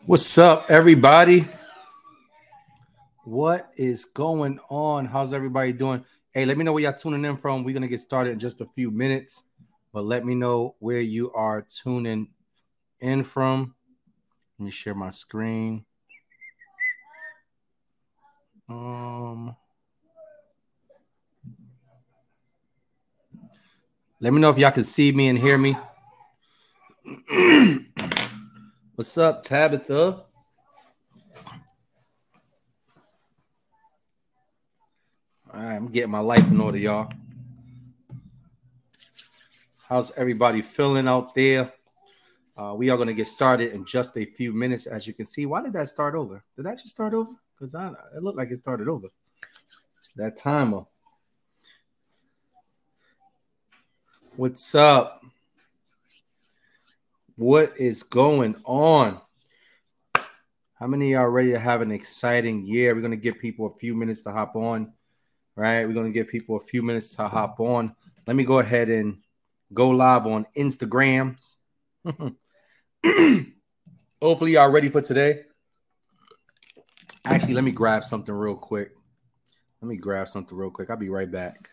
What's up, everybody? What is going on? How's everybody doing? Hey, let me know where y'all tuning in from. We're going to get started in just a few minutes, but let me know where you are tuning in from. Let me share my screen. Let me know if y'all can see me and hear me. What's up, Tabitha? All right, I'm getting my life in order, y'all. How's everybody feeling out there? We are going to get started in just a few minutes, as you can see. Why did that start over? Did that just start over? Because it looked like it started over. That timer. What's up? What is going on? How many of y'all ready to have an exciting year? We're going to give people a few minutes to hop on, right? We're going to give people a few minutes to hop on. Let me go ahead and go live on Instagrams. Hopefully y'all ready for today. Actually, let me grab something real quick. I'll be right back.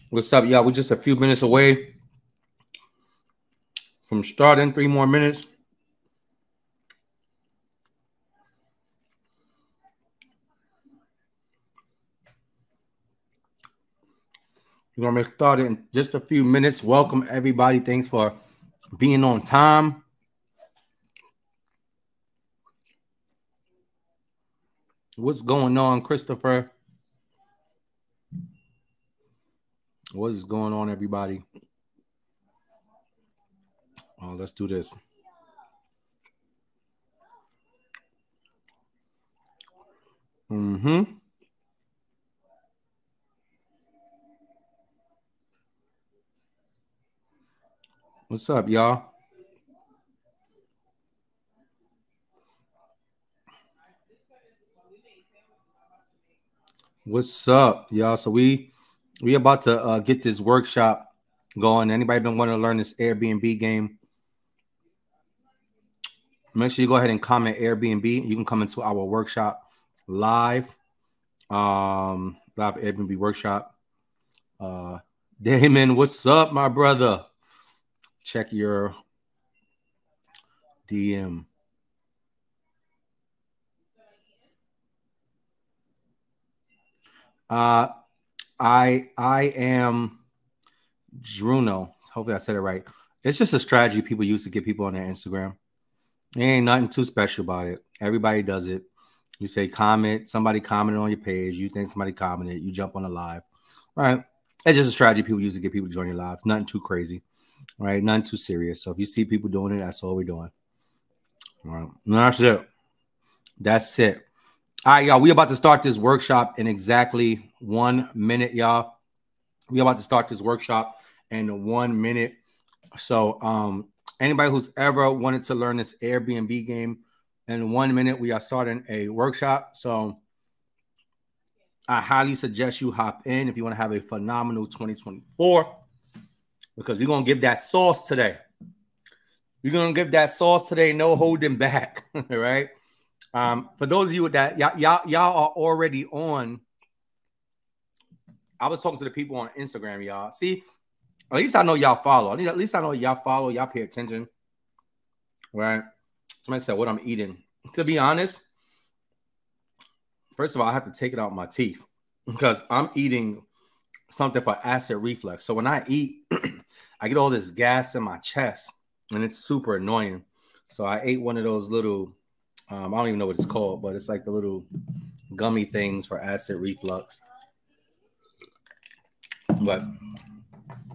What's up, y'all? We're just a few minutes away from starting. 3 more minutes. We're going to make started in just a few minutes. Welcome, everybody. Thanks for being on time. What's going on, Christopher? What is going on, everybody? Oh, let's do this. What's up, y'all? What's up, y'all? So we about to get this workshop going. Anybody been wanting to learn this Airbnb game? Make sure you go ahead and comment Airbnb. You can come into our workshop live. Live Airbnb workshop. Damon, what's up, my brother? Check your DM. I am Druno. Hopefully I said it right. It's just a strategy people use to get people on their Instagram. There ain't nothing too special about it. Everybody does it. You say comment, somebody commented on your page. You think somebody commented, you jump on the live. All right. It's just a strategy people use to get people to join your live. Nothing too crazy. All right. Nothing too serious. So if you see people doing it, that's all we're doing. All right. That's it. That's it. All right, y'all. We about to start this workshop in exactly 1 minute, y'all. We about to start this workshop in 1 minute. So anybody who's ever wanted to learn this Airbnb game, in 1 minute, we are starting a workshop. So I highly suggest you hop in if you want to have a phenomenal 2024, because we're going to give that sauce today. We're going to give that sauce today, no holding back, right? For those of you that y'all are already on, I was talking to the people on Instagram, y'all. See, at least I know y'all follow. At least I know y'all follow. Y'all pay attention, right? Somebody said what I'm eating. To be honest, first of all, I have to take it out my teeth because I'm eating something for acid reflux. So when I eat, I get all this gas in my chest, and it's super annoying. So I ate one of those little, I don't even know what it's called, but it's like the little gummy things for acid reflux. But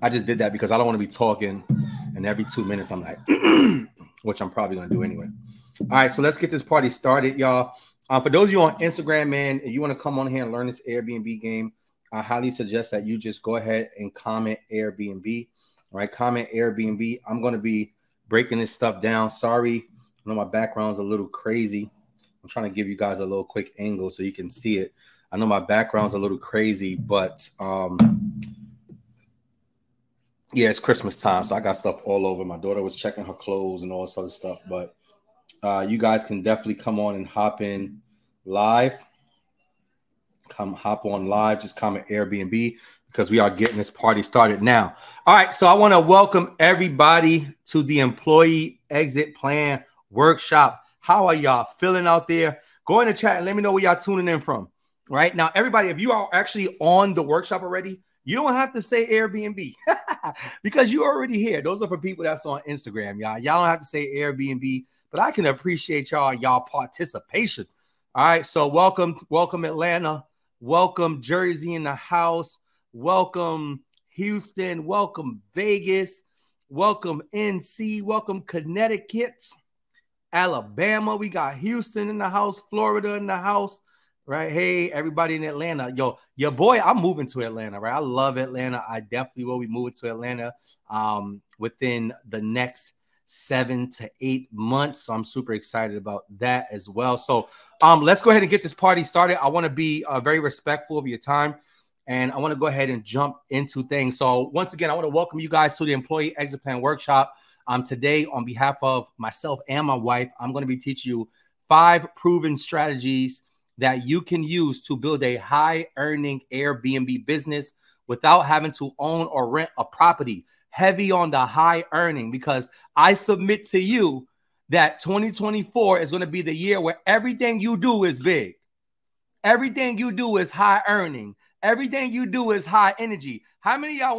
I just did that because I don't want to be talking, and every 2 minutes I'm like, which I'm probably going to do anyway. All right, so let's get this party started, y'all. For those of you on Instagram, man, if you want to come on here and learn this Airbnb game, I highly suggest that you just go ahead and comment Airbnb. All right, comment Airbnb. I'm going to be breaking this stuff down. Sorry, I know my background's a little crazy. I'm trying to give you guys a little quick angle so you can see it. I know my background's a little crazy, but yeah, it's Christmas time, so I got stuff all over. My daughter was checking her clothes and all this other stuff, but you guys can definitely come on and hop in live. Come hop on live. Just comment Airbnb because we are getting this party started now. All right, so I want to welcome everybody to the Employee Exit Plan Workshop. How are y'all feeling out there? Go in the chat and let me know where y'all tuning in from. All right, now, everybody, if you are actually on the workshop already, you don't have to say Airbnb because you're already here. Those are for people that's on Instagram, y'all. Y'all don't have to say Airbnb, but I can appreciate y'all participation. All right, so welcome Atlanta. Welcome Jersey in the house. Welcome Houston. Welcome Vegas. Welcome NC. Welcome Connecticut. Alabama. We got Houston in the house. Florida in the house. Right. Hey, everybody in Atlanta. Yo, your boy, I'm moving to Atlanta, right? I love Atlanta. I definitely will be moving to Atlanta within the next 7 to 8 months. So I'm super excited about that as well. So let's go ahead and get this party started. I want to be very respectful of your time, and I want to go ahead and jump into things. So once again, I want to welcome you guys to the Employee Exit Plan Workshop. Today, on behalf of myself and my wife, I'm going to be teaching you 5 proven strategies that you can use to build a high-earning Airbnb business without having to own or rent a property. Heavy on the high earning, because I submit to you that 2024 is going to be the year where everything you do is big. Everything you do is high earning. Everything you do is high energy. How many of y'all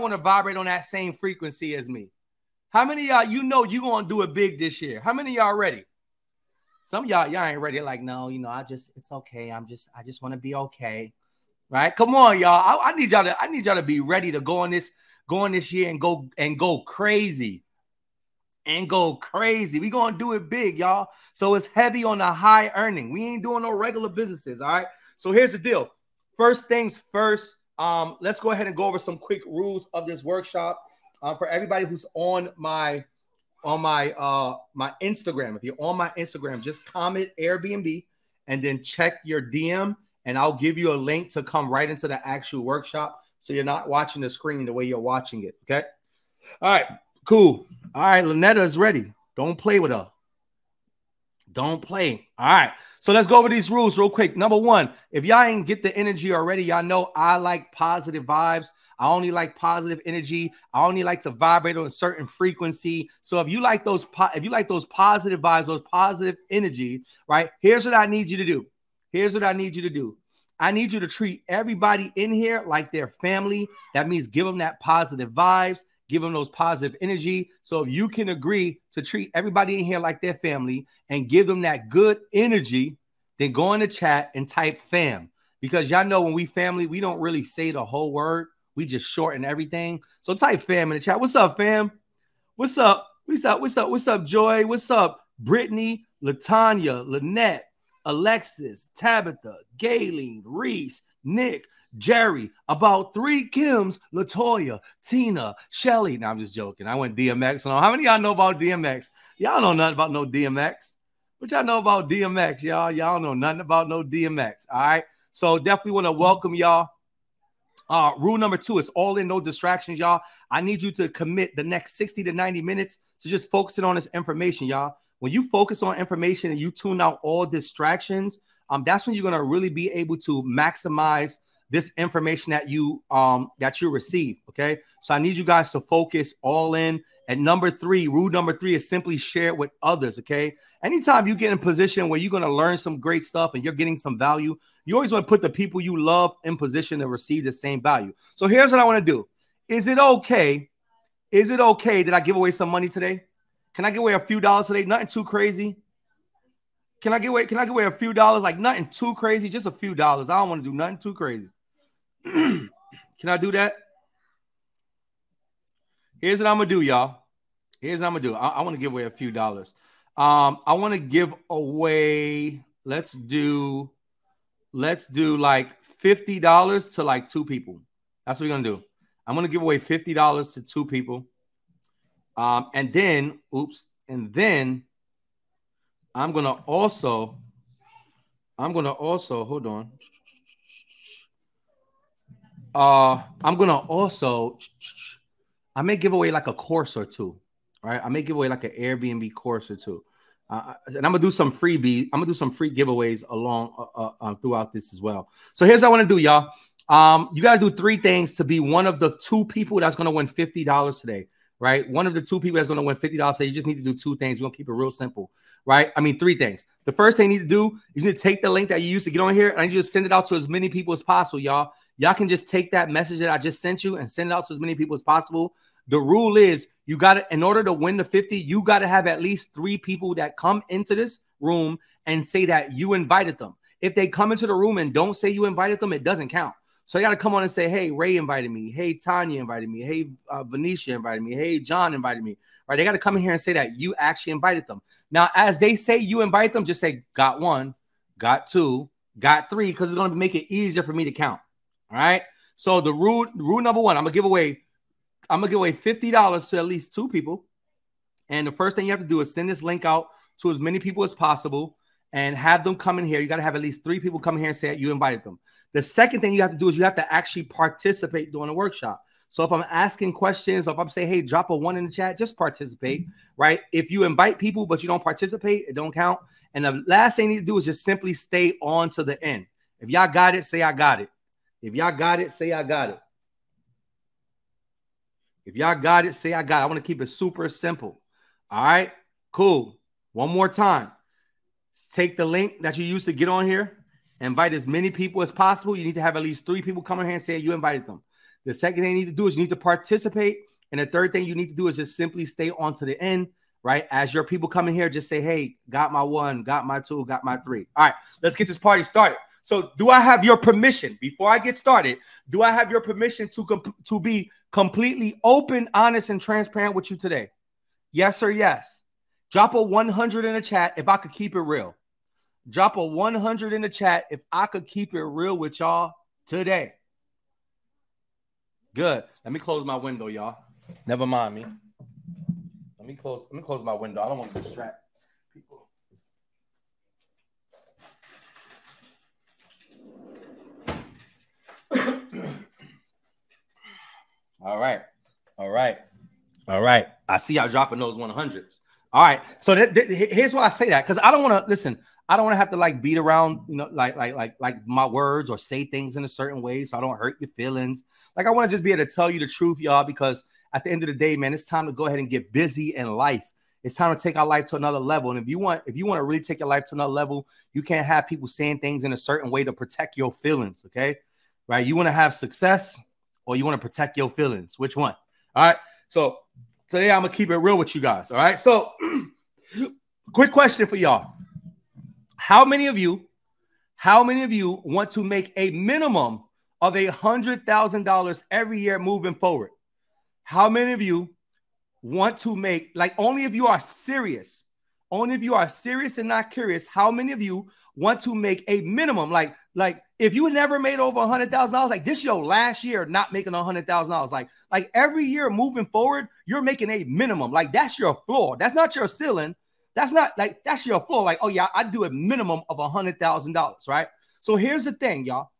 want to vibrate on that same frequency as me? How many of y'all, you know, you're going to do it big this year? How many of y'all ready? Some of y'all ain't ready. Like, no, you know, it's okay. I just want to be okay. Right? Come on, y'all. I need y'all to be ready to go on this year and go crazy. And go crazy. We gonna do it big, y'all. So it's heavy on the high earning. We ain't doing no regular businesses. All right. So here's the deal. First things first. Let's go ahead and go over some quick rules of this workshop. For everybody who's on my Instagram. If you're on my Instagram, just comment Airbnb and then check your DM, and I'll give you a link to come right into the actual workshop, so you're not watching the screen the way you're watching it. Okay. All right. Cool. All right. Lynetta is ready. Don't play with her. Don't play. All right. So let's go over these rules real quick. Number 1, if y'all ain't get the energy already, y'all know I like positive vibes. I only like positive energy. I only like to vibrate on a certain frequency. So if you like those positive vibes, those positive energy, right? Here's what I need you to do. Here's what I need you to do. I need you to treat everybody in here like their family. That means give them that positive vibes, give them those positive energy. So if you can agree to treat everybody in here like their family and give them that good energy, then go in the chat and type fam. Because y'all know when we family, we don't really say the whole word. We just shorten everything. So type fam in the chat. What's up, fam? What's up? What's up? What's up? What's up, Joy? What's up, Brittany, Latanya, Lynette, Alexis, Tabitha, Gayleen, Reese, Nick, Jerry, about 3 Kims, Latoya, Tina, Shelly. Now I'm just joking. I went DMX. How many of y'all know about DMX? Y'all know nothing about no DMX. What y'all know about DMX, y'all? Y'all know nothing about no DMX. All right. So definitely want to welcome y'all. Rule number 2 is all in, no distractions, y'all. I need you to commit the next 60 to 90 minutes to just focusing on this information, y'all. When you focus on information and you tune out all distractions, that's when you're going to really be able to maximize this information that you receive. Okay, so I need you guys to focus all in. And rule number three is simply share it with others. Okay, anytime you get in a position where you're going to learn some great stuff and you're getting some value, you always want to put the people you love in position to receive the same value. So here's what I want to do. Is it okay? Is it okay that I give away some money today? Can I give away a few dollars today? Nothing too crazy. Can I give away a few dollars? Like nothing too crazy, just a few dollars. I don't want to do nothing too crazy. Can I do that? Here's what I'm gonna do, y'all. Here's what I'm gonna do. I want to give away a few dollars. I want to give away. Let's do like $50 to like 2 people. That's what we're gonna do. I'm gonna give away $50 to 2 people. And then I'm gonna also hold on. I may give away like a course or 2, right? I may give away like an Airbnb course or 2. And I'm gonna do some freebies. I'm gonna do some free giveaways along throughout this as well. So here's what I want to do, y'all. You gotta do 3 things to be one of the 2 people that's gonna win $50 today, right? One of the 2 people that's gonna win $50 today. You just need to do 2 things. We're gonna keep it real simple, right? I mean, 3 things. The first thing you need to do is you need to take the link that you used to get on here and I need you to send it out to as many people as possible, y'all. Y'all can just take that message that I just sent you and send it out to as many people as possible. The rule is you got to, in order to win the 50, you got to have at least 3 people that come into this room and say that you invited them. If they come into the room and don't say you invited them, it doesn't count. So you got to come on and say, hey, Ray invited me. Hey, Tanya invited me. Hey, Venetia invited me. Hey, John invited me. Right? They got to come in here and say that you actually invited them. Now, as they say you invite them, just say got 1, got 2, got 3, because it's going to make it easier for me to count. All right. So the rule number 1, I'm gonna give away $50 to at least 2 people. And the first thing you have to do is send this link out to as many people as possible and have them come in here. You got to have at least 3 people come in here and say you invited them. The second thing you have to do is you have to actually participate during the workshop. So if I'm asking questions, or if I'm saying, hey, drop a 1 in the chat, just participate, right? If you invite people, but you don't participate, it don't count. And the last thing you need to do is just simply stay on to the end. If y'all got it, say I got it. If y'all got it, say I got it. If y'all got it, say I got it. I want to keep it super simple. All right, cool. One more time. Take the link that you used to get on here. Invite as many people as possible. You need to have at least 3 people come in here and say you invited them. The second thing you need to do is you need to participate. And the third thing you need to do is just simply stay on to the end, right? As your people come in here, just say, hey, got my 1, got my 2, got my 3. All right, let's get this party started. So do I have your permission before I get started? Do I have your permission to be completely open, honest, and transparent with you today? Yes or yes? Drop a 100 in the chat if I could keep it real. Drop a 100 in the chat if I could keep it real with y'all today. Good. Let me close my window, y'all. Never mind me. Let me close my window. I don't want to distract people. All right. I see y'all dropping those 100s. All right. So here's why I say that, because I don't want to listen. I don't want to have to like beat around, you know, like my words or say things in a certain way so I don't hurt your feelings. Like I want to just be able to tell you the truth, y'all, because at the end of the day, man, it's time to go ahead and get busy in life. It's time to take our life to another level. And if you want to really take your life to another level, you can't have people saying things in a certain way to protect your feelings. Okay. Right. You want to have success or you want to protect your feelings. Which one? All right. So today I'm going to keep it real with you guys. All right. So quick question for y'all. How many of you want to make a minimum of $100,000 every year moving forward? How many of you want to make, like, only if you are serious and not curious, how many of you want to make a minimum? Like if you never made over $100,000, like this your last year not making $100,000, like every year moving forward, you're making a minimum. Like that's your floor. That's not your ceiling. That's your floor. Like, oh yeah, I do a minimum of $100,000, right? So here's the thing, y'all.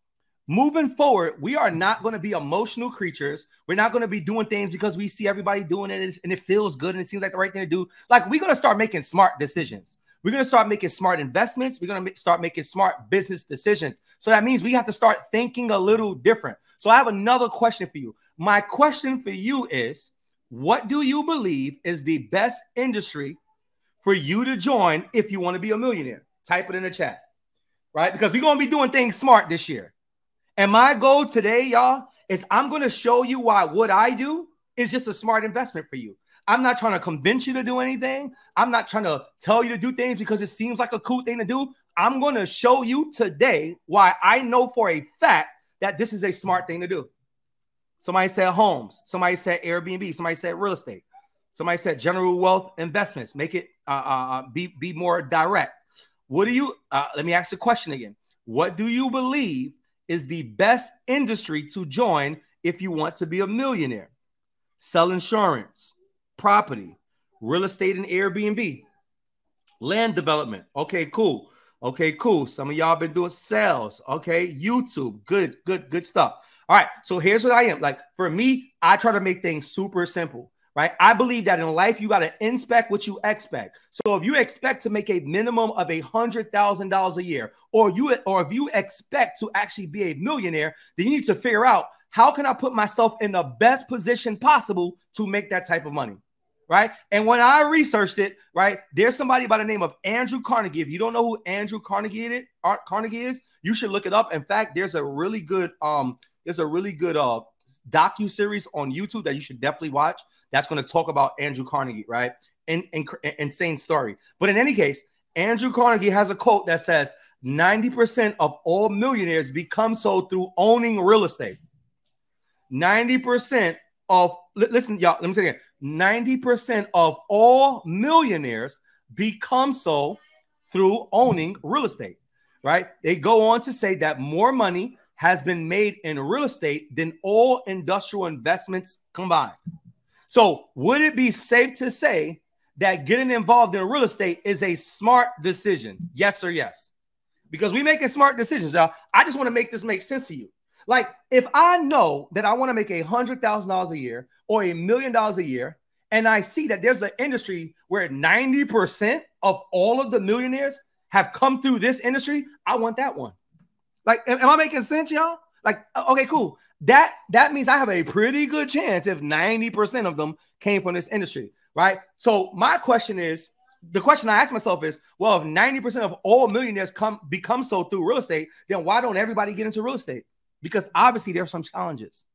Moving forward, we are not going to be emotional creatures. We're not going to be doing things because we see everybody doing it and it feels good and it seems like the right thing to do. Like, we're going to start making smart decisions. We're going to start making smart investments. We're going to start making smart business decisions. So that means we have to start thinking a little different. So I have another question for you. My question for you is, what do you believe is the best industry for you to join if you want to be a millionaire? Type it in the chat, right? Because we're going to be doing things smart this year. And my goal today, y'all, is I'm going to show you why what I do is just a smart investment for you. I'm not trying to convince you to do anything. I'm not trying to tell you to do things because it seems like a cool thing to do. I'm going to show you today why I know for a fact that this is a smart thing to do. Somebody said homes. Somebody said Airbnb. Somebody said real estate. Somebody said general wealth investments. Make it be more direct. What do you, let me ask the question again. What do you believe is the best industry to join if you want to be a millionaire? Sell insurance, property, real estate and Airbnb, land development. Okay, cool. Okay, cool. Some of y'all been doing sales. Okay, YouTube. Good stuff. All right, so here's what I am. Like, for me, I try to make things super simple, right? I believe that in life, you got to inspect what you expect. So if you expect to make a minimum of $100,000 a year, or if you expect to actually be a millionaire, then you need to figure out, how can I put myself in the best position possible to make that type of money, right? And when I researched it, right, there's somebody by the name of Andrew Carnegie. If you don't know who Andrew Carnegie is, you should look it up. In fact, there's a really good docu-series on YouTube that you should definitely watch that's going to talk about Andrew Carnegie, right? Insane story. But in any case, Andrew Carnegie has a quote that says 90% of all millionaires become so through owning real estate. 90% of, listen, y'all, let me say it again. 90% of all millionaires become so through owning real estate, right? They go on to say that more money has been made in real estate than all industrial investments combined. So would it be safe to say that getting involved in real estate is a smart decision? Yes or yes? Because we making smart decisions, y'all. I just want to make this make sense to you. Like, if I know that I want to make $100,000 a year or $1 million a year, and I see that there's an industry where 90% of all of the millionaires have come through this industry, I want that one. Like, am I making sense, y'all? Like, okay, cool. That means I have a pretty good chance if 90% of them came from this industry, right? So my question is, the question I ask myself is, well, if 90% of all millionaires become so through real estate, then why don't everybody get into real estate? Because obviously there are some challenges.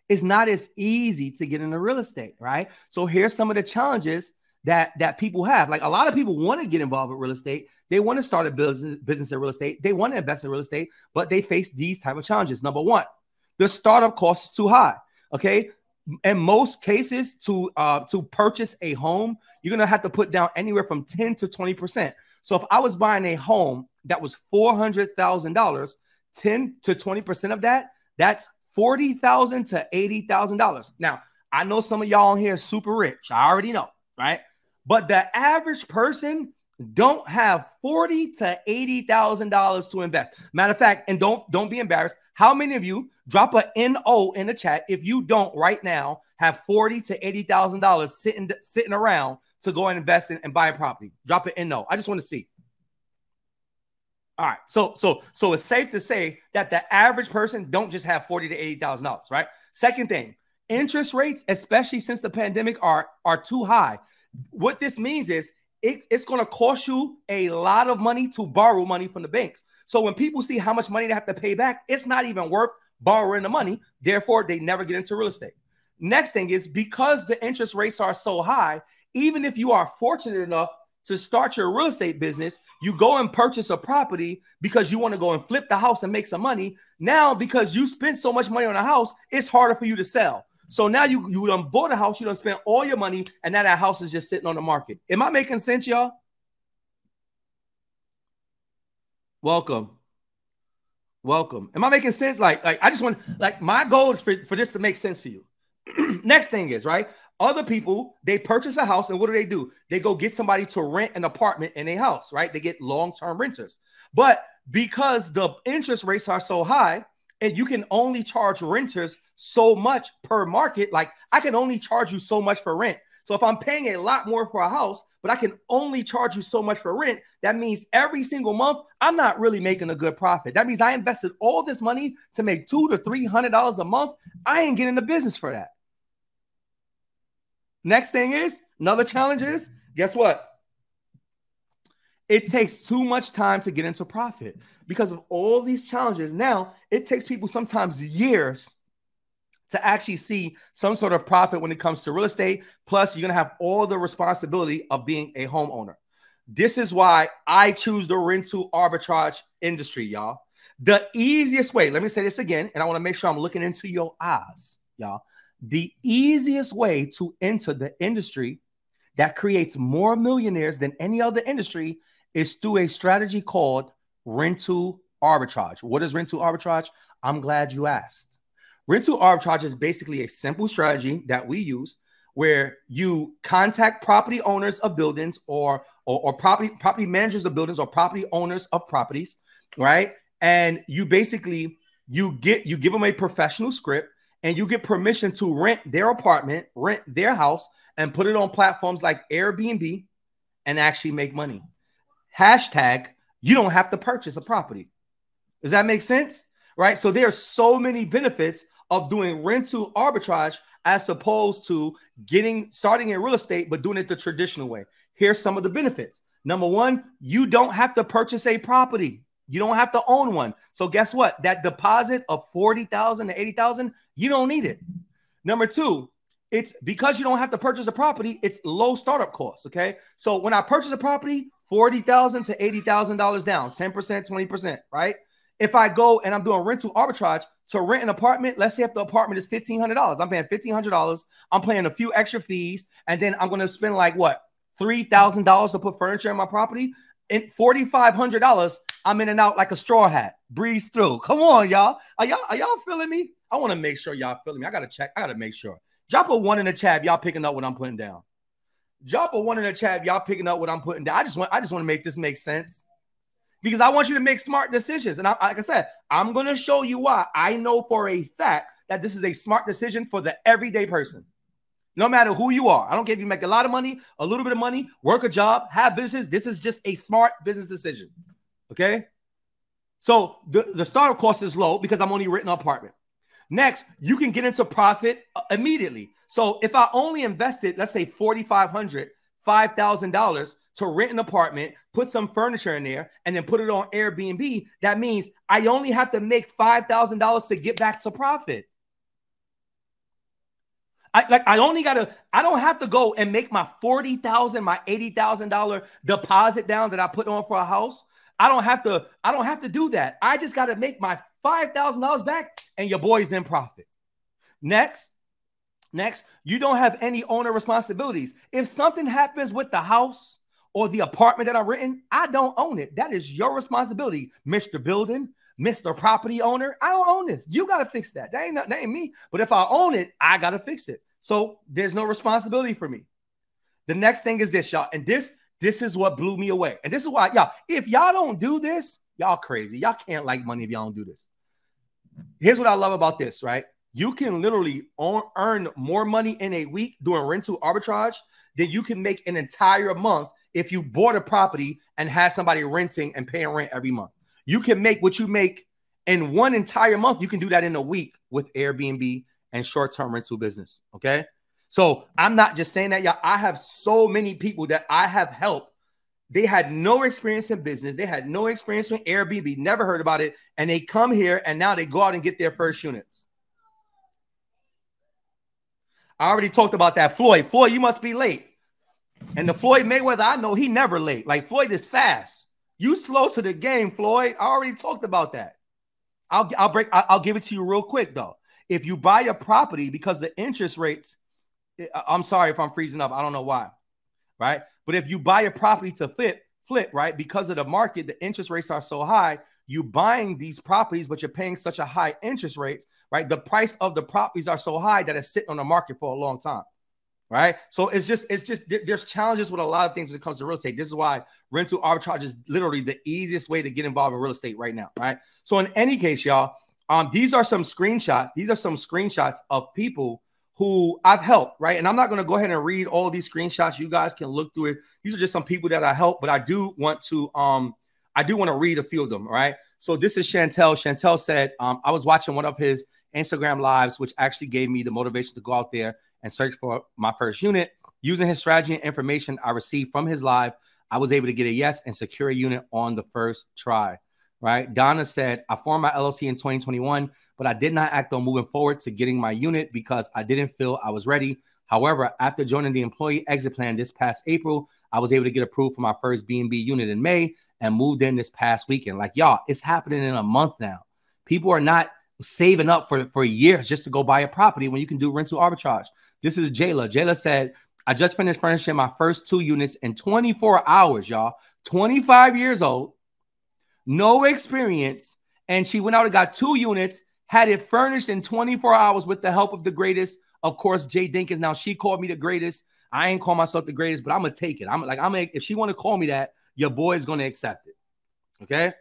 It's not as easy to get into real estate, right? So here's some of the challenges that people have. Like, a lot of people want to get involved with real estate. They want to start a business in real estate. They want to invest in real estate, but they face these type of challenges. Number one, the startup cost is too high. Okay. In most cases, to purchase a home, you're going to have to put down anywhere from 10 to 20%. So if I was buying a home that was $400,000, 10 to 20% of that, that's $40,000 to $80,000. Now, I know some of y'all on here are super rich. I already know, right? But the average person don't have $40,000 to $80,000 to invest. Matter of fact, and don't be embarrassed. How many of you, drop a NO in the chat if you don't right now have $40,000 to $80,000 sitting around to go and invest in and buy a property? Drop an NO. I just want to see. All right, so it's safe to say that the average person don't just have $40,000 to $80,000, right? Second thing, interest rates, especially since the pandemic, are too high. What this means is it's going to cost you a lot of money to borrow money from the banks. So when people see how much money they have to pay back, it's not even worth borrowing the money. Therefore, they never get into real estate. Next thing is, because the interest rates are so high, even if you are fortunate enough to start your real estate business, you go and purchase a property because you want to go and flip the house and make some money. Now, because you spent so much money on a house, it's harder for you to sell. So now you done bought a house, you done spent all your money, and now that house is just sitting on the market. Am I making sense, y'all? Welcome. Am I making sense? Like I just want, like, my goal is for this to make sense to you. Next thing is, right, other people, they purchase a house, and what do? They go get somebody to rent an apartment in a house, right? They get long-term renters. But because the interest rates are so high, and you can only charge renters so much per market, like, I can only charge you so much for rent. So if I'm paying a lot more for a house, but I can only charge you so much for rent, that means every single month, I'm not really making a good profit. That means I invested all this money to make $200 to $300 a month. I ain't getting the business for that. Next thing is, another challenge is, guess what? It takes too much time to get into profit because of all these challenges. Now, it takes people sometimes years to actually see some sort of profit when it comes to real estate. Plus, you're going to have all the responsibility of being a homeowner. This is why I choose the rental arbitrage industry, y'all. The easiest way, let me say this again, and I want to make sure I'm looking into your eyes, y'all. The easiest way to enter the industry that creates more millionaires than any other industry is through a strategy called rental arbitrage. What is rental arbitrage? I'm glad you asked. Rental arbitrage is basically a simple strategy that we use where you contact property owners of buildings or property managers of buildings or property owners of properties, right? And you basically, you give them a professional script and you get permission to rent their apartment, rent their house, and put it on platforms like Airbnb and actually make money. Hashtag, you don't have to purchase a property. Does that make sense? Right? So there are so many benefits of doing rental arbitrage as opposed to starting in real estate, but doing it the traditional way. Here's some of the benefits. Number one, you don't have to purchase a property. You don't have to own one. So guess what? That deposit of $40,000 to $80,000, you don't need it. Number two, it's because you don't have to purchase a property, it's low startup costs, okay? So when I purchase a property, $40,000 to $80,000 down, 10%, 20%, right? If I go and I'm doing rental arbitrage to rent an apartment, let's say if the apartment is $1,500, I'm paying $1,500, I'm paying a few extra fees, and then I'm going to spend like what? $3,000 to put furniture in my property. And $4,500, I'm in and out like a straw hat. Breeze through. Come on, y'all. Are y'all feeling me? I want to make sure y'all feeling me. I got to check. I got to make sure. Drop a 1 in the chat. Y'all picking up what I'm putting down. Drop a 1 in the chat. Y'all picking up what I'm putting down. I just want to make this make sense because I want you to make smart decisions. And like I said, I'm going to show you why. I know for a fact that this is a smart decision for the everyday person. No matter who you are. I don't care if you make a lot of money, a little bit of money, work a job, have business. This is just a smart business decision. Okay? So the startup cost is low because I'm only renting an apartment. Next, you can get into profit immediately. So if I only invested, let's say $4,500, $5,000 to rent an apartment, put some furniture in there, and then put it on Airbnb, that means I only have to make $5,000 to get back to profit. I don't have to go and make my $40,000, my $80,000 deposit down that I put on for a house. I don't have to do that. I just got to make my $5,000 back and your boy's in profit. Next, you don't have any owner responsibilities. If something happens with the house or the apartment that I'm renting, I don't own it. That is your responsibility, Mr. Building, Mr. Property Owner. I don't own this. You got to fix that. That ain't me. But if I own it, I got to fix it. So there's no responsibility for me. The next thing is this, y'all. And this is what blew me away. And this is why, y'all, if y'all don't do this, y'all crazy. Y'all can't like money if y'all don't do this. Here's what I love about this, right? You can literally earn more money in a week doing rental arbitrage than you can make an entire month if you bought a property and had somebody renting and paying rent every month. You can make what you make in one entire month. You can do that in a week with Airbnb and short-term rental business, okay? So I'm not just saying that, y'all. I have so many people that I have helped. They had no experience in business. They had no experience with Airbnb, never heard about it, and they come here, and now they go out and get their first units. I already talked about that. Floyd, you must be late. And the Floyd Mayweather, I know he never late. Like, Floyd is fast. You slow to the game, Floyd. I already talked about that. I'll give it to you real quick, though. If you buy a property because the interest rates, I'm sorry if I'm freezing up. I don't know why, right? But if you buy a property to flip, right, because of the market, the interest rates are so high, you buying these properties, but you're paying such a high interest rate, right? The price of the properties are so high that it's sitting on the market for a long time, right? So it's just there's challenges with a lot of things when it comes to real estate. This is why rental arbitrage is literally the easiest way to get involved in real estate right now, right? So in any case, y'all, these are some screenshots. These are some screenshots of people who I've helped, right? And I'm not going to go ahead and read all of these screenshots. You guys can look through it. These are just some people that I helped, but I do want to read a few of them, right? So this is Chantel. Chantel said, I was watching one of his Instagram lives, which actually gave me the motivation to go out there and search for my first unit. Using his strategy and information I received from his live, I was able to get a yes and secure a unit on the first try, right? Donna said, I formed my LLC in 2021, but I did not act on moving forward to getting my unit because I didn't feel I was ready. However, after joining the employee exit plan this past April, I was able to get approved for my first B&B unit in May and moved in this past weekend. Like, y'all, it's happening in a month now. People are not saving up for years just to go buy a property when you can do rental arbitrage. This is Jayla. Jayla said, I just finished furnishing my first 2 units in 24 hours, y'all. 25 years old, no experience, and she went out and got 2 units, had it furnished in 24 hours with the help of the greatest, of course, Jay Dinkins. Now, she called me the greatest. I ain't call myself the greatest, but I'm going to take it. If she want to call me that, your boy is going to accept it. Okay?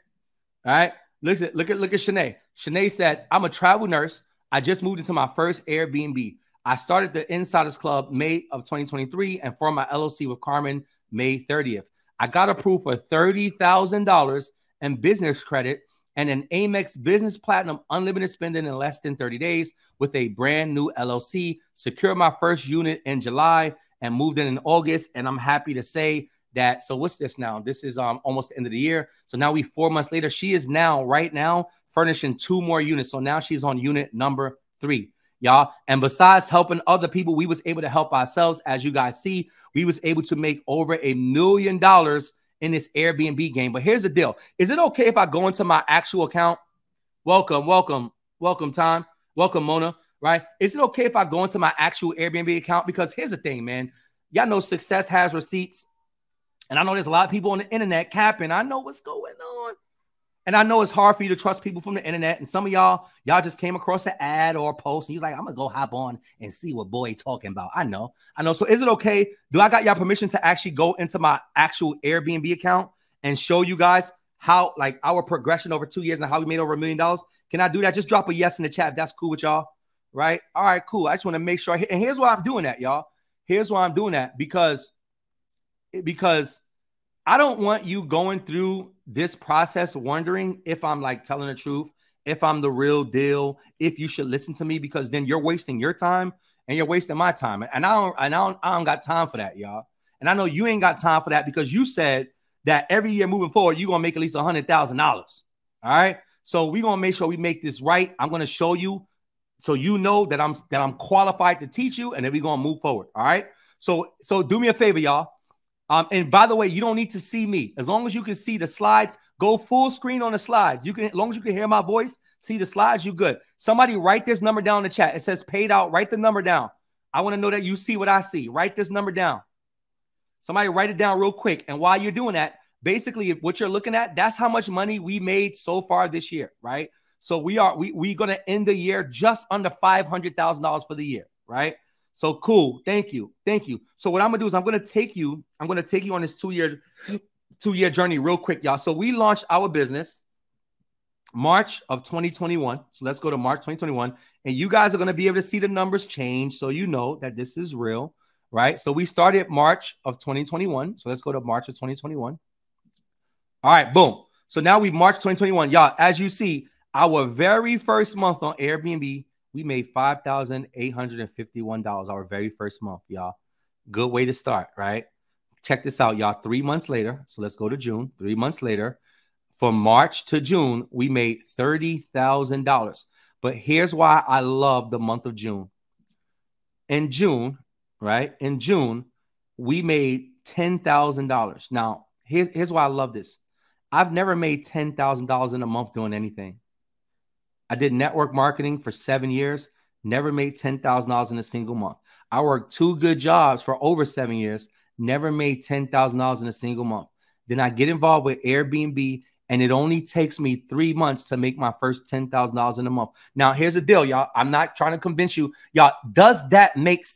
All right? Look at Shanae. Shanae said, I'm a travel nurse. I just moved into my first Airbnb. I started the Insiders Club May of 2023 and formed my LLC with Carmen May 30th. I got approved for $30,000 in business credit and an Amex Business Platinum unlimited spending in less than 30 days with a brand new LLC. Secured my first unit in July and moved in August. And I'm happy to say that. So what's this now? This is almost the end of the year. So now 4 months later, she is right now furnishing 2 more units. So now she's on unit number 3. Y'all. And besides helping other people, we was able to help ourselves. As you guys see, we was able to make over $1 million in this Airbnb game. But here's the deal. Is it okay if I go into my actual account? Welcome, Tom. Welcome, Mona, right? Is it okay if I go into my actual Airbnb account? Because here's the thing, man. Y'all know success has receipts. And I know there's a lot of people on the internet capping. I know what's going on. And I know it's hard for you to trust people from the internet. And some of y'all just came across an ad or a post and you're like, I'm going to go hop on and see what boy talking about. I know. So is it okay? Do I got y'all permission to actually go into my actual Airbnb account and show you guys how, like, our progression over 2 years and how we made over $1 million? Can I do that? Just drop a yes in the chat. If that's cool with y'all, right? All right, cool. I just want to make sure. And here's why I'm doing that, y'all. Here's why I'm doing that. Because I don't want you going through this process wondering if I'm like telling the truth, if I'm the real deal, if you should listen to me, because then you're wasting your time and you're wasting my time. And I don't got time for that, y'all. And I know you ain't got time for that because you said that every year moving forward, you're going to make at least $100,000. All right. So we're going to make sure we make this right. I'm going to show you so you know that I'm qualified to teach you, and then we're going to move forward. All right. So do me a favor, y'all. And by the way, you don't need to see me. As long as you can see the slides, go full screen on the slides. As long as you can hear my voice, see the slides, you good. Somebody write this number down in the chat. It says paid out. Write the number down. I want to know that you see what I see. Write this number down. Somebody write it down real quick. And while you're doing that, basically what you're looking at, that's how much money we made so far this year, right? So we're going to end the year just under $500,000 for the year, right? So cool. Thank you. So what I'm gonna do is I'm gonna take you on this two-year journey real quick, y'all. So we launched our business March of 2021. So let's go to March 2021, and you guys are gonna be able to see the numbers change, so you know that this is real, right? So we started March of 2021. So let's go to March of 2021. All right, boom. So now we March 2021, y'all. As you see, our very first month on Airbnb, we made $5,851 our very first month, y'all. Good way to start, right? Check this out, y'all. 3 months later, so let's go to June. 3 months later, from March to June, we made $30,000. But here's why I love the month of June. In June, right? In June, we made $10,000. Now, here's why I love this. I've never made $10,000 in a month doing anything. I did network marketing for 7 years, never made $10,000 in a single month. I worked 2 good jobs for over 7 years, never made $10,000 in a single month. Then I get involved with Airbnb, and it only takes me 3 months to make my first $10,000 in a month. Now, here's the deal, y'all. I'm not trying to convince you. Y'all, does that make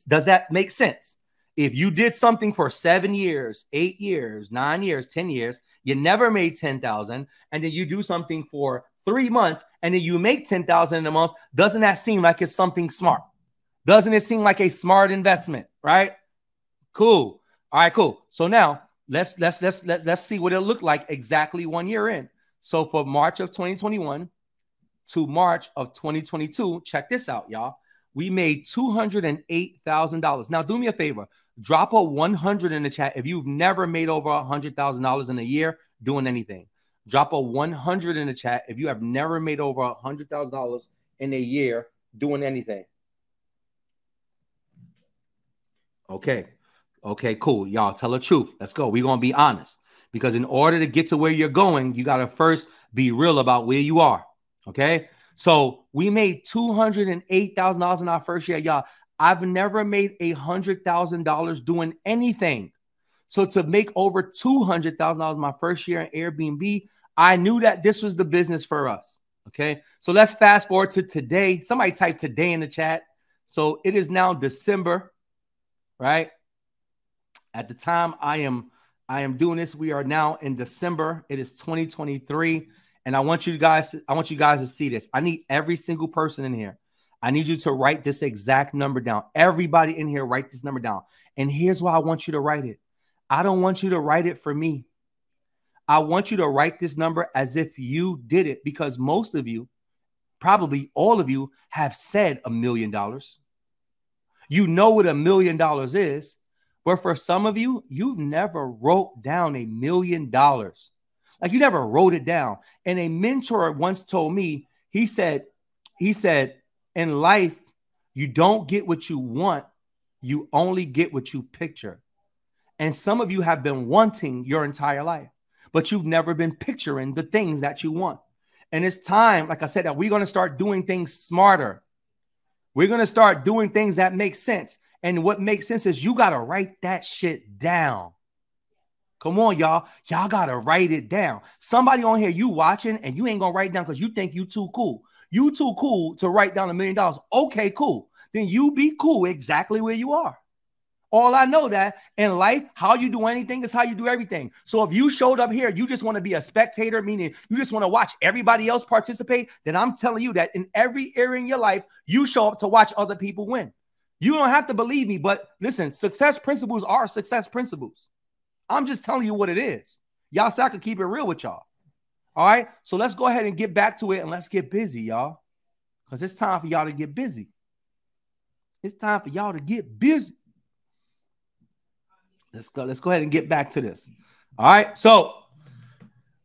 sense? If you did something for 7 years, 8 years, 9 years, 10 years, you never made $10,000, and then you do something for 3 months and then you make $10,000 in a month, doesn't that seem like it's something smart? Doesn't it seem like a smart investment, right? Cool. All right, cool. So now let's see what it looked like exactly 1 year in. So for March of 2021 to March of 2022, check this out, y'all. We made $208,000. Now do me a favor, drop a 100 in the chat if you've never made over $100,000 in a year doing anything. Drop a 100 in the chat if you have never made over $100,000 in a year doing anything. Okay. Okay, cool. Y'all tell the truth. Let's go. We're going to be honest, because in order to get to where you're going, you got to first be real about where you are. Okay. So we made $208,000 in our first year. Y'all, I've never made $100,000 doing anything. So to make over $200,000 my first year in Airbnb, I knew that this was the business for us. Okay. So let's fast forward to today. Somebody type today in the chat. So it is now December, right? At the time I am doing this, we are now in December. It is 2023. And I want you guys to see this. I need every single person in here. I need you to write this exact number down. Everybody in here, write this number down. And here's why I want you to write it. I don't want you to write it for me. I want you to write this number as if you did it, because most of you, probably all of you, have said $1 million. You know what $1 million is. But for some of you, you've never wrote down $1 million. Like you never wrote it down. And a mentor once told me, he said, in life, you don't get what you want. You only get what you picture. And some of you have been wanting your entire life, but you've never been picturing the things that you want. And it's time, like I said, that we're going to start doing things smarter. We're going to start doing things that make sense. And what makes sense is you got to write that shit down. Come on, y'all. Y'all got to write it down. Somebody on here, you watching, and you ain't going to write it down because you think you too cool. You too cool to write down $1 million. Okay, cool. Then you be cool exactly where you are. All I know that in life, how you do anything is how you do everything. So if you showed up here, you just want to be a spectator, meaning you just want to watch everybody else participate, then I'm telling you that in every area in your life, you show up to watch other people win. You don't have to believe me, but listen, success principles are success principles. I'm just telling you what it is. Y'all so I can keep it real with y'all. All right. So let's go ahead and get back to it and let's get busy, y'all. Because it's time for y'all to get busy. It's time for y'all to get busy. Let's go ahead and get back to this. All right. So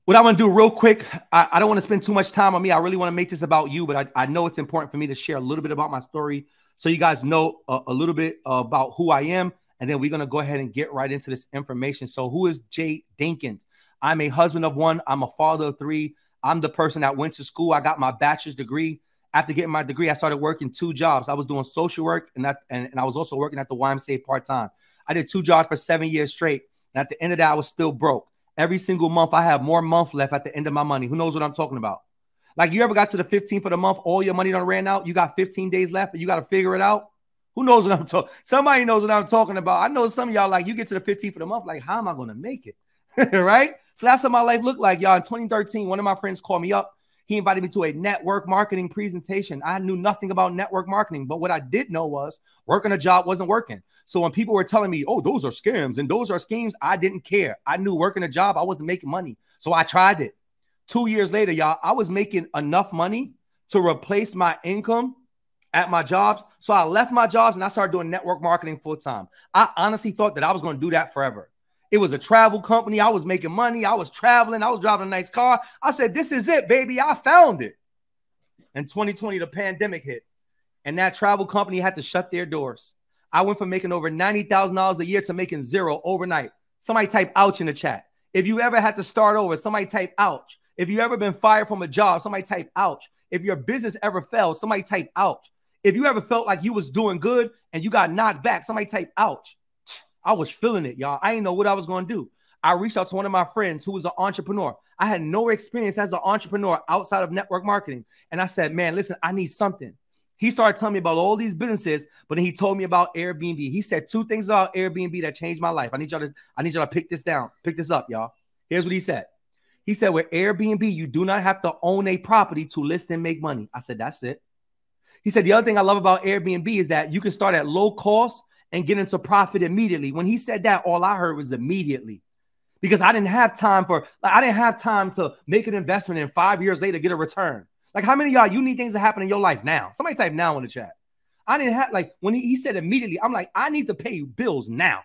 what I'm going to do real quick, I don't want to spend too much time on me. I really want to make this about you, but I know it's important for me to share a little bit about my story so you guys know a little bit about who I am. And then we're going to go ahead and get right into this information. So who is Jay Dinkins? I'm a husband of one. I'm a father of three. I'm the person that went to school. I got my bachelor's degree. After getting my degree, I started working 2 jobs. I was doing social work and I was also working at the YMCA part-time. I did 2 jobs for 7 years straight. And at the end of that, I was still broke. Every single month, I have more month left at the end of my money. Who knows what I'm talking about? Like, you ever got to the 15th of the month, all your money done ran out, you got 15 days left, and you got to figure it out? Who knows what I'm talking? Somebody knows what I'm talking about. I know some of y'all, like, you get to the 15th of the month, like, how am I going to make it? Right? So that's what my life looked like, y'all. In 2013, one of my friends called me up. He invited me to a network marketing presentation. I knew nothing about network marketing, but what I did know was working a job wasn't working. So when people were telling me, oh, those are scams and those are schemes, I didn't care. I knew working a job, I wasn't making money. So I tried it. 2 years later, y'all, I was making enough money to replace my income at my jobs. So I left my jobs and I started doing network marketing full time. I honestly thought that I was going to do that forever. It was a travel company. I was making money. I was traveling. I was driving a nice car. I said, this is it, baby. I found it. In 2020, the pandemic hit, and that travel company had to shut their doors. I went from making over $90,000 a year to making zero overnight. Somebody type ouch in the chat. If you ever had to start over, somebody type ouch. If you ever been fired from a job, somebody type ouch. If your business ever failed, somebody type ouch. If you ever felt like you was doing good and you got knocked back, somebody type ouch. I was feeling it, y'all. I didn't know what I was going to do. I reached out to one of my friends who was an entrepreneur. I had no experience as an entrepreneur outside of network marketing. And I said, man, listen, I need something. He started telling me about all these businesses, but then he told me about Airbnb. He said 2 things about Airbnb that changed my life. I need y'all to pick this down. Pick this up, y'all. Here's what he said. He said, with Airbnb, you do not have to own a property to list and make money. I said, that's it. He said, the other thing I love about Airbnb is that you can start at low cost and get into profit immediately. When he said that, all I heard was immediately. Because I didn't have time to make an investment and 5 years later get a return. Like, how many of y'all, you need things to happen in your life now? Somebody type now in the chat. I didn't have, like, when he said immediately, I'm like, I need to pay bills now.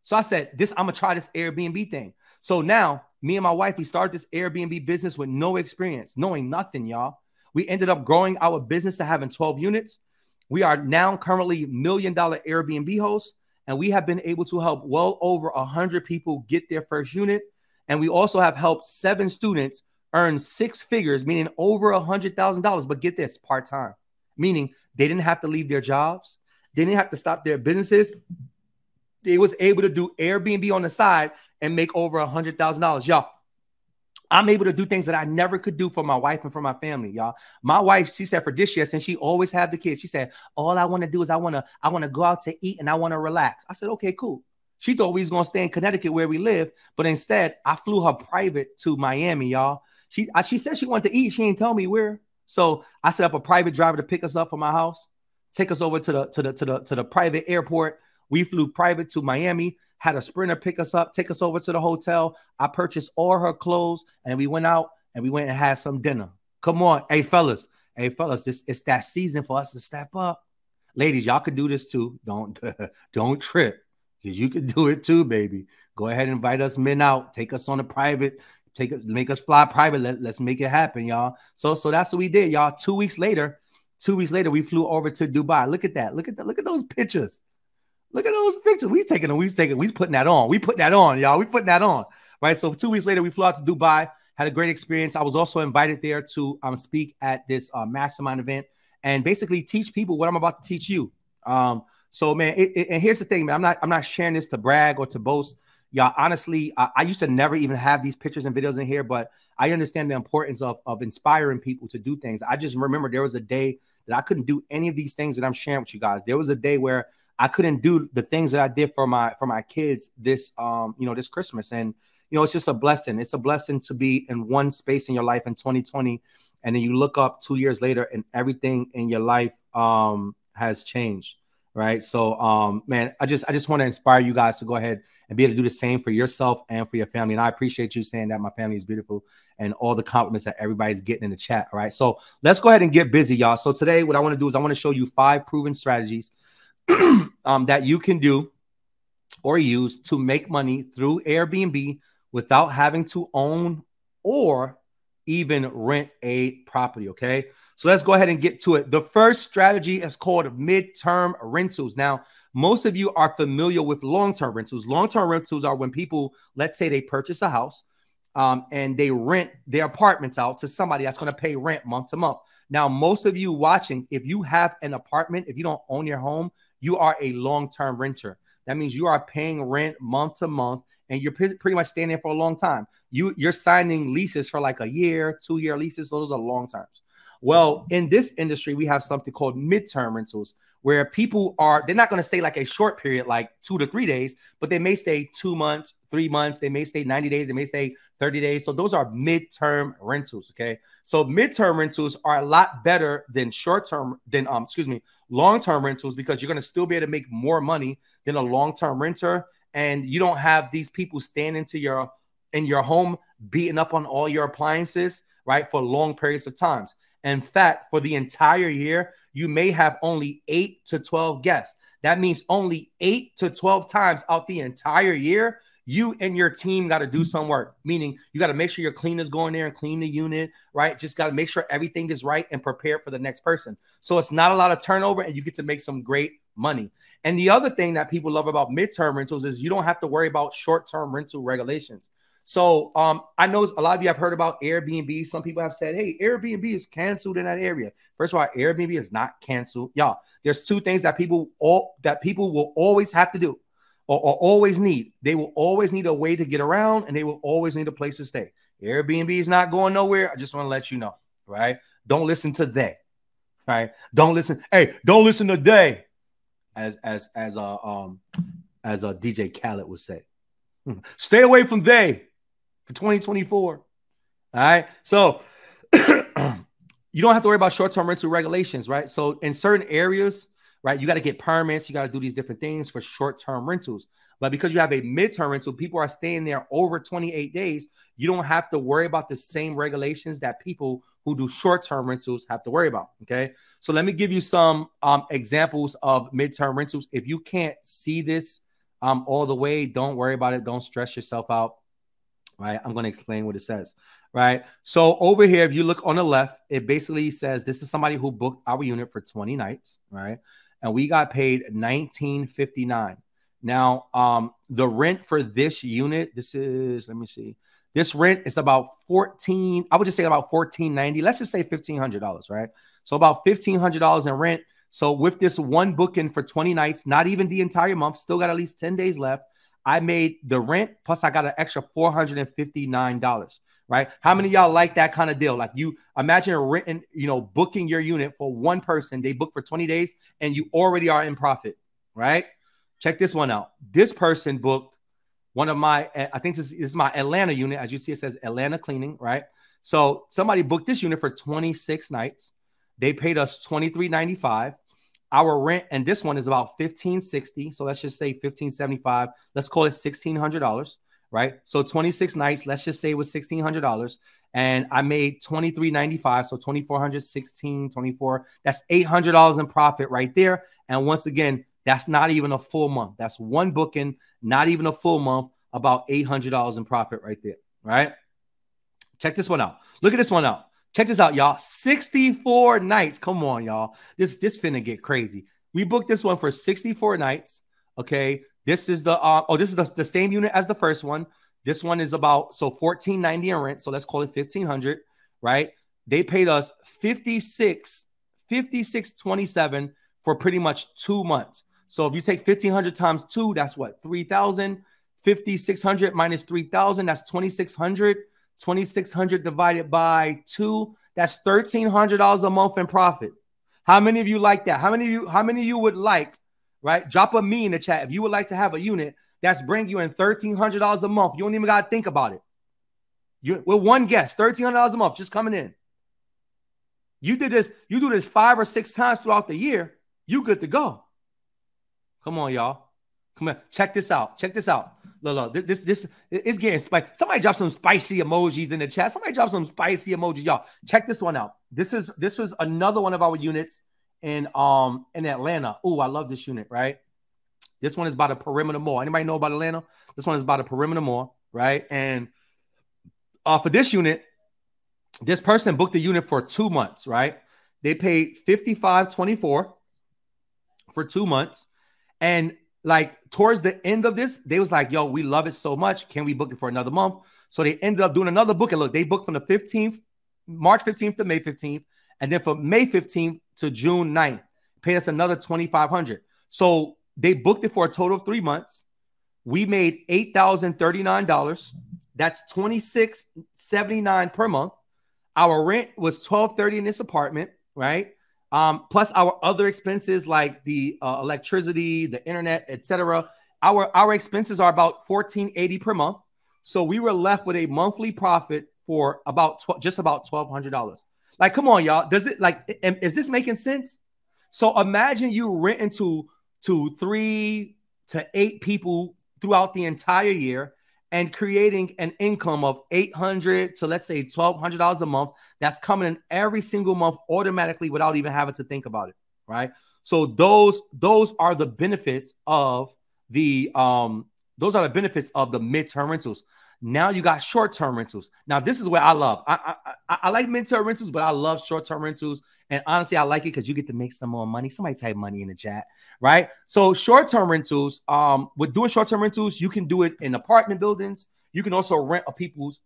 So I said, I'm going to try this Airbnb thing. So now, me and my wife, we started this Airbnb business with no experience, knowing nothing, y'all. We ended up growing our business to having 12 units. We are now currently $1 million Airbnb hosts, and we have been able to help well over 100 people get their first unit. And we also have helped 7 students earn 6 figures, meaning over $100,000. But get this, part-time, meaning they didn't have to leave their jobs. They didn't have to stop their businesses. They was able to do Airbnb on the side and make over $100,000. Y'all, I'm able to do things that I never could do for my wife and for my family, y'all. My wife, she said for this year, since she always had the kids, she said, all I want to do is I want to go out to eat and I want to relax. I said, okay, cool. She thought we was going to stay in Connecticut where we live, but instead I flew her private to Miami, y'all. She said she wanted to eat. She ain't tell me where. So I set up a private driver to pick us up from my house, take us over to the private airport. We flew private to Miami, had a Sprinter pick us up, take us over to the hotel. I purchased all her clothes, and we went out and we went and had some dinner. Come on. Hey, fellas, it's that season for us to step up. Ladies, y'all could do this too. Don't trip, because you can do it too, baby. Go ahead and invite us men out. Take us on a private. Make us fly private. Let's make it happen, y'all. So that's what we did, y'all. 2 weeks later, we flew over to Dubai. Look at that. Look at those pictures. Look at those pictures. We putting that on. We putting that on, y'all. We putting that on. Right. So 2 weeks later, we flew out to Dubai, had a great experience. I was also invited there to speak at this mastermind event and basically teach people what I'm about to teach you. So man, and here's the thing, man. I'm not sharing this to brag or to boast. Y'all, honestly, I used to never even have these pictures and videos in here, but I understand the importance of inspiring people to do things. I just remember there was a day that I couldn't do any of these things that I'm sharing with you guys. There was a day where I couldn't do the things that I did for my kids this this Christmas. And it's just a blessing. It's a blessing to be in one space in your life in 2020, and then you look up 2 years later and everything in your life has changed. Right. So man, I just want to inspire you guys to go ahead and be able to do the same for yourself and for your family. And I appreciate you saying that my family is beautiful and all the compliments that everybody's getting in the chat. All right. So let's go ahead and get busy, y'all. So today what I want to do is I want to show you 5 proven strategies that you can do or use to make money through Airbnb without having to own or even rent a property. Okay. So let's go ahead and get to it. The first strategy is called midterm rentals. Now, most of you are familiar with long-term rentals. Long-term rentals are when people, let's say they purchase a house and they rent their apartments out to somebody that's going to pay rent month to month. Now, most of you watching, if you have an apartment, if you don't own your home, you are a long-term renter. That means you are paying rent month to month, and you're pretty much staying there for a long time. You're signing leases for like a year, 2-year leases. Those are long terms. Well, in this industry, we have something called midterm rentals, where people they're not going to stay like a short period, like 2 to 3 days, but they may stay 2 months, 3 months. They may stay 90 days. They may stay 30 days. So those are midterm rentals. Okay. So midterm rentals are a lot better than long-term rentals, because you're going to still be able to make more money than a long-term renter. And you don't have these people standing in your home, beating up on all your appliances, right, for long periods of times. In fact, for the entire year, you may have only 8 to 12 guests. That means only 8 to 12 times out the entire year, you and your team got to do some work, meaning you got to make sure your cleaners go in there and clean the unit, right? Just got to make sure everything is right and prepare for the next person. So it's not a lot of turnover, and you get to make some great money. And the other thing that people love about midterm rentals is you don't have to worry about short-term rental regulations. So I know a lot of you have heard about Airbnb. Some people have said, hey, Airbnb is canceled in that area. First of all, Airbnb is not canceled. Y'all, there's 2 things that people will always have to do or always need. They will always need a way to get around, and they will always need a place to stay. Airbnb is not going nowhere. I just want to let you know, right? Don't listen to they, right? Don't listen. Hey, don't listen to they, as a DJ Khaled would say. Stay away from they. For 2024. All right. So you don't have to worry about short-term rental regulations, right? So in certain areas, right, you got to get permits, you got to do these different things for short-term rentals. But because you have a midterm rental, people are staying there over 28 days. You don't have to worry about the same regulations that people who do short-term rentals have to worry about. Okay. So let me give you some examples of midterm rentals. If you can't see this all the way, don't worry about it. Don't stress yourself out. Right. I'm going to explain what it says. Right. So over here, if you look on the left, it basically says this is somebody who booked our unit for 20 nights. Right. And we got paid $19.59. Now, the rent for this unit, this is, let me see. This rent is about I would just say about $14.90. Let's just say $1,500, right? So about $1,500 in rent. So with this one booking for 20 nights, not even the entire month, still got at least 10 days left. I made the rent, plus I got an extra $459, right? How many of y'all like that kind of deal? Like you imagine a rent, booking your unit for one person, they book for 20 days and you already are in profit, right? Check this one out. This person booked one of my, I think this is my Atlanta unit. As you see, it says Atlanta cleaning, right? So somebody booked this unit for 26 nights. They paid us $23.95. Our rent, and this one is about $1,560. So let's just say $1,575. Let's call it $1,600, right? So 26 nights, let's just say it was $1,600. And I made $23.95. So $2,400, $16, $24. That's $800 in profit right there. And once again, that's not even a full month. That's one booking, not even a full month, about $800 in profit right there, right? Check this one out. Look at this one out. Check this out, y'all. 64 nights. Come on, y'all. This finna get crazy. We booked this one for 64 nights. Okay. This is the this is the same unit as the first one. This one is about $14.90 in rent. So let's call it $1,500, right? They paid us $56.27 for pretty much 2 months. So if you take 1,500 times 2, that's what? 3,000. 5,600 minus 3,000, that's 2,600. 2,600 divided by 2, that's $1,300 a month in profit. How many of you like that? How many of you would like, right? Drop a me in the chat if you would like to have a unit that's bringing you in $1,300 a month. You don't even got to think about it. With one guess, $1,300 a month just coming in. You do this 5 or 6 times throughout the year, you good to go. Come on, y'all. Come on. Check this out. Check this out. Look, this is getting spicy. Somebody drop some spicy emojis in the chat. Somebody drop some spicy emojis, y'all. Check this one out. This was another one of our units in Atlanta. Oh, I love this unit, right? This one is by the Perimeter Mall. Anybody know about Atlanta? This one is by the Perimeter Mall, right? And for this unit, this person booked the unit for 2 months, right? They paid $55.24 for 2 months. And like towards the end of this, they was like, yo, we love it so much. Can we book it for another month? So they ended up doing another booking. Look, they booked from the 15th, March 15th to May 15th. And then from May 15th to June 9th, paid us another $2,500. So they booked it for a total of 3 months. We made $8,039. That's $2,679 per month. Our rent was $1,230 in this apartment, right? Plus our other expenses like the electricity, the internet, etc. Our expenses are about $1,480 per month. So we were left with a monthly profit for about just about $1,200. Like, come on, y'all. Is this making sense? So imagine you renting to 3 to 8 people throughout the entire year and creating an income of $800 to, let's say, $1,200 a month that's coming in every single month automatically without even having to think about it, right? So those are the benefits of the midterm rentals. Now you got short-term rentals. Now this is where I love. I like midterm rentals, but I love short-term rentals. And honestly, I like it because you get to make some more money. Somebody type money in the chat, right? So short-term rentals, with doing short-term rentals, you can do it in apartment buildings. You can also rent people's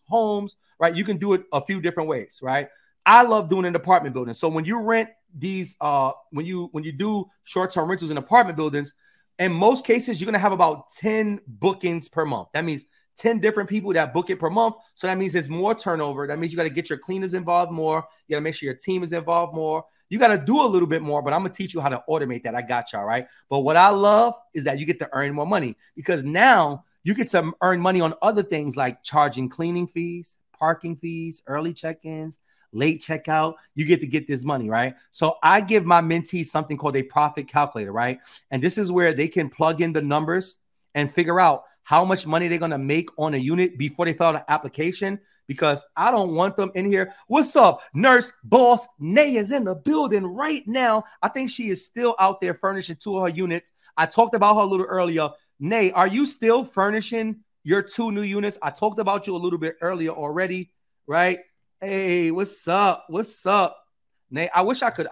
homes, right? You can do it a few different ways, right? I love doing it in apartment buildings. So when you rent these, when you do short-term rentals in apartment buildings, in most cases, you're going to have about 10 bookings per month. That means 10 different people that book it per month. So that means there's more turnover. That means you got to get your cleaners involved more. You got to make sure your team is involved more. You got to do a little bit more, but I'm going to teach you how to automate that. I got y'all, right? But what I love is that you get to earn more money because now you get to earn money on other things like charging cleaning fees, parking fees, early check-ins, late checkout, you get to get this money, right? So I give my mentees something called a profit calculator, right? And this is where they can plug in the numbers and figure out how much money they're going to make on a unit before they fill out an application, because I don't want them in here. What's up, Nurse Boss? Nay is in the building right now. I think she is still out there furnishing 2 of her units. I talked about her a little earlier. Nay, are you still furnishing your 2 new units? I talked about you a little bit earlier already, right? Hey, what's up? What's up? Nay, I wish I could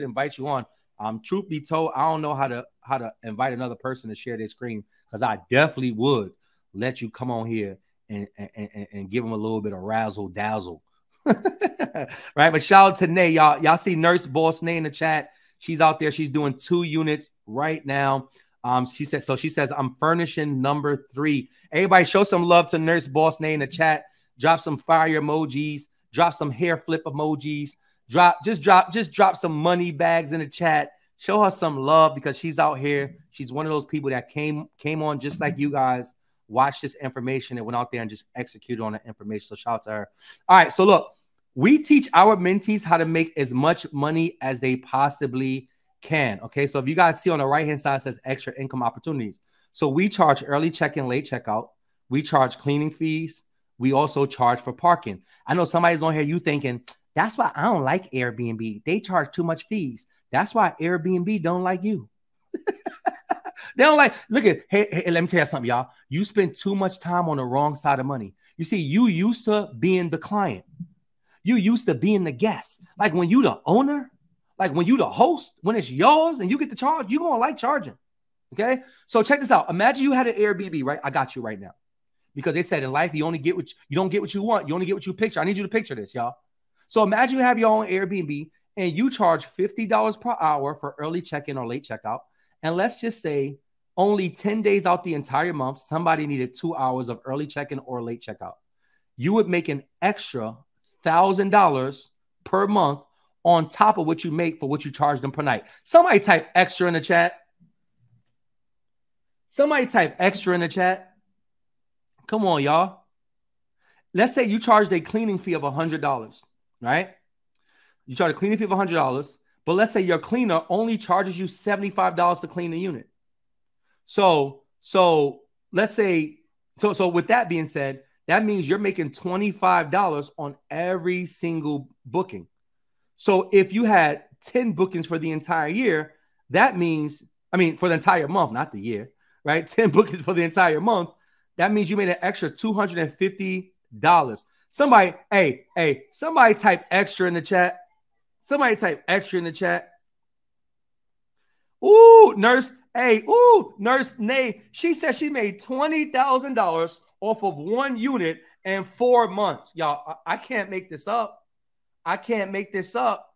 invite you on. Truth be told, I don't know how to invite another person to share their screen, because I definitely would let you come on here and give them a little bit of razzle dazzle. Right? But shout out to Nay. Y'all see Nurse Boss Nay in the chat. She's out there. She's doing 2 units right now. She says, I'm furnishing number 3. Everybody show some love to Nurse Boss Nay in the chat. Drop some fire emojis. Drop some hair flip emojis. Just drop some money bags in the chat. Show her some love, because she's out here. She's one of those people that came on just like you guys, watched this information and went out there and just executed on the information. So shout out to her. All right. So look, we teach our mentees how to make as much money as they possibly can. Okay. So if you guys see on the right-hand side, it says extra income opportunities. So we charge early check-in, late checkout. We charge cleaning fees. We also charge for parking. I know somebody's on here, you thinking, that's why I don't like Airbnb. They charge too much fees. That's why Airbnb don't like you. They don't like, look at, hey, let me tell you something, y'all. You spend too much time on the wrong side of money. You see, you used to being the client. You used to being the guest. Like when you the owner, like when you the host, when it's yours and you get the charge, you're going to like charging. Okay. So check this out. Imagine you had an Airbnb, right? I got you right now, because they said in life, you only get what you don't get what you want. You only get what you picture. I need you to picture this, y'all. So imagine you have your own Airbnb and you charge $50 per hour for early check-in or late checkout. And let's just say only 10 days out the entire month, somebody needed 2 hours of early check-in or late checkout. You would make an extra $1,000 per month on top of what you make for what you charge them per night. Somebody type extra in the chat. Somebody type extra in the chat. Come on, y'all. Let's say you charged a cleaning fee of $100, right? You charge a cleaning fee of $100, but let's say your cleaner only charges you $75 to clean the unit. So let's say, so with that being said, that means you're making $25 on every single booking. So if you had 10 bookings for the entire year, that means, I mean, for the entire month, not the year, right? 10 bookings for the entire month. That means you made an extra $250. Somebody, hey, somebody type extra in the chat. Somebody type extra in the chat. Ooh, Nurse Nay. She said she made $20,000 off of 1 unit in 4 months. Y'all, I can't make this up. I can't make this up.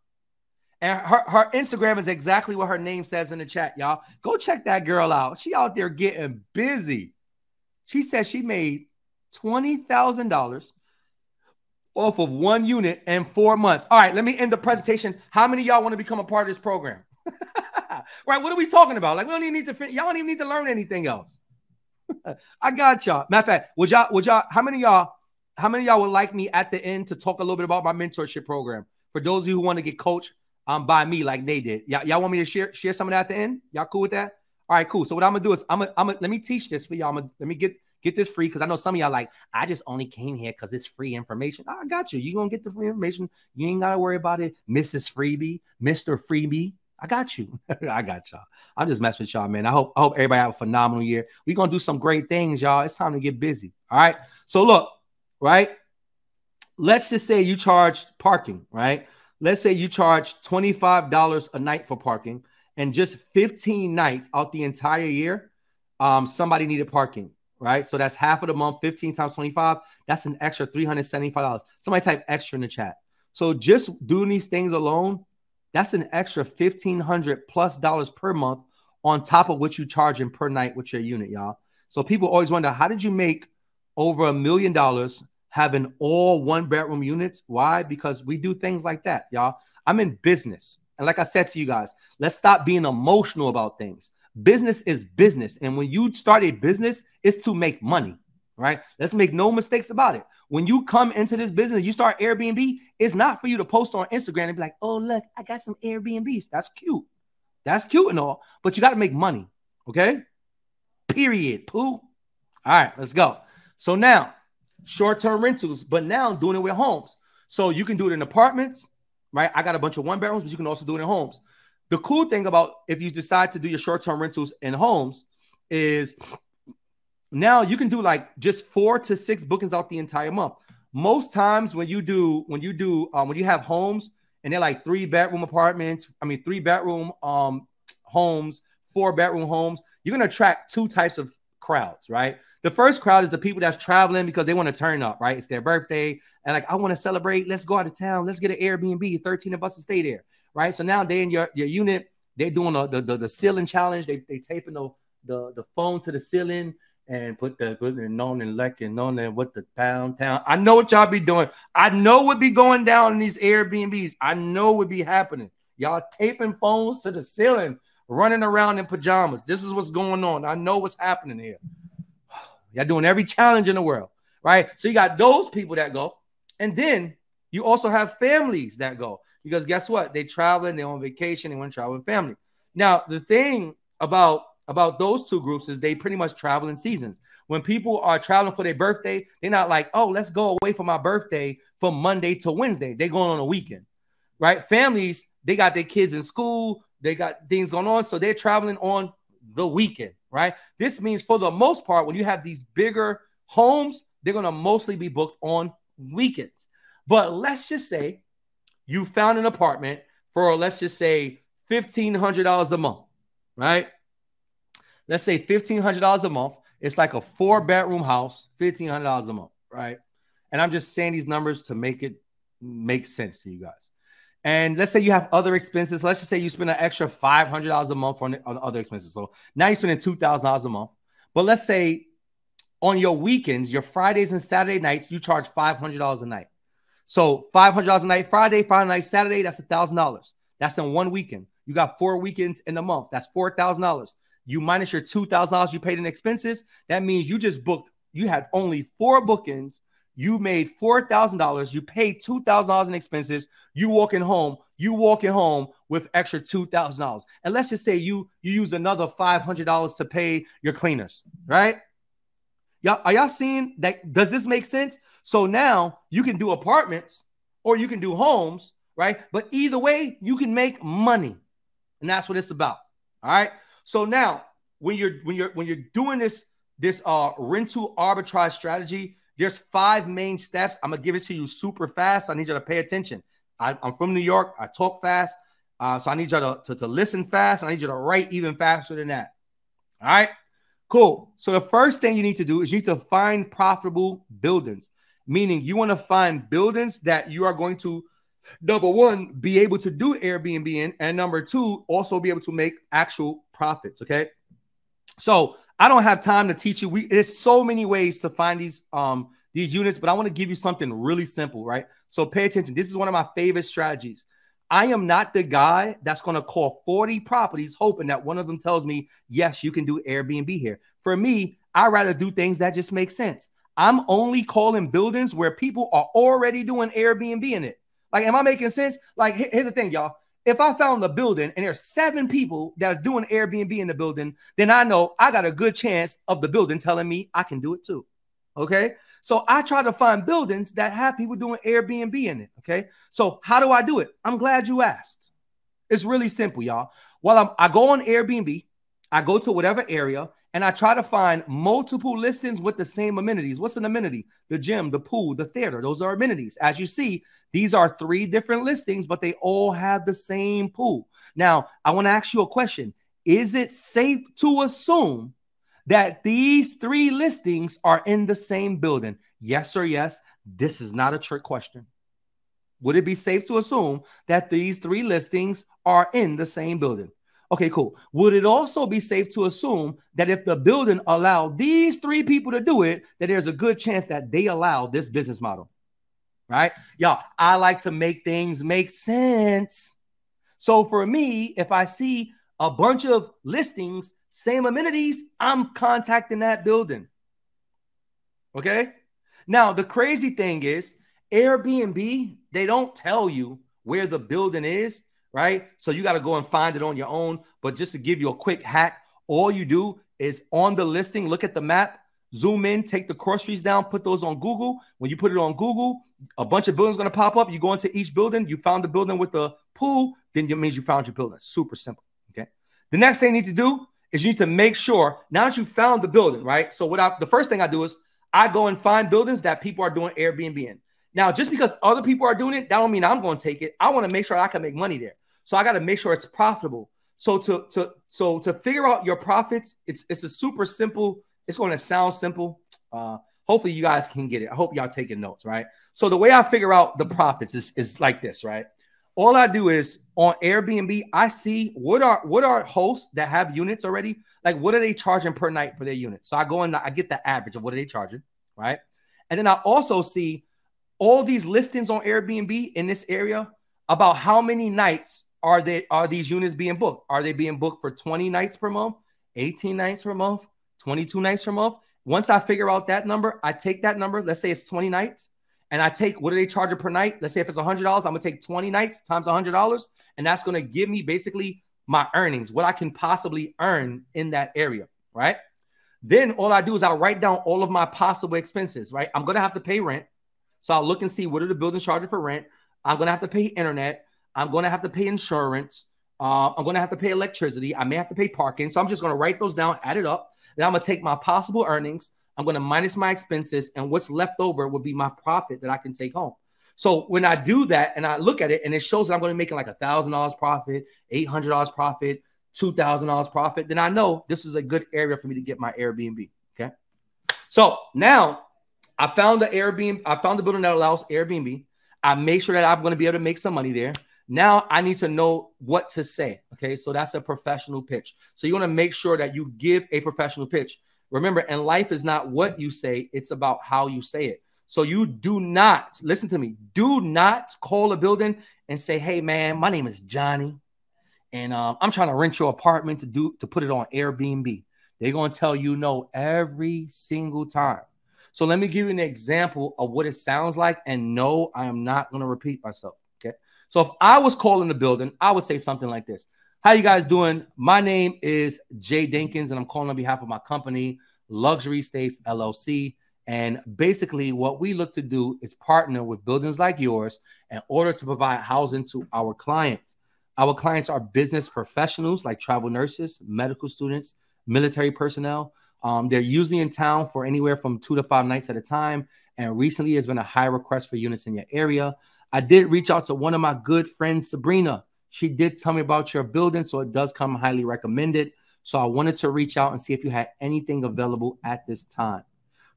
And her Instagram is exactly what her name says in the chat, y'all. Go check that girl out. She out there getting busy. She said she made $20,000 off of 1 unit in 4 months. All right, let me end the presentation. How many of y'all want to become a part of this program? Right, what are we talking about? Like, we don't even need to, y'all don't even need to learn anything else. I got y'all. Matter of fact, would y'all, how many of y'all would like me at the end to talk a little bit about my mentorship program? For those of you who want to get coached by me like they did. Y'all want me to share some of that at the end? Y'all cool with that? All right, cool. So what I'm gonna do is let me teach this for y'all. Let me get this free, because I know some of y'all like, I just only came here because it's free information. I got you. You're gonna get the free information. You ain't gotta worry about it, Mrs. Freebie, Mr. Freebie. I got you. I got y'all. I'm just messing with y'all, man. I hope everybody have a phenomenal year. We're gonna do some great things, y'all. It's time to get busy. All right. So look, right? Let's just say you charge parking, right? Let's say you charge $25 a night for parking, and just 15 nights out the entire year, somebody needed parking, right? So that's half of the month, 15 times 25. That's an extra $375. Somebody type extra in the chat. So just doing these things alone, that's an extra $1,500+ per month on top of what you charging per night with your unit, y'all. So people always wonder, how did you make over $1 million having all 1-bedroom units? Why? Because we do things like that, y'all. I'm in business. And like I said to you guys, let's stop being emotional about things. Business is business. And when you start a business, it's to make money, right? Let's make no mistakes about it. When you come into this business, you start Airbnb, it's not for you to post on Instagram and be like, oh, look, I got some Airbnbs. That's cute. That's cute and all, but you got to make money, okay? Period, poo. All right, let's go. So now, short-term rentals, but now I'm doing it with homes. So you can do it in apartments, right? I got a bunch of one-bedrooms, but you can also do it in homes. The cool thing about if you decide to do your short-term rentals in homes is now you can do like just 4 to 6 bookings out the entire month. Most times when you have homes and they're like 3-bedroom apartments, 3-bedroom homes, 4-bedroom homes, you're going to attract 2 types of crowds, right? The first crowd is the people that's traveling because they want to turn up, right? It's their birthday. And like, I want to celebrate. Let's go out of town. Let's get an Airbnb, 13 of us to stay there, right? So now they in your unit, they're doing the ceiling challenge. They taping the phone to the ceiling and put the known and like and known and what the town. I know what y'all be doing. I know what be going down in these Airbnbs. I know what be happening. Y'all taping phones to the ceiling, running around in pajamas. This is what's going on. I know what's happening here. Y'all doing every challenge in the world, right? So you got those people that go. And then you also have families that go. Because guess what? They traveling, they're on vacation, they want to travel with family. Now, the thing about those 2 groups is they pretty much travel in seasons. When people are traveling for their birthday, they're not like, oh, let's go away for my birthday from Monday to Wednesday. They're going on a weekend, right? Families, they got their kids in school. They got things going on. So they're traveling on the weekend, right? This means for the most part, when you have these bigger homes, they're going to mostly be booked on weekends. But let's just say you found an apartment for, let's just say, $1,500 a month, right? Let's say $1,500 a month. It's like a 4-bedroom house, $1,500 a month, right? And I'm just saying these numbers to make it make sense to you guys. And let's say you have other expenses. Let's just say you spend an extra $500 a month on other expenses. So now you're spending $2,000 a month. But let's say on your weekends, your Fridays and Saturday nights, you charge $500 a night. So $500 a night Friday, Friday night Saturday, that's $1,000. That's in one weekend. You got 4 weekends in a month. That's $4,000. You minus your $2,000 you paid in expenses. That means you just booked. You had only 4 bookings. You made $4,000. You paid $2,000 in expenses. You walking home with extra $2,000. And let's just say you use another $500 to pay your cleaners, right? Are y'all seeing that? Does this make sense? So now you can do apartments or you can do homes, right? But either way, you can make money. And that's what it's about. All right. So now when you're doing this rental arbitrage strategy, there's 5 main steps. I'm gonna give it to you super fast. I need you to pay attention. I'm from New York. I talk fast. So I need you to listen fast. I need you to write even faster than that. All right. Cool. So the first thing you need to do is you need to find profitable buildings, meaning you want to find buildings that you are going to, number 1, be able to do Airbnb in, and number 2, also be able to make actual profits. Okay. So I don't have time to teach you. There's so many ways to find these units, but I want to give you something really simple, right? So pay attention. This is one of my favorite strategies. I am not the guy that's going to call 40 properties hoping that one of them tells me, yes, you can do Airbnb here. For me, I'd rather do things that just make sense. I'm only calling buildings where people are already doing Airbnb in it. Like, am I making sense? Like, here's the thing, y'all. If I found the building and there's 7 people that are doing Airbnb in the building, then I know I got a good chance of the building telling me I can do it too. Okay. So I try to find buildings that have people doing Airbnb in it. Okay. So how do I do it? I'm glad you asked. It's really simple, y'all. Well, I go on Airbnb, I go to whatever area, and I try to find multiple listings with the same amenities. What's an amenity? The gym, the pool, the theater. Those are amenities. As you see, these are 3 different listings, but they all have the same pool. Now, I want to ask you a question. Is it safe to assume that these 3 listings are in the same building? Yes or yes? This is not a trick question. Would it be safe to assume that these 3 listings are in the same building? Okay, cool. Would it also be safe to assume that if the building allowed these 3 people to do it, that there's a good chance that they allow this business model? Right? Y'all, I like to make things make sense. So for me, if I see a bunch of listings, same amenities, I'm contacting that building. Okay. Now, the crazy thing is Airbnb, they don't tell you where the building is, right? So you got to go and find it on your own. But just to give you a quick hack, all you do is on the listing, look at the map, zoom in, take the cross streets down, put those on Google. When you put it on Google, a bunch of buildings going to pop up. You go into each building. You found the building with the pool, then it means you found your building. Super simple. Okay. The next thing you need to do is you need to make sure now that you found the building, right? So the first thing I do is I go and find buildings that people are doing Airbnb in. Now, just because other people are doing it, that don't mean I'm going to take it. I want to make sure I can make money there. So I got to make sure it's profitable. So to figure out your profits, it's a super simple. It's going to sound simple. Hopefully you guys can get it. I hope y'all taking notes, right? So the way I figure out the profits is like this, right? All I do is on Airbnb, I see what are hosts that have units already. Like, what are they charging per night for their units? So I go and I get the average of what are they charging, right? And then I also see all these listings on Airbnb in this area about how many nights are these units being booked? Are they being booked for 20 nights per month, 18 nights per month, 22 nights per month? Once I figure out that number, I take that number. Let's say it's 20 nights. And I take, what are they charging per night? Let's say if it's $100, I'm going to take 20 nights times $100. And that's going to give me basically my earnings, what I can possibly earn in that area, right? Then all I do is I write down all of my possible expenses, right? I'm going to have to pay rent. So I'll look and see what are the buildings charging for rent. I'm going to have to pay internet. I'm going to have to pay insurance. I'm going to have to pay electricity. I may have to pay parking. So I'm just going to write those down, add it up. Then I'm going to take my possible earnings. I'm going to minus my expenses, and what's left over will be my profit that I can take home. So when I do that and I look at it and it shows that I'm going to be making like $1,000 profit, $800 profit, $2,000 profit, then I know this is a good area for me to get my Airbnb. Okay. So now I found the Airbnb. I found the building that allows Airbnb. I make sure that I'm going to be able to make some money there. Now I need to know what to say. Okay. So that's a professional pitch. So you want to make sure that you give a professional pitch. Remember, and life is not what you say, it's about how you say it. So you do not, listen to me, do not call a building and say, hey, man, my name is Johnny, and I'm trying to rent your apartment to put it on Airbnb. They're going to tell you no every single time. So let me give you an example of what it sounds like, and no, I am not going to repeat myself, okay? So if I was calling the building, I would say something like this. How you guys doing? My name is Jay Dinkins, and I'm calling on behalf of my company, Luxury States LLC. And basically what we look to do is partner with buildings like yours in order to provide housing to our clients. Our clients are business professionals like travel nurses, medical students, military personnel. They're usually in town for anywhere from 2 to 5 nights at a time. And recently has been a high request for units in your area. I did reach out to one of my good friends, Sabrina. She did tell me about your building, so it does come highly recommended. So I wanted to reach out and see if you had anything available at this time.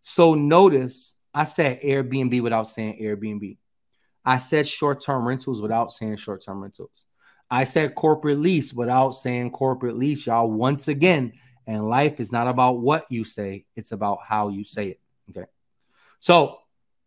So notice I said Airbnb without saying Airbnb. I said short-term rentals without saying short-term rentals. I said corporate lease without saying corporate lease, y'all. Once again, and life is not about what you say, it's about how you say it. Okay. So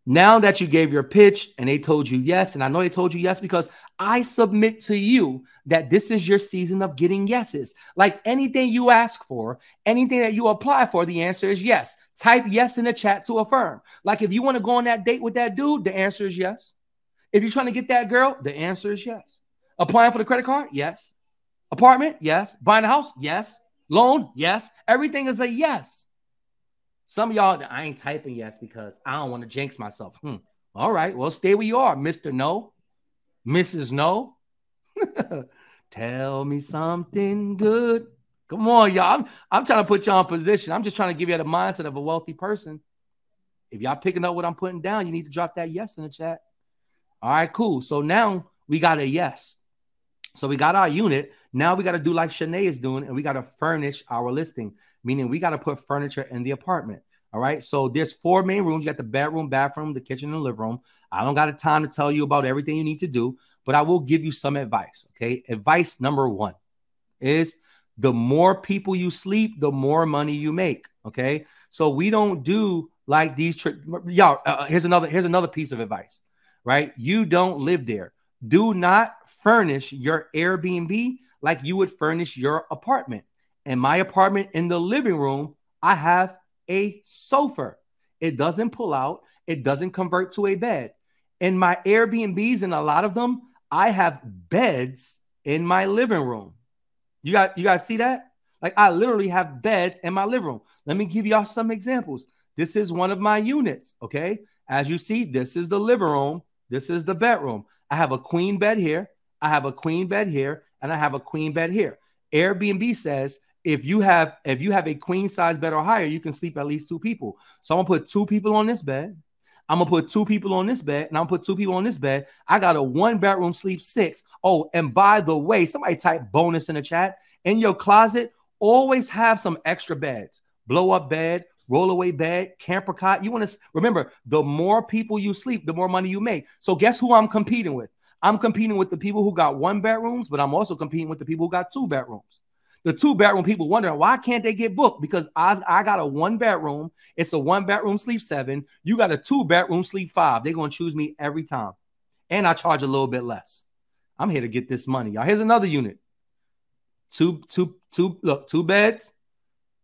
now that you gave your pitch and they told you yes, and I know they told you yes because I submit to you that this is your season of getting yeses. Like anything you ask for, anything that you apply for, the answer is yes. Type yes in the chat to affirm. Like if you want to go on that date with that dude, the answer is yes. If you're trying to get that girl, the answer is yes. Applying for the credit card? Yes. Apartment? Yes. Buying a house? Yes. Loan? Yes. Everything is a yes. Some of y'all, I ain't typing yes because I don't want to jinx myself. All right. Well, stay where you are, Mr. No, Mrs. No. Tell me something good. Come on, y'all. I'm trying to put y'all in position. I'm just trying to give you the mindset of a wealthy person. If y'all picking up what I'm putting down, you need to drop that yes in the chat. All right, cool. So now we got a yes. So we got our unit. Now we got to do like Shanae is doing, and we got to furnish our listing, meaning we got to put furniture in the apartment. All right. So there's 4 main rooms. You got the bedroom, bathroom, the kitchen, and the living room. I don't got the time to tell you about everything you need to do, but I will give you some advice. Okay. Advice number 1 is the more people you sleep, the more money you make. Okay. So we don't do like these. Y'all, here's another piece of advice, right? You don't live there. Do not furnish your Airbnb like you would furnish your apartment. In my apartment, in the living room, I have a sofa. It doesn't pull out. It doesn't convert to a bed. In my Airbnbs, and a lot of them, I have beds in my living room. You guys see that? Like, I literally have beds in my living room. Let me give y'all some examples. This is one of my units, okay? As you see, this is the living room. This is the bedroom. I have a queen bed here. I have a queen bed here, and I have a queen bed here. Airbnb says if you have a queen size bed or higher, you can sleep at least 2 people. So I'm gonna put 2 people on this bed. I'm gonna put 2 people on this bed, and I'm gonna put 2 people on this bed. I got a 1-bedroom sleep 6. Oh, and by the way, somebody type bonus in the chat. In your closet, always have some extra beds. Blow up bed, roll away bed, camper cot. You want to remember, the more people you sleep, the more money you make. So guess who I'm competing with? I'm competing with the people who got 1 bedrooms, but I'm also competing with the people who got 2 bedrooms. The 2-bedroom people wondering why can't they get booked? Because I got a 1-bedroom. It's a 1-bedroom sleep 7. You got a 2-bedroom sleep 5. They're going to choose me every time. And I charge a little bit less. I'm here to get this money, y'all. Here's another unit. Look, 2 beds,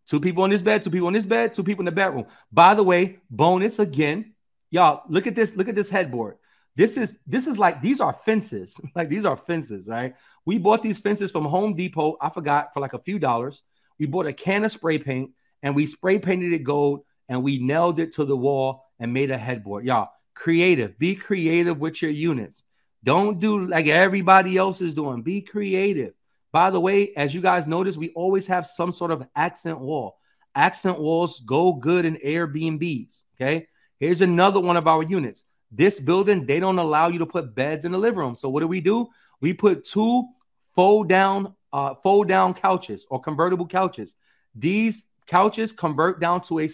2 people on this bed, 2 people on this bed, 2 people in the bedroom. By the way, bonus again. Y'all, look at this. Look at this headboard. This is like, these are fences. Like, these are fences, right? We bought these fences from Home Depot. I forgot, for like a few dollars. We bought a can of spray paint and we spray painted it gold and we nailed it to the wall and made a headboard. Y'all, creative. Be creative with your units. Don't do like everybody else is doing. Be creative. By the way, as you guys notice, we always have some sort of accent wall. Accent walls go good in Airbnbs, okay? Here's another one of our units. This building, they don't allow you to put beds in the living room. So what do? We put 2 fold down couches or convertible couches. These couches convert down to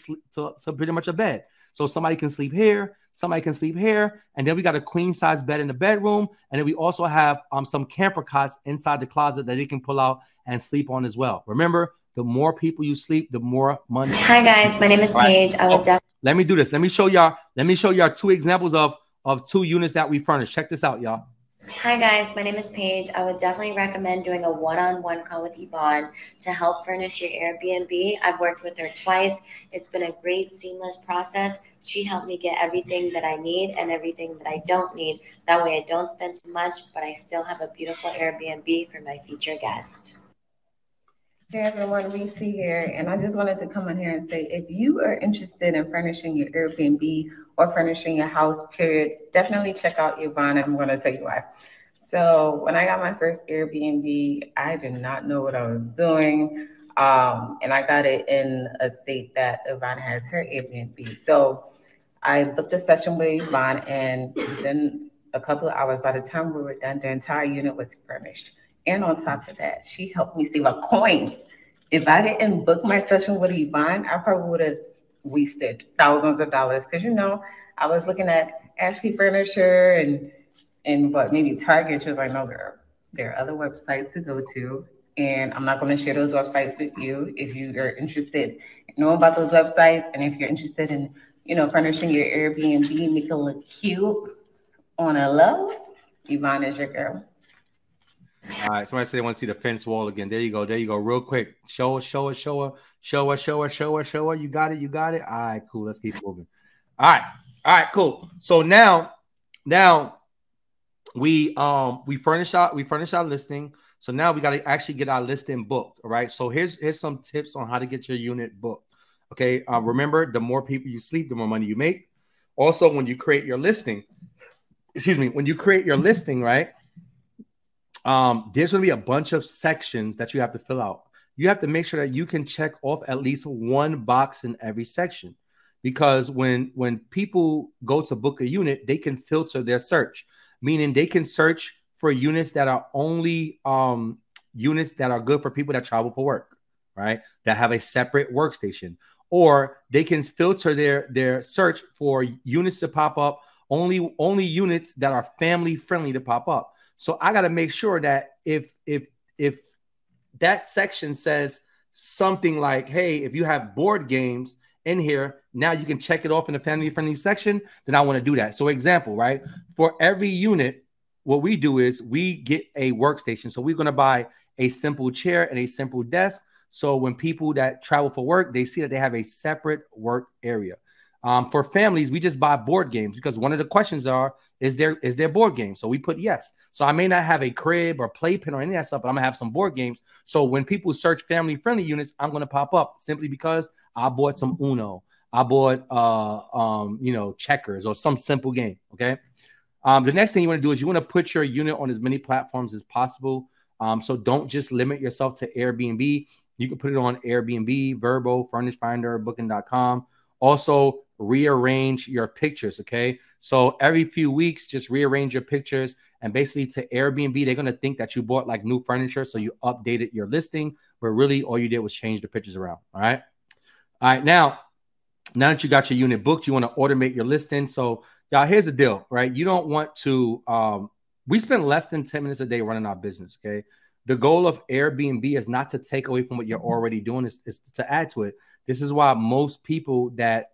pretty much a bed. So somebody can sleep here, somebody can sleep here, and then we got a queen size bed in the bedroom, and then we also have some camper cots inside the closet that they can pull out and sleep on as well. Remember, the more people you sleep, the more money. Hi guys, my name is Paige. I would definitely. Let me do this. Let me show y'all 2 examples of 2 units that we furnished. Check this out, y'all. Hi guys, my name is Paige. I would definitely recommend doing a one-on-one call with Yvonne to help furnish your Airbnb. I've worked with her twice. It's been a great, seamless process. She helped me get everything that I need and everything that I don't need. That way I don't spend too much, but I still have a beautiful Airbnb for my future guest. Hey everyone, Reese here, and I just wanted to come on here and say, if you are interested in furnishing your Airbnb or furnishing your house, period, definitely check out Yvonne, and I'm going to tell you why. So when I got my first Airbnb, I did not know what I was doing, and I got it in a state that Yvonne has her Airbnb. So I booked a session with Yvonne, and then a couple of hours, by the time we were done, the entire unit was furnished. And on top of that, she helped me save a coin. If I didn't book my session with Yvonne, I probably would have wasted thousands of dollars. Because, you know, I was looking at Ashley Furniture and what, maybe Target. She was like, no, girl, there are other websites to go to. And I'm not going to share those websites with you. If you are interested in knowing about those websites, and if you're interested in, you know, furnishing your Airbnb, make it look cute on a low, Yvonne is your girl. All right, somebody said they want to see the fence wall again. There you go. There you go. Real quick. Show her. You got it. All right, cool. Let's keep moving. All right, cool. So now we furnish our listing. So now we got to actually get our listing booked. All right. So here's some tips on how to get your unit booked. Okay. Remember, the more people you sleep, the more money you make. Also, when you create your listing, right? There's going to be a bunch of sections that you have to fill out. You have to make sure that you can check off at least one box in every section, because when people go to book a unit, they can filter their search, meaning they can search for units that are only units that are good for people that travel for work, right? That have a separate workstation, or they can filter their search for units to pop up, only units that are family friendly to pop up. So I got to make sure that if that section says something like, hey, if you have board games in here, now you can check it off in the family friendly section, then I want to do that. So example, right? For every unit, what we do is we get a workstation. So we're going to buy a simple chair and a simple desk. So when people that travel for work, they see that they have a separate work area. For families, we just buy board games because one of the questions is there board games? So we put yes. So I may not have a crib or playpen or any of that stuff, but I'm gonna have some board games. So when people search family-friendly units, I'm gonna pop up simply because I bought some Uno. I bought checkers or some simple game. Okay. The next thing you want to do is you want to put your unit on as many platforms as possible. So don't just limit yourself to Airbnb. You can put it on Airbnb, Verbo, Furnish Finder, Booking.com. Also, rearrange your pictures, okay? So every few weeks, just rearrange your pictures. And basically to Airbnb, they're going to think that you bought like new furniture, so you updated your listing, but really all you did was change the pictures around, all right? All right, now that you got your unit booked, you want to automate your listing. So y'all, here's the deal, right? You don't want to, we spend less than 10 minutes a day running our business, okay? The goal of Airbnb is not to take away from what you're already doing, is to add to it. This is why most people that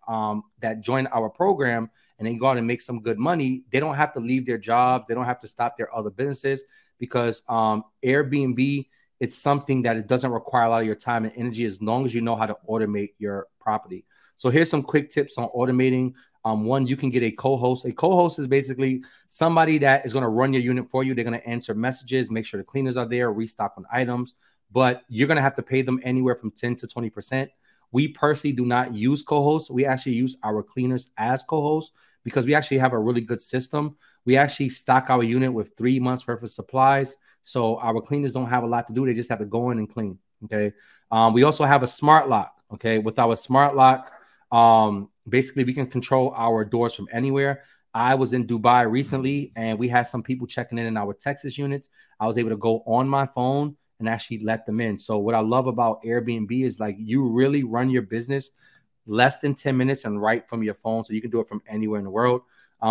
join our program and they go out and make some good money, they don't have to leave their job. They don't have to stop their other businesses because Airbnb, it's something that it doesn't require a lot of your time and energy as long as you know how to automate your property. So here's some quick tips on automating. One, you can get a co-host. A co-host is basically somebody that is going to run your unit for you. They're going to answer messages, make sure the cleaners are there, restock on items, but you're going to have to pay them anywhere from 10 to 20%. We personally do not use co-hosts. We actually use our cleaners as co-hosts because we actually have a really good system. We actually stock our unit with 3 months worth of supplies. So our cleaners don't have a lot to do. They just have to go in and clean. Okay. We also have a smart lock. Okay. With our smart lock, basically we can control our doors from anywhere. I was in Dubai recently and we had some people checking in our Texas units. I was able to go on my phone and actually let them in. So what I love about Airbnb is like you really run your business less than 10 minutes and right from your phone. So you can do it from anywhere in the world.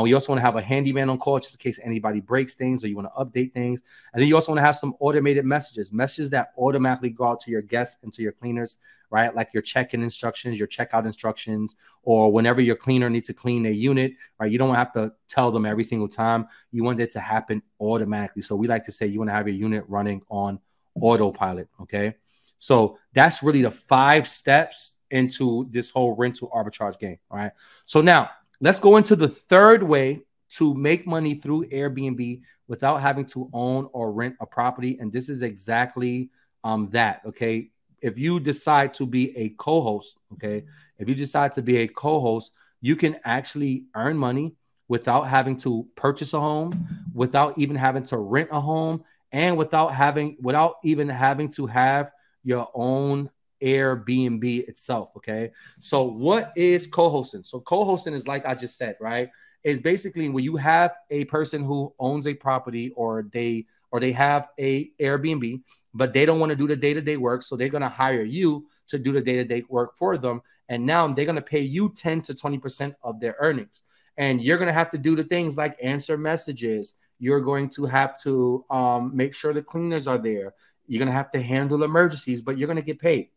We also want to have a handyman on call just in case anybody breaks things or you want to update things. And then you also want to have some automated messages that automatically go out to your guests and to your cleaners, right? Like your check-in instructions, your checkout instructions, or whenever your cleaner needs to clean their unit, right? You don't have to tell them every single time. You want it to happen automatically. So we like to say you want to have your unit running on autopilot, okay? So that's really the 5 steps into this whole rental arbitrage game, all right? So now, let's go into the third way to make money through Airbnb without having to own or rent a property. And this is exactly that, okay? If you decide to be a co-host, okay? If you decide to be a co-host, you can actually earn money without having to purchase a home, without even having to rent a home, and without even having to have your own Airbnb itself. Okay. So what is co-hosting? So co-hosting is, like I just said, right? Is basically when you have a person who owns a property or they have a Airbnb, but they don't want to do the day-to-day work. So they're going to hire you to do the day-to-day work for them. And now they're going to pay you 10 to 20% of their earnings. And you're going to have to do the things like answer messages. You're going to have to make sure the cleaners are there. You're going to have to handle emergencies, but you're going to get paid.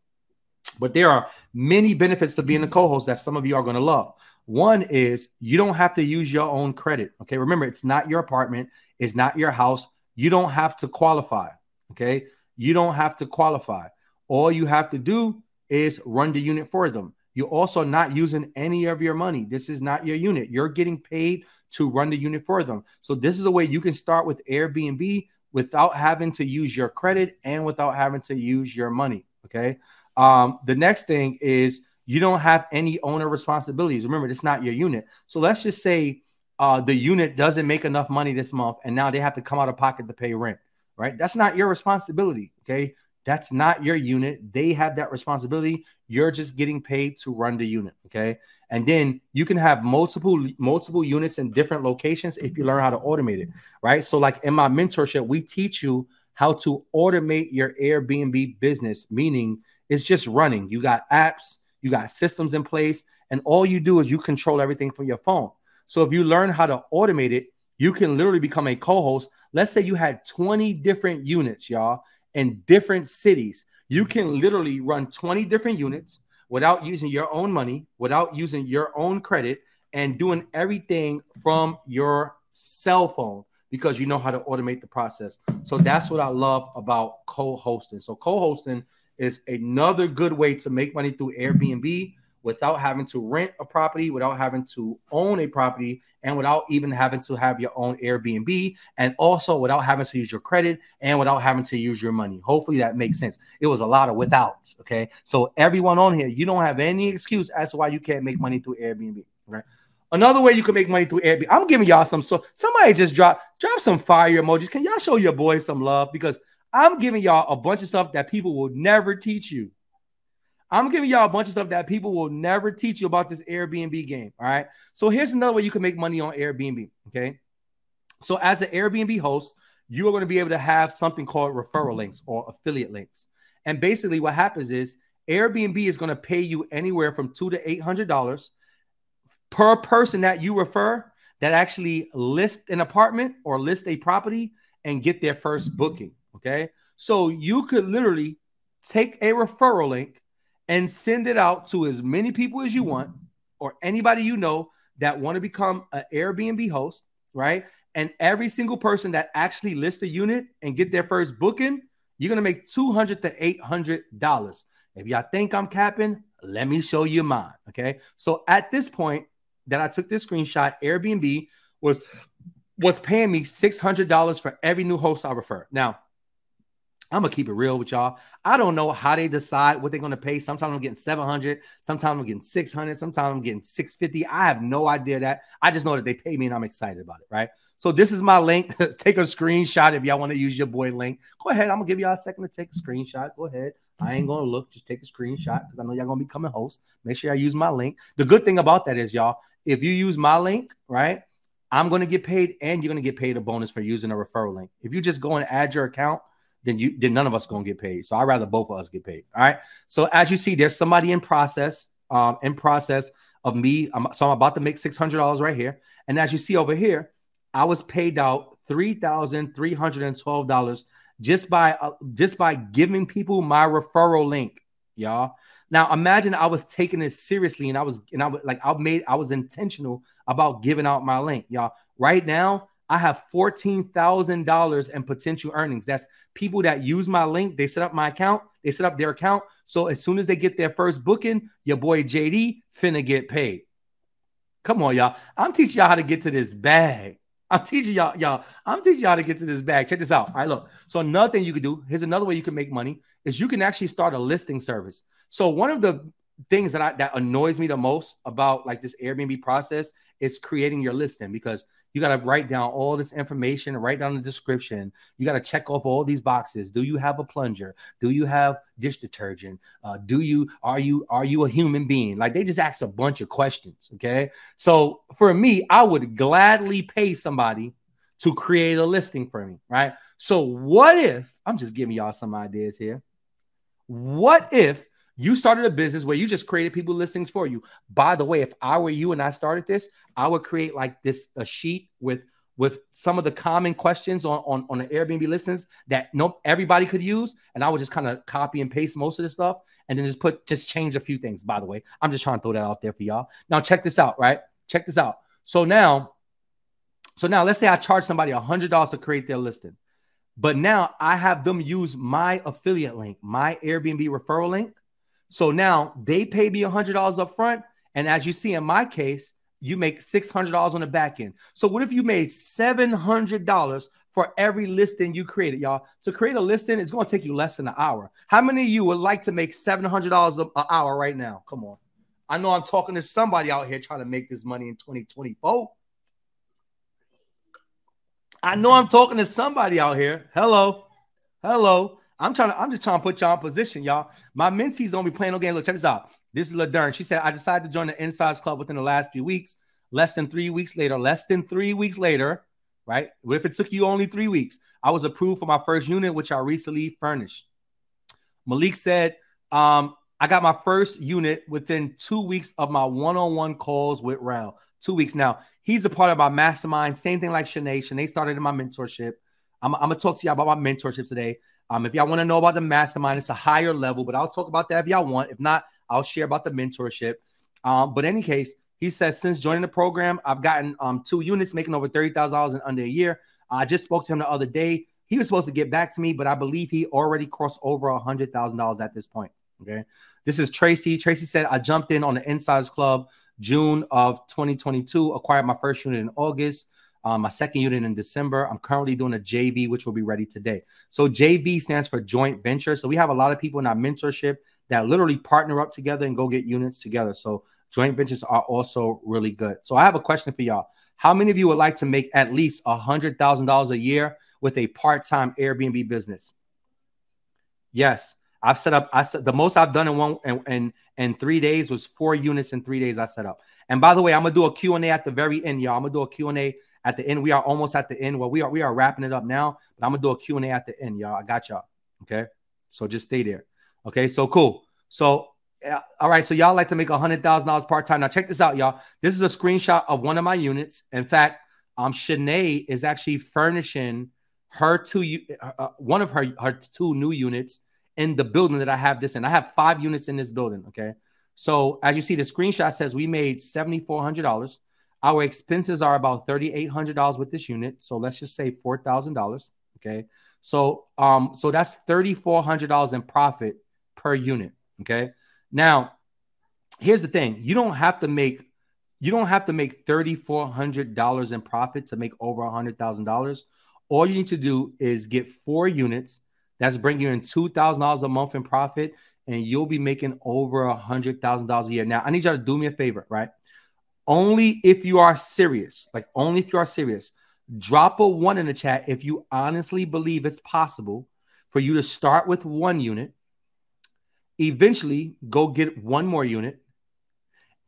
But there are many benefits to being a co-host that some of you are going to love. One is you don't have to use your own credit. Okay. Remember, it's not your apartment. It's not your house. You don't have to qualify. Okay. You don't have to qualify. All you have to do is run the unit for them. You're also not using any of your money. This is not your unit. You're getting paid to run the unit for them. So this is a way you can start with Airbnb without having to use your credit and without having to use your money. Okay. The next thing is you don't have any owner responsibilities. Remember, it's not your unit. So let's just say the unit doesn't make enough money this month and now they have to come out of pocket to pay rent, right? That's not your responsibility, okay? That's not your unit. They have that responsibility. You're just getting paid to run the unit, okay? And then you can have multiple units in different locations if you learn how to automate it, right? So like in my mentorship, we teach you how to automate your Airbnb business, meaning it's just running. You got apps, you got systems in place, and all you do is you control everything from your phone. So if you learn how to automate it, you can literally become a co-host. Let's say you had 20 different units, y'all, in different cities. You can literally run 20 different units without using your own money, without using your own credit, and doing everything from your cell phone because you know how to automate the process. So that's what I love about co-hosting. So co-hosting is another good way to make money through Airbnb without having to rent a property, without having to own a property, and without even having to have your own Airbnb, and also without having to use your credit and without having to use your money. Hopefully that makes sense. It was a lot of withouts, okay? So everyone on here, you don't have any excuse as to why you can't make money through Airbnb, right? Another way you can make money through Airbnb, I'm giving y'all some, so somebody just drop some fire emojis. Can y'all show your boys some love? Because I'm giving y'all a bunch of stuff that people will never teach you. I'm giving y'all a bunch of stuff that people will never teach you about this Airbnb game, all right? So here's another way you can make money on Airbnb, okay? So as an Airbnb host, you are going to be able to have something called referral links or affiliate links. And basically what happens is Airbnb is going to pay you anywhere from $200 to $800 per person that you refer that actually list an apartment or list a property and get their first booking, okay? So you could literally take a referral link and send it out to as many people as you want or anybody you know that want to become an Airbnb host, right? And every single person that actually lists a unit and get their first booking, you're going to make $200 to $800. If y'all think I'm capping, let me show you mine, okay? So at this point that I took this screenshot, Airbnb was paying me $600 for every new host I refer. Now, I'm going to keep it real with y'all. I don't know how they decide what they're going to pay. Sometimes I'm getting $700. Sometimes I'm getting $600. Sometimes I'm getting $650. I have no idea that. I just know that they pay me and I'm excited about it, right? So this is my link. Take a screenshot if y'all want to use your boy link. Go ahead. I'm going to give y'all a second to take a screenshot. Go ahead. I ain't going to look. Just take a screenshot because I know y'all going to be coming hosts. Make sure y'all use my link. The good thing about that is, y'all, if you use my link, right, I'm going to get paid and you're going to get paid a bonus for using a referral link. If you just go and add your account, then none of us going to get paid. So I'd rather both of us get paid. All right. So as you see, there's somebody in process of me. So I'm about to make $600 right here. And as you see over here, I was paid out $3,312 just by giving people my referral link, y'all. Now imagine I was taking it seriously and I was intentional about giving out my link, y'all. Right now, I have $14,000 in potential earnings. That's people that use my link. They set up my account. They set up their account. So as soon as they get their first booking, your boy JD finna get paid. Come on, y'all. I'm teaching y'all how to get to this bag. I'm teaching y'all how to get to this bag. Check this out. All right, look. So another thing you can do, here's another way you can make money, is you can actually start a listing service. So one of the things that annoys me the most about like this Airbnb process is creating your listing, because you got to write down all this information, write down the description. You got to check off all these boxes. Do you have a plunger? Do you have dish detergent? Are you a human being? Like, they just ask a bunch of questions. Okay. So for me, I would gladly pay somebody to create a listing for me. Right. So what if, I'm just giving y'all some ideas here. What if you started a business where you just created people listings for you? By the way, if I were you and I started this, I would create like a sheet with some of the common questions on the Airbnb listings that everybody could use. And I would just kind of copy and paste most of the stuff and then just change a few things, by the way. I'm just trying to throw that out there for y'all. Now check this out, right? Check this out. So now let's say I charge somebody $100 to create their listing. But now I have them use my affiliate link, my Airbnb referral link. So now they pay me $100 up front. And as you see in my case, you make $600 on the back end. So what if you made $700 for every listing you created, y'all? To create a listing, it's going to take you less than an hour. How many of you would like to make $700 an hour right now? Come on. I know I'm talking to somebody out here trying to make this money in 2024. I know I'm talking to somebody out here. Hello. Hello. I'm just trying to put y'all in position, y'all. My mentees don't be playing no game. Look, check this out. This is LaDern. She said, I decided to join the Insides Club within the last few weeks. Less than 3 weeks later, right? What if it took you only 3 weeks? I was approved for my first unit, which I recently furnished. Malik said, I got my first unit within 2 weeks of my one-on-one calls with Rel. 2 weeks now. He's a part of my mastermind. Same thing like Shanae. Shanae started in my mentorship. I'm going to talk to y'all about my mentorship today. If y'all want to know about the mastermind, it's a higher level, but I'll talk about that if y'all want. If not, I'll share about the mentorship. But in any case, he says, since joining the program, I've gotten 2 units making over $30,000 in under a year. I just spoke to him the other day. He was supposed to get back to me, but I believe he already crossed over $100,000 at this point. Okay. This is Tracy. Tracy said, I jumped in on the Insiders Club June of 2022, acquired my first unit in August, my second unit in December. I'm currently doing a JV, which will be ready today. So JV stands for joint venture. So we have a lot of people in our mentorship that literally partner up together and go get units together. So joint ventures are also really good. So I have a question for y'all. How many of you would like to make at least $100,000 a year with a part-time Airbnb business? Yes. I've set up, the most I've done in 3 days was 4 units in 3 days I set up. And by the way, I'm going to do a Q&A at the very end, y'all. I'm going to do a Q&A at the end. We are almost at the end. Well, we are wrapping it up now, but I'm going to do a Q&A at the end, y'all. I got y'all. Okay. So just stay there. Okay. So cool. So, all right. So y'all like to make $100,000 part-time. Now check this out, y'all. This is a screenshot of one of my units. In fact, Shanae is actually furnishing her one of her 2 new units in the building that I have this in. I have 5 units in this building. Okay. So as you see, the screenshot says we made $7,400. Our expenses are about $3,800 with this unit. So let's just say $4,000. Okay. So that's $3,400 in profit per unit. Okay. Now here's the thing. You don't have to make $3,400 in profit to make over $100,000. All you need to do is get 4 units. That's bringing you in $2,000 a month in profit, and you'll be making over $100,000 a year. Now, I need y'all to do me a favor, right? Only if you are serious, only if you are serious, drop a 1 in the chat if you honestly believe it's possible for you to start with 1 unit, eventually go get 1 more unit,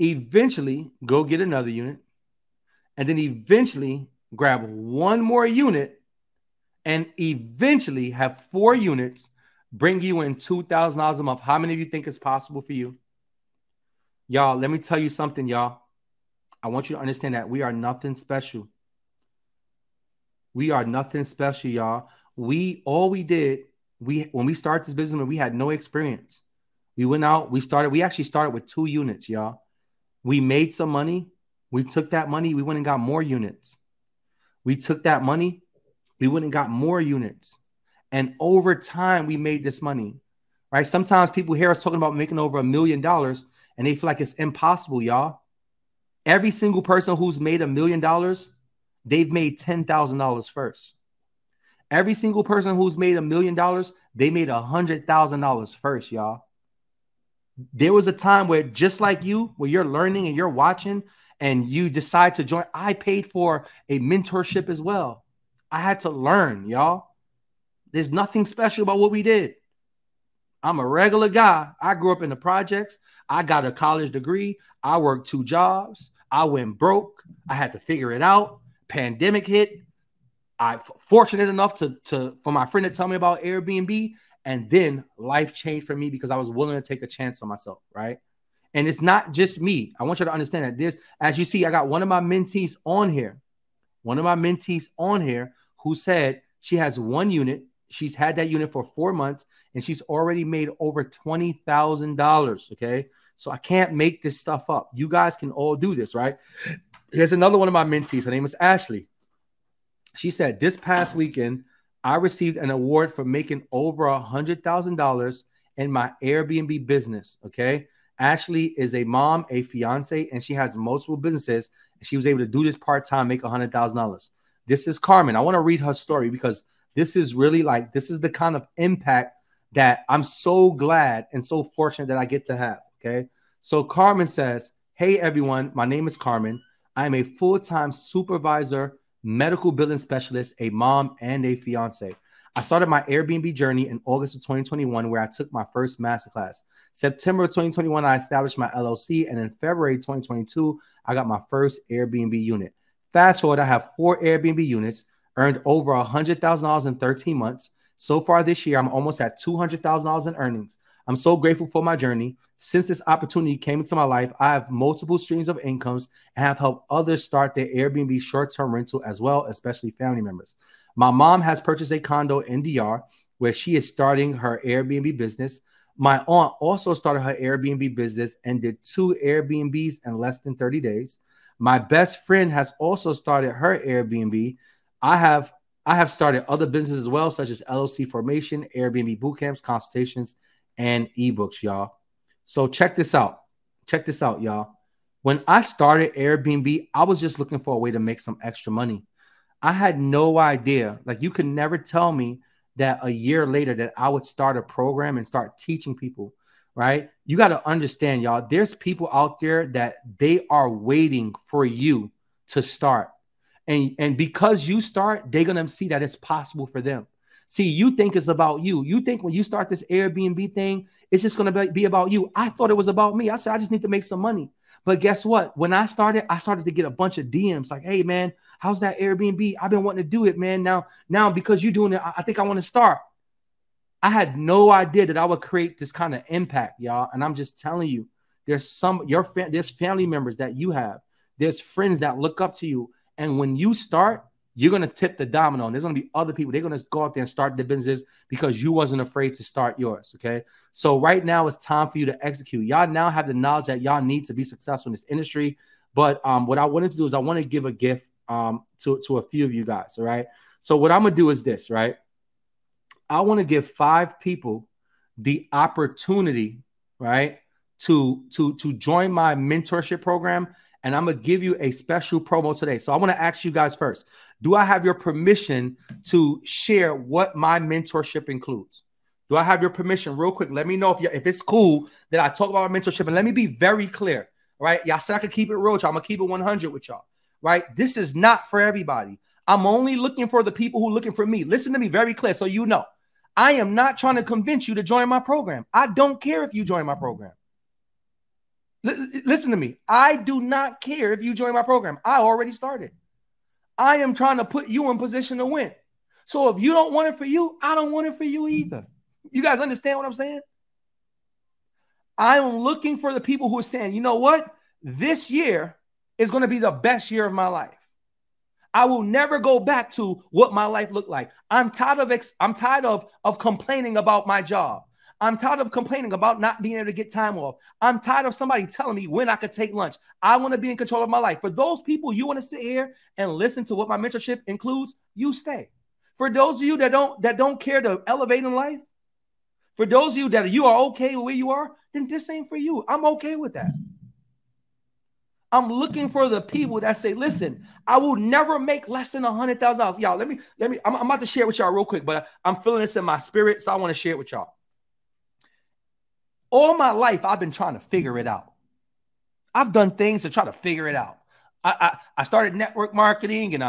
eventually go get another unit, and then eventually grab 1 more unit, and eventually have 4 units, bring you in $2,000 a month. How many of you think it's possible for you? Y'all, let me tell you something, y'all. I want you to understand that we are nothing special. We are nothing special, y'all. When we started this business, we had no experience. We went out, we actually started with 2 units, y'all. We made some money. We took that money, we went and got more units. We took that money, we went and got more units. And over time, we made this money, right? Sometimes people hear us talking about making over $1 million and they feel like it's impossible, y'all. Every single person who's made $1 million, they've made $10,000 first. Every single person who's made $1 million, they made $100,000 first, y'all. There was a time where, just like you, where you're learning and you're watching and you decide to join, I paid for a mentorship as well. I had to learn, y'all. There's nothing special about what we did. I'm a regular guy. I grew up in the projects. I got a college degree. I worked 2 jobs. I went broke. I had to figure it out. Pandemic hit. I'm fortunate enough for my friend to tell me about Airbnb. And then life changed for me because I was willing to take a chance on myself, right? And it's not just me. I want you to understand that this, as you see, I got one of my mentees on here. One of my mentees on here who said she has 1 unit. She's had that unit for 4 months and she's already made over $20,000. Okay. So I can't make this stuff up. You guys can all do this, right? Here's another one of my mentees. Her name is Ashley. She said, this past weekend, I received an award for making over $100,000 in my Airbnb business. Okay. Ashley is a mom, a fiance, and she has multiple businesses. And she was able to do this part-time, make $100,000. This is Carmen. I want to read her story because this is really this is the kind of impact that I'm so glad and so fortunate that I get to have. Okay. So Carmen says, hey, everyone, my name is Carmen. I am a full-time supervisor, medical billing specialist, a mom, and a fiance. I started my Airbnb journey in August of 2021, where I took my first masterclass. September 2021, I established my LLC, and in February 2022, I got my first Airbnb unit. Fast forward, I have 4 Airbnb units, earned over $100,000 in 13 months. So far this year, I'm almost at $200,000 in earnings. I'm so grateful for my journey. Since this opportunity came into my life, I have multiple streams of incomes and have helped others start their Airbnb short-term rental as well, especially family members. My mom has purchased a condo in DR where she is starting her Airbnb business. My aunt also started her Airbnb business and did 2 Airbnbs in less than 30 days. My best friend has also started her Airbnb. I have started other businesses as well, such as LLC formation, Airbnb boot camps, consultations, and ebooks, y'all. So check this out. Check this out, y'all. When I started Airbnb, I was just looking for a way to make some extra money. I had no idea. Like, you could never tell me that a year later that I would start a program and start teaching people, right? You got to understand, y'all, there's people out there that they are waiting for you to start. And because you start, they're going to see that it's possible for them. See, you think it's about you. You think when you start this Airbnb thing, it's just going to be about you. I thought it was about me. I said, I just need to make some money. But guess what? When I started to get a bunch of DMs like, hey, man, how's that Airbnb? I've been wanting to do it, man. Now because you're doing it, I think I want to start. I had no idea that I would create this kind of impact, y'all. And I'm just telling you, there's family members that you have. There's friends that look up to you. And when you start, you're going to tip the domino. And there's going to be other people. They're going to go out there and start their business because you wasn't afraid to start yours, okay? So right now it's time for you to execute. Y'all now have the knowledge that y'all need to be successful in this industry. But what I wanted to do is I want to give a gift to a few of you guys, all right? So what I'm going to do is this, right? I want to give 5 people the opportunity, right, to join my mentorship program. And I'm going to give you a special promo today. So I want to ask you guys first, do I have your permission to share what my mentorship includes? Do I have your permission? Real quick, let me know if it's cool that I talk about my mentorship. And let me be very clear, right? Y'all said I could keep it real, y'all. I'm going to keep it 100 with y'all, right? This is not for everybody. I'm only looking for the people who are looking for me. Listen to me very clear so you know. I am not trying to convince you to join my program. I don't care if you join my program. Listen to me. I do not care if you join my program. I already started. I am trying to put you in position to win. So if you don't want it for you, I don't want it for you either. You guys understand what I'm saying? I am looking for the people who are saying, you know what? This year is going to be the best year of my life. I will never go back to what my life looked like. I'm tired of complaining about my job. I'm tired of complaining about not being able to get time off. I'm tired of somebody telling me when I could take lunch. I want to be in control of my life. For those people, you want to sit here and listen to what my mentorship includes, you stay. For those of you that don't care to elevate in life, for those of you that you are okay with where you are, then this ain't for you. I'm okay with that. I'm looking for the people that say, listen, I will never make less than $100,000. Y'all, I'm about to share with y'all real quick, but I'm feeling this in my spirit, so I want to share it with y'all. All my life, I've been trying to figure it out. I've done things to try to figure it out. I started network marketing and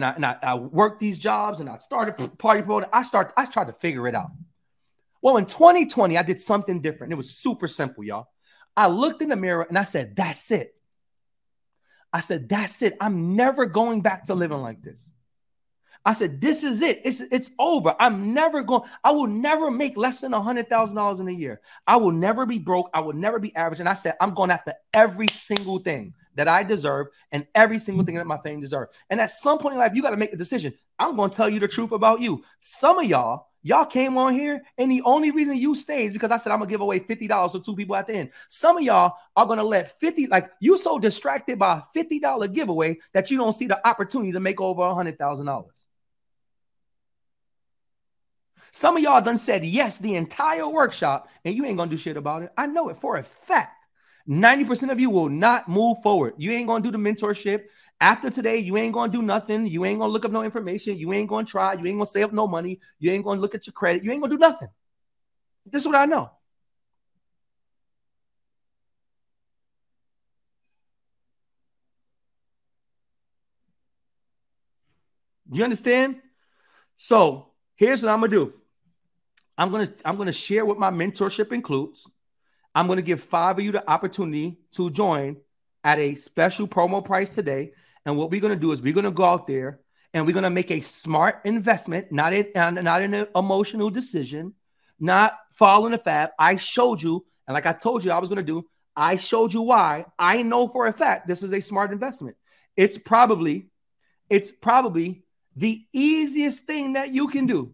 I worked these jobs and I started party promoting. I tried to figure it out. Well, in 2020, I did something different. It was super simple, y'all. I looked in the mirror and I said, that's it. I said, that's it. I'm never going back to living like this. I said, this is it. It's over. I will never make less than $100,000 in a year. I will never be broke. I will never be average. And I said, I'm going after every single thing that I deserve and every single thing that my family deserves. And at some point in life, you got to make a decision. I'm going to tell you the truth about you. Some of y'all came on here and the only reason you stayed is because I said I'm going to give away $50 to 2 people at the end. Some of y'all are going to let you so distracted by a $50 giveaway that you don't see the opportunity to make over $100,000. Some of y'all done said yes the entire workshop and you ain't going to do shit about it. I know it for a fact. 90% of you will not move forward. You ain't going to do the mentorship. After today, you ain't going to do nothing. You ain't going to look up no information. You ain't going to try. You ain't going to save up no money. You ain't going to look at your credit. You ain't going to do nothing. This is what I know. You understand? So here's what I'm going to do. I'm going to share what my mentorship includes. I'm going to give 5 of you the opportunity to join at a special promo price today. And what we're going to do is we're going to go out there and we're going to make a smart investment, not an emotional decision, not following the fad. I showed you, and like I told you I was going to do, I showed you why I know for a fact this is a smart investment. It's probably the easiest thing that you can do.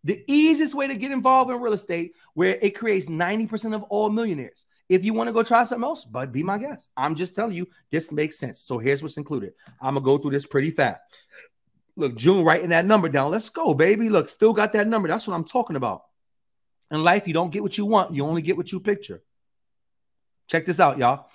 The easiest way to get involved in real estate where it creates 90% of all millionaires. If you want to go try something else, but be my guest. I'm just telling you, this makes sense. So here's what's included. I'm going to go through this pretty fast. Look, June writing that number down. Let's go, baby. Look, still got that number. That's what I'm talking about. In life, you don't get what you want. You only get what you picture. Check this out, y'all.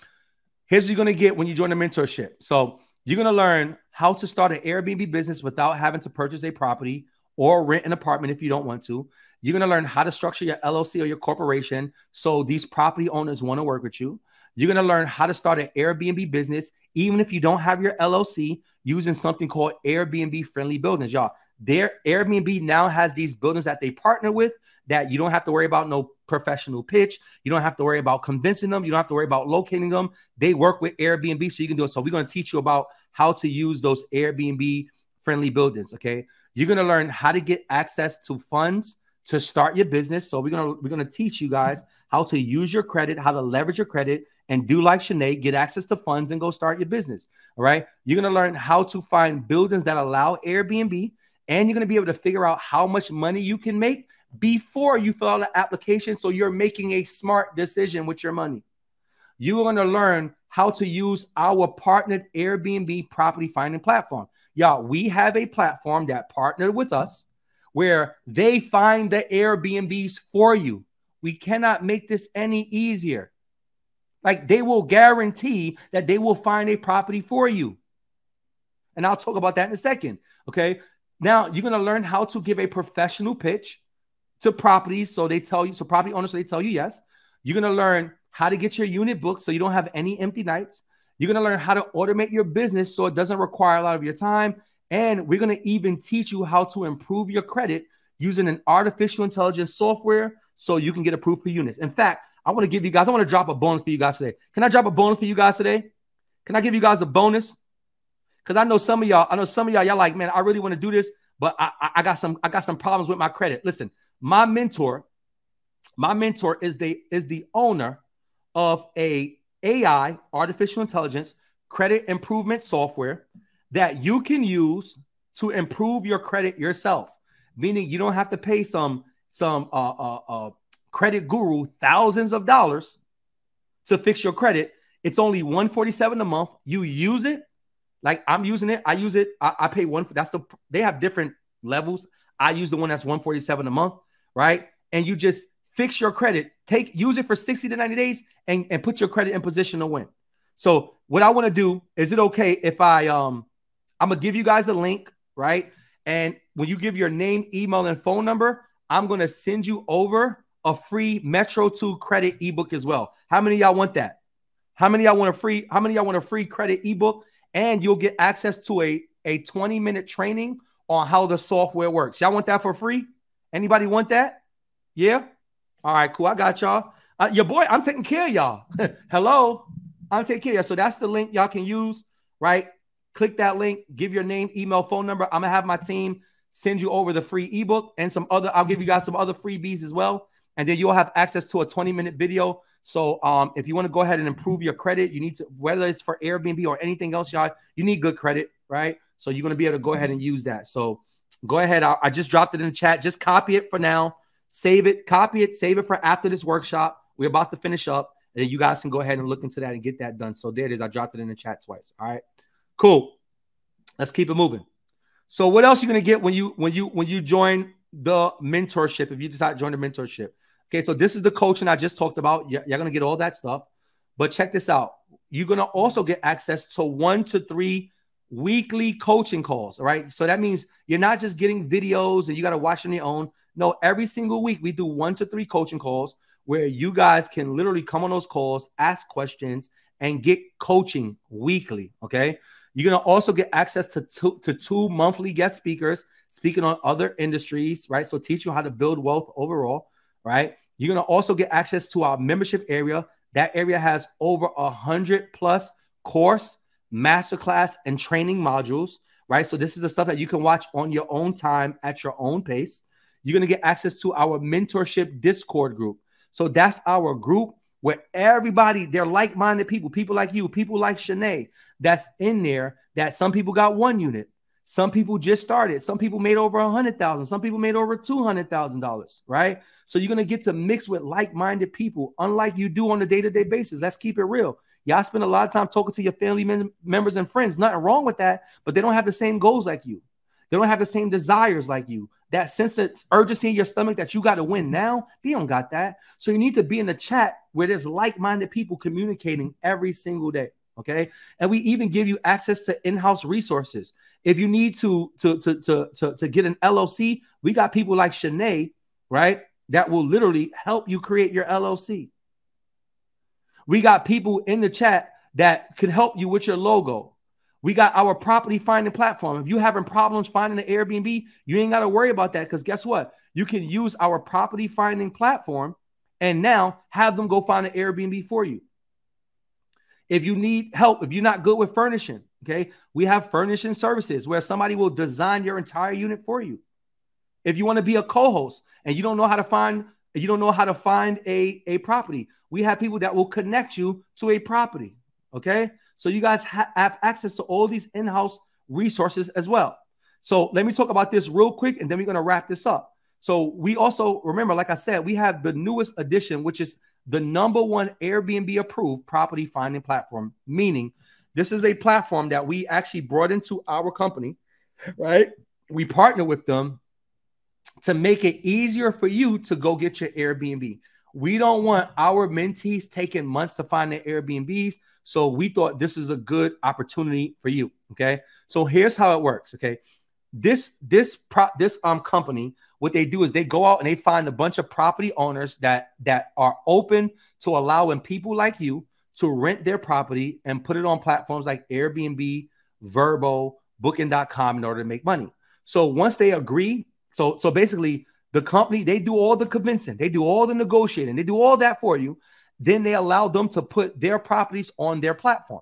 Here's what you're going to get when you join the mentorship. So you're going to learn how to start an Airbnb business without having to purchase a property or rent an apartment if you don't want to. You're going to learn how to structure your LLC or your corporation so these property owners want to work with you. You're going to learn how to start an Airbnb business even if you don't have your LLC, using something called Airbnb friendly buildings, y'all. Their Airbnb now has these buildings that they partner with that you don't have to worry about no professional pitch. You don't have to worry about convincing them. You don't have to worry about locating them. They work with Airbnb, so you can do it. So we're going to teach you about how to use those Airbnb friendly buildings. Okay. You're going to learn how to get access to funds to start your business. So we're going to teach you guys how to use your credit, how to leverage your credit, and do like Shanae, get access to funds and go start your business. All right. You're going to learn how to find buildings that allow Airbnb, and you're going to be able to figure out how much money you can make before you fill out an application, so you're making a smart decision with your money. You're going to learn how to use our partnered Airbnb property finding platform. Y'all, we have a platform that partnered with us where they find the Airbnbs for you. We cannot make this any easier. Like, they will guarantee that they will find a property for you. And I'll talk about that in a second. Okay. Now you're going to learn how to give a professional pitch to properties. So property owners, so they tell you yes. You're going to learn how to get your unit booked so you don't have any empty nights. You're going to learn how to automate your business so it doesn't require a lot of your time. And we're going to even teach you how to improve your credit using an artificial intelligence software so you can get approved for units. In fact, I want to drop a bonus for you guys today. Can I drop a bonus for you guys today? Can I give you guys a bonus? Because I know some of y'all, y'all like, man, I really want to do this, but I got some problems with my credit. Listen, my mentor is the owner of a AI, artificial intelligence, credit improvement software that you can use to improve your credit yourself. Meaning you don't have to pay some credit guru thousands of dollars to fix your credit. It's only $147 a month. You use it. Like I'm using it. I use it. I pay one. They have different levels. I use the one that's $147 a month. Right. And you just fix your credit, use it for 60 to 90 days and put your credit in position to win. So what I want to do, is it okay if I'm going to give you guys a link, right? And when you give your name, email, and phone number, I'm going to send you over a free Metro 2 credit ebook as well. How many of y'all want that? How many of y'all want a free credit ebook? And you'll get access to a 20-minute training on how the software works. Y'all want that for free? Anybody want that? Yeah? All right, cool. I got y'all. Your boy, I'm taking care of y'all. Hello? I'm taking care of y'all. So that's the link y'all can use, right? Click that link. Give your name, email, phone number. I'm going to have my team send you over the free ebook and I'll give you guys some other freebies as well. And then you'll have access to a 20-minute video. So if you want to go ahead and improve your credit, you need to, whether it's for Airbnb or anything else, y'all, you need good credit, right? So you're going to be able to go ahead and use that. So go ahead. I just dropped it in the chat. Just copy it for now. Save it, copy it, save it for after this workshop. We're about to finish up. And then you guys can go ahead and look into that and get that done. So there it is. I dropped it in the chat twice. All right, cool. Let's keep it moving. So what else are you going to get when you join the mentorship, if you decide to join the mentorship? Okay, so this is the coaching I just talked about. You're going to get all that stuff. But check this out. You're going to also get access to 1 to 3 weekly coaching calls, all right? So that means you're not just getting videos and you got to watch on your own. No, every single week we do 1 to 3 coaching calls where you guys can literally come on those calls, ask questions, and get coaching weekly, okay? You're going to also get access to two monthly guest speakers speaking on other industries, right? So teach you how to build wealth overall, right? You're going to also get access to our membership area. That area has over 100+ course, masterclass, and training modules, right? So this is the stuff that you can watch on your own time at your own pace. You're going to get access to our mentorship Discord group. So that's our group where everybody, they're like-minded people like you, people like Shanae, that's in there, that some people got 1 unit. Some people just started. Some people made over $100,000. Some people made over $200,000, right? So you're going to get to mix with like-minded people, unlike you do on a day-to-day basis. Let's keep it real. Y'all spend a lot of time talking to your family members and friends. Nothing wrong with that, but they don't have the same goals like you. They don't have the same desires like you. that sense of urgency in your stomach that you got to win now, they don't got that. So you need to be in a chat where there's like-minded people communicating every single day. Okay. And we even give you access to in-house resources. If you need to get an LLC, we got people like Shanae, right, that will literally help you create your LLC. We got people in the chat that can help you with your logo. We got our property finding platform. If you're having problems finding an Airbnb, you ain't got to worry about that, because guess what? You can use our property finding platform and now have them go find an Airbnb for you. If you need help, if you're not good with furnishing, okay, we have furnishing services where somebody will design your entire unit for you. If you want to be a co-host and you don't know how to find a property, we have people that will connect you to a property. Okay. So you guys have access to all these in-house resources as well. So let me talk about this real quick, and then we're going to wrap this up. So we also, remember, like I said, we have the newest addition, which is the #1 Airbnb approved property finding platform, meaning this is a platform that we actually brought into our company, right? We partner with them to make it easier for you to go get your Airbnb. We don't want our mentees taking months to find their Airbnbs. So we thought this is a good opportunity for you. Okay. So here's how it works. Okay. This company, what they do is they go out and they find a bunch of property owners that are open to allowing people like you to rent their property and put it on platforms like Airbnb, Vrbo, Booking.com in order to make money. So once they agree, so basically the company, they do all the convincing, they do all the negotiating, they do all that for you. Then they allow them to put their properties on their platform.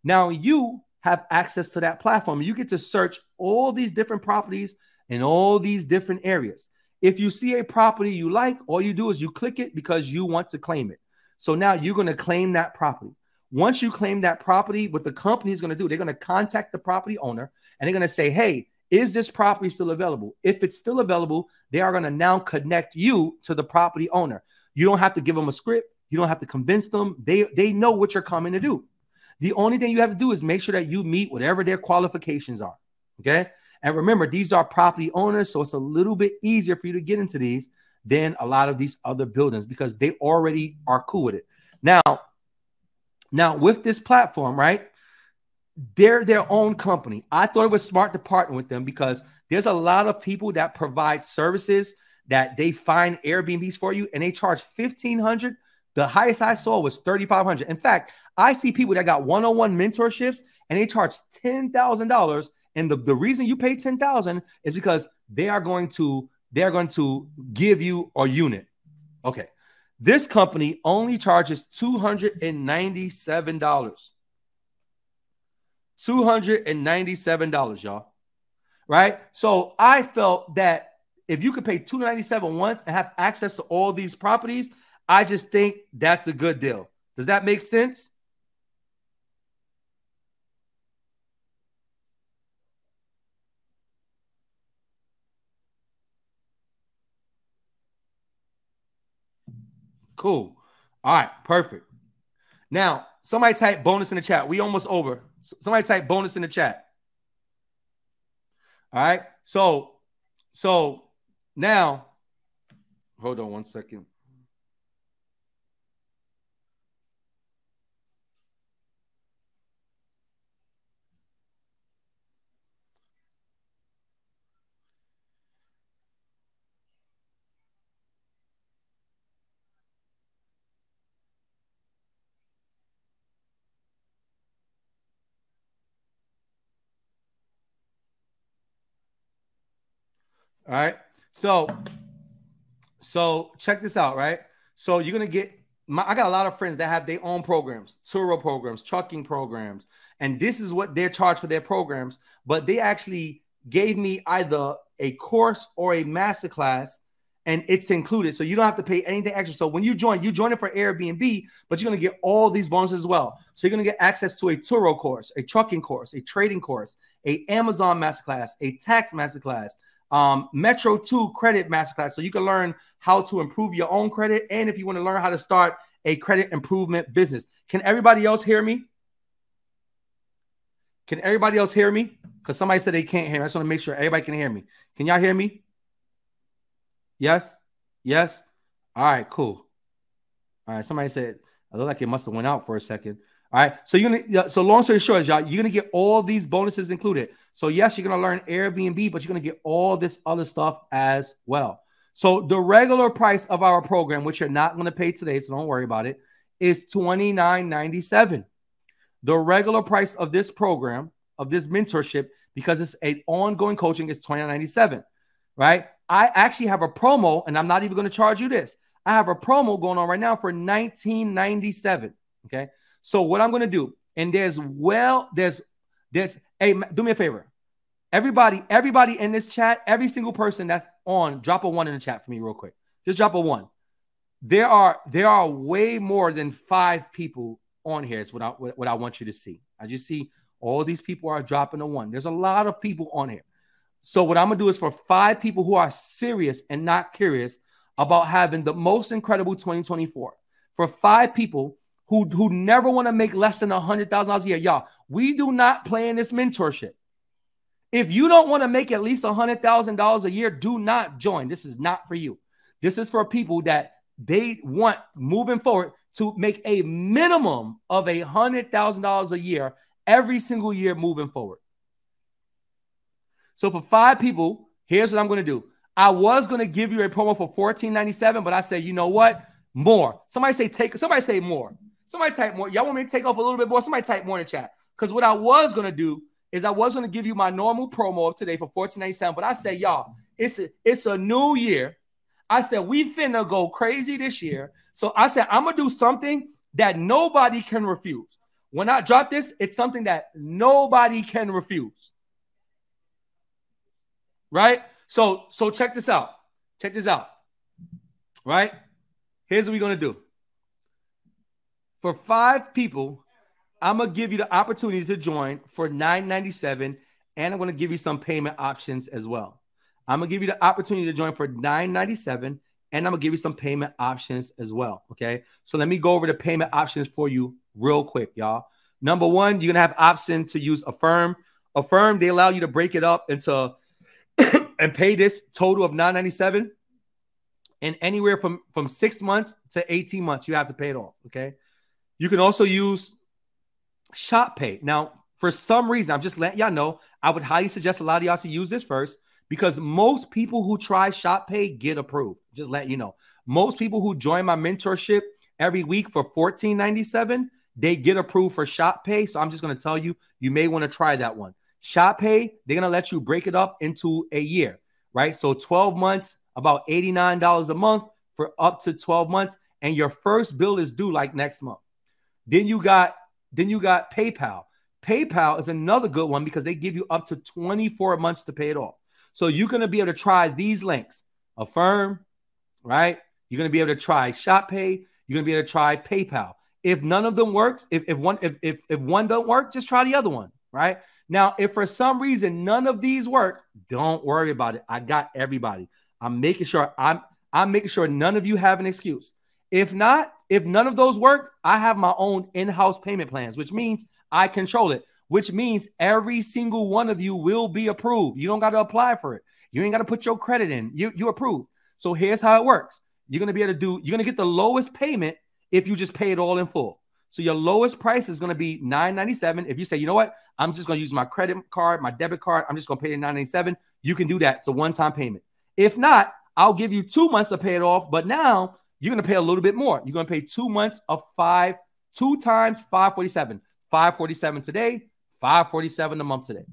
Now you have access to that platform. You get to search all these different properties in all these different areas. If you see a property you like, all you do is you click it because you want to claim it. So now you're going to claim that property. Once you claim that property, what the company is going to do, they're going to contact the property owner and they're going to say, hey, is this property still available? If it's still available, they are going to now connect you to the property owner. You don't have to give them a script. You don't have to convince them. They know what you're coming to do. The only thing you have to do is make sure that you meet whatever their qualifications are. Okay. And remember, these are property owners, so it's a little bit easier for you to get into these than a lot of these other buildings because they already are cool with it. Now with this platform, right? They're their own company. I thought it was smart to partner with them because there's a lot of people that provide services that they find Airbnbs for you and they charge $1,500. The highest I saw was $3,500. In fact, I see people that got one-on-one mentorships and they charge $10,000. And the reason you pay $10,000 is because they are going to give you a unit. Okay. This company only charges $297. $297, y'all. Right? So I felt that if you could pay $297 once and have access to all these properties, I just think that's a good deal. Does that make sense? Cool. All right, perfect. Now, somebody type bonus in the chat. We almost over. Somebody type bonus in the chat. All right. So now, hold on one second. All right. So check this out, right? So you're going to get I got a lot of friends that have their own programs, Turo programs, trucking programs, and this is what they're charged for their programs, but they actually gave me either a course or a masterclass and it's included. So you don't have to pay anything extra. So when you join it for Airbnb, but you're going to get all these bonuses as well. So you're going to get access to a Turo course, a trucking course, a trading course, a Amazon masterclass, a tax masterclass, Metro 2 credit masterclass. So you can learn how to improve your own credit. And if you want to learn how to start a credit improvement business. Can everybody else hear me? Can everybody else hear me? Because somebody said they can't hear me. I just want to make sure everybody can hear me. Can y'all hear me? Yes? Yes? All right, cool. All right, somebody said, I look like it must have went out for a second. All right, so so long story short, y'all, you're gonna get all these bonuses included. So yes, you're gonna learn Airbnb, but you're gonna get all this other stuff as well. So the regular price of our program, which you're not gonna pay today, so don't worry about it, is $29.97. The regular price of this program, of this mentorship, because it's an ongoing coaching, is $29.97, right? I actually have a promo, and I'm not even going to charge you this. I have a promo going on right now for $19.97. Okay. So what I'm going to do, and there's, hey, do me a favor. Everybody in this chat, every single person that's on, drop a 1 in the chat for me real quick. Just drop a 1. There are way more than 5 people on here. It's what I want you to see. I just see all these people are dropping a 1. There's a lot of people on here. So what I'm going to do is for 5 people who are serious and not curious about having the most incredible 2024, for 5 people who never want to make less than $100,000 a year, y'all, we do not play in this mentorship. If you don't want to make at least $100,000 a year, do not join. This is not for you. This is for people that they want moving forward to make a minimum of $100,000 a year every single year moving forward. So for 5 people, here's what I'm going to do. I was going to give you a promo for $14.97, but I said, you know what? More. Somebody say more. Somebody type more. Y'all want me to take off a little bit more? Somebody type more in the chat. Because what I was going to do is I was going to give you my normal promo of today for $14.97, but I said, y'all, it's a new year. I said, we finna go crazy this year. So I said, I'm going to do something that nobody can refuse. When I drop this, it's something that nobody can refuse. Right? So check this out. Check this out. Right? Here's what we're going to do. For 5 people, I'm going to give you the opportunity to join for $9.97, and I'm going to give you some payment options as well. I'm going to give you the opportunity to join for $9.97, and I'm going to give you some payment options as well, okay? So let me go over the payment options for you real quick, y'all. Number 1, you're going to have option to use AFFIRM. AFFIRM, they allow you to break it up into and pay this total of $9.97, and anywhere from 6 months to 18 months, you have to pay it off, okay? You can also use SHOPPAY. Now, for some reason, I'm just letting y'all know, I would highly suggest a lot of y'all to use this first, because most people who try SHOPPAY get approved. Just let you know. Most people who join my mentorship every week for $14.97, they get approved for SHOPPAY. So I'm just going to tell you, you may want to try that one. SHOPPAY, they're going to let you break it up into a year, right? So 12 months, about $89 a month for up to 12 months. And your first bill is due like next month. Then you got PayPal. PayPal is another good one because they give you up to 24 months to pay it off. So you're going to be able to try these links. AFFIRM, right? You're going to be able to try SHOPPAY. You're going to be able to try PayPal. If none of them works, if one don't work, just try the other one, right? Now, if for some reason none of these work, don't worry about it. I got everybody. I'm making sure none of you have an excuse. If none of those work, I have my own in-house payment plans, which means I control it, which means every single one of you will be approved. You don't got to apply for it. You ain't got to put your credit in. You approved. So here's how it works. You're going to get the lowest payment if you just pay it all in full. So your lowest price is going to be $9.97. If you say, you know what, I'm just going to use my credit card, my debit card, I'm just going to pay it $9.97. You can do that. It's a one-time payment. If not, I'll give you 2 months to pay it off. But now you're going to pay a little bit more. You're going to pay 2 months of 2 times $547. $547 today, $547 a month today.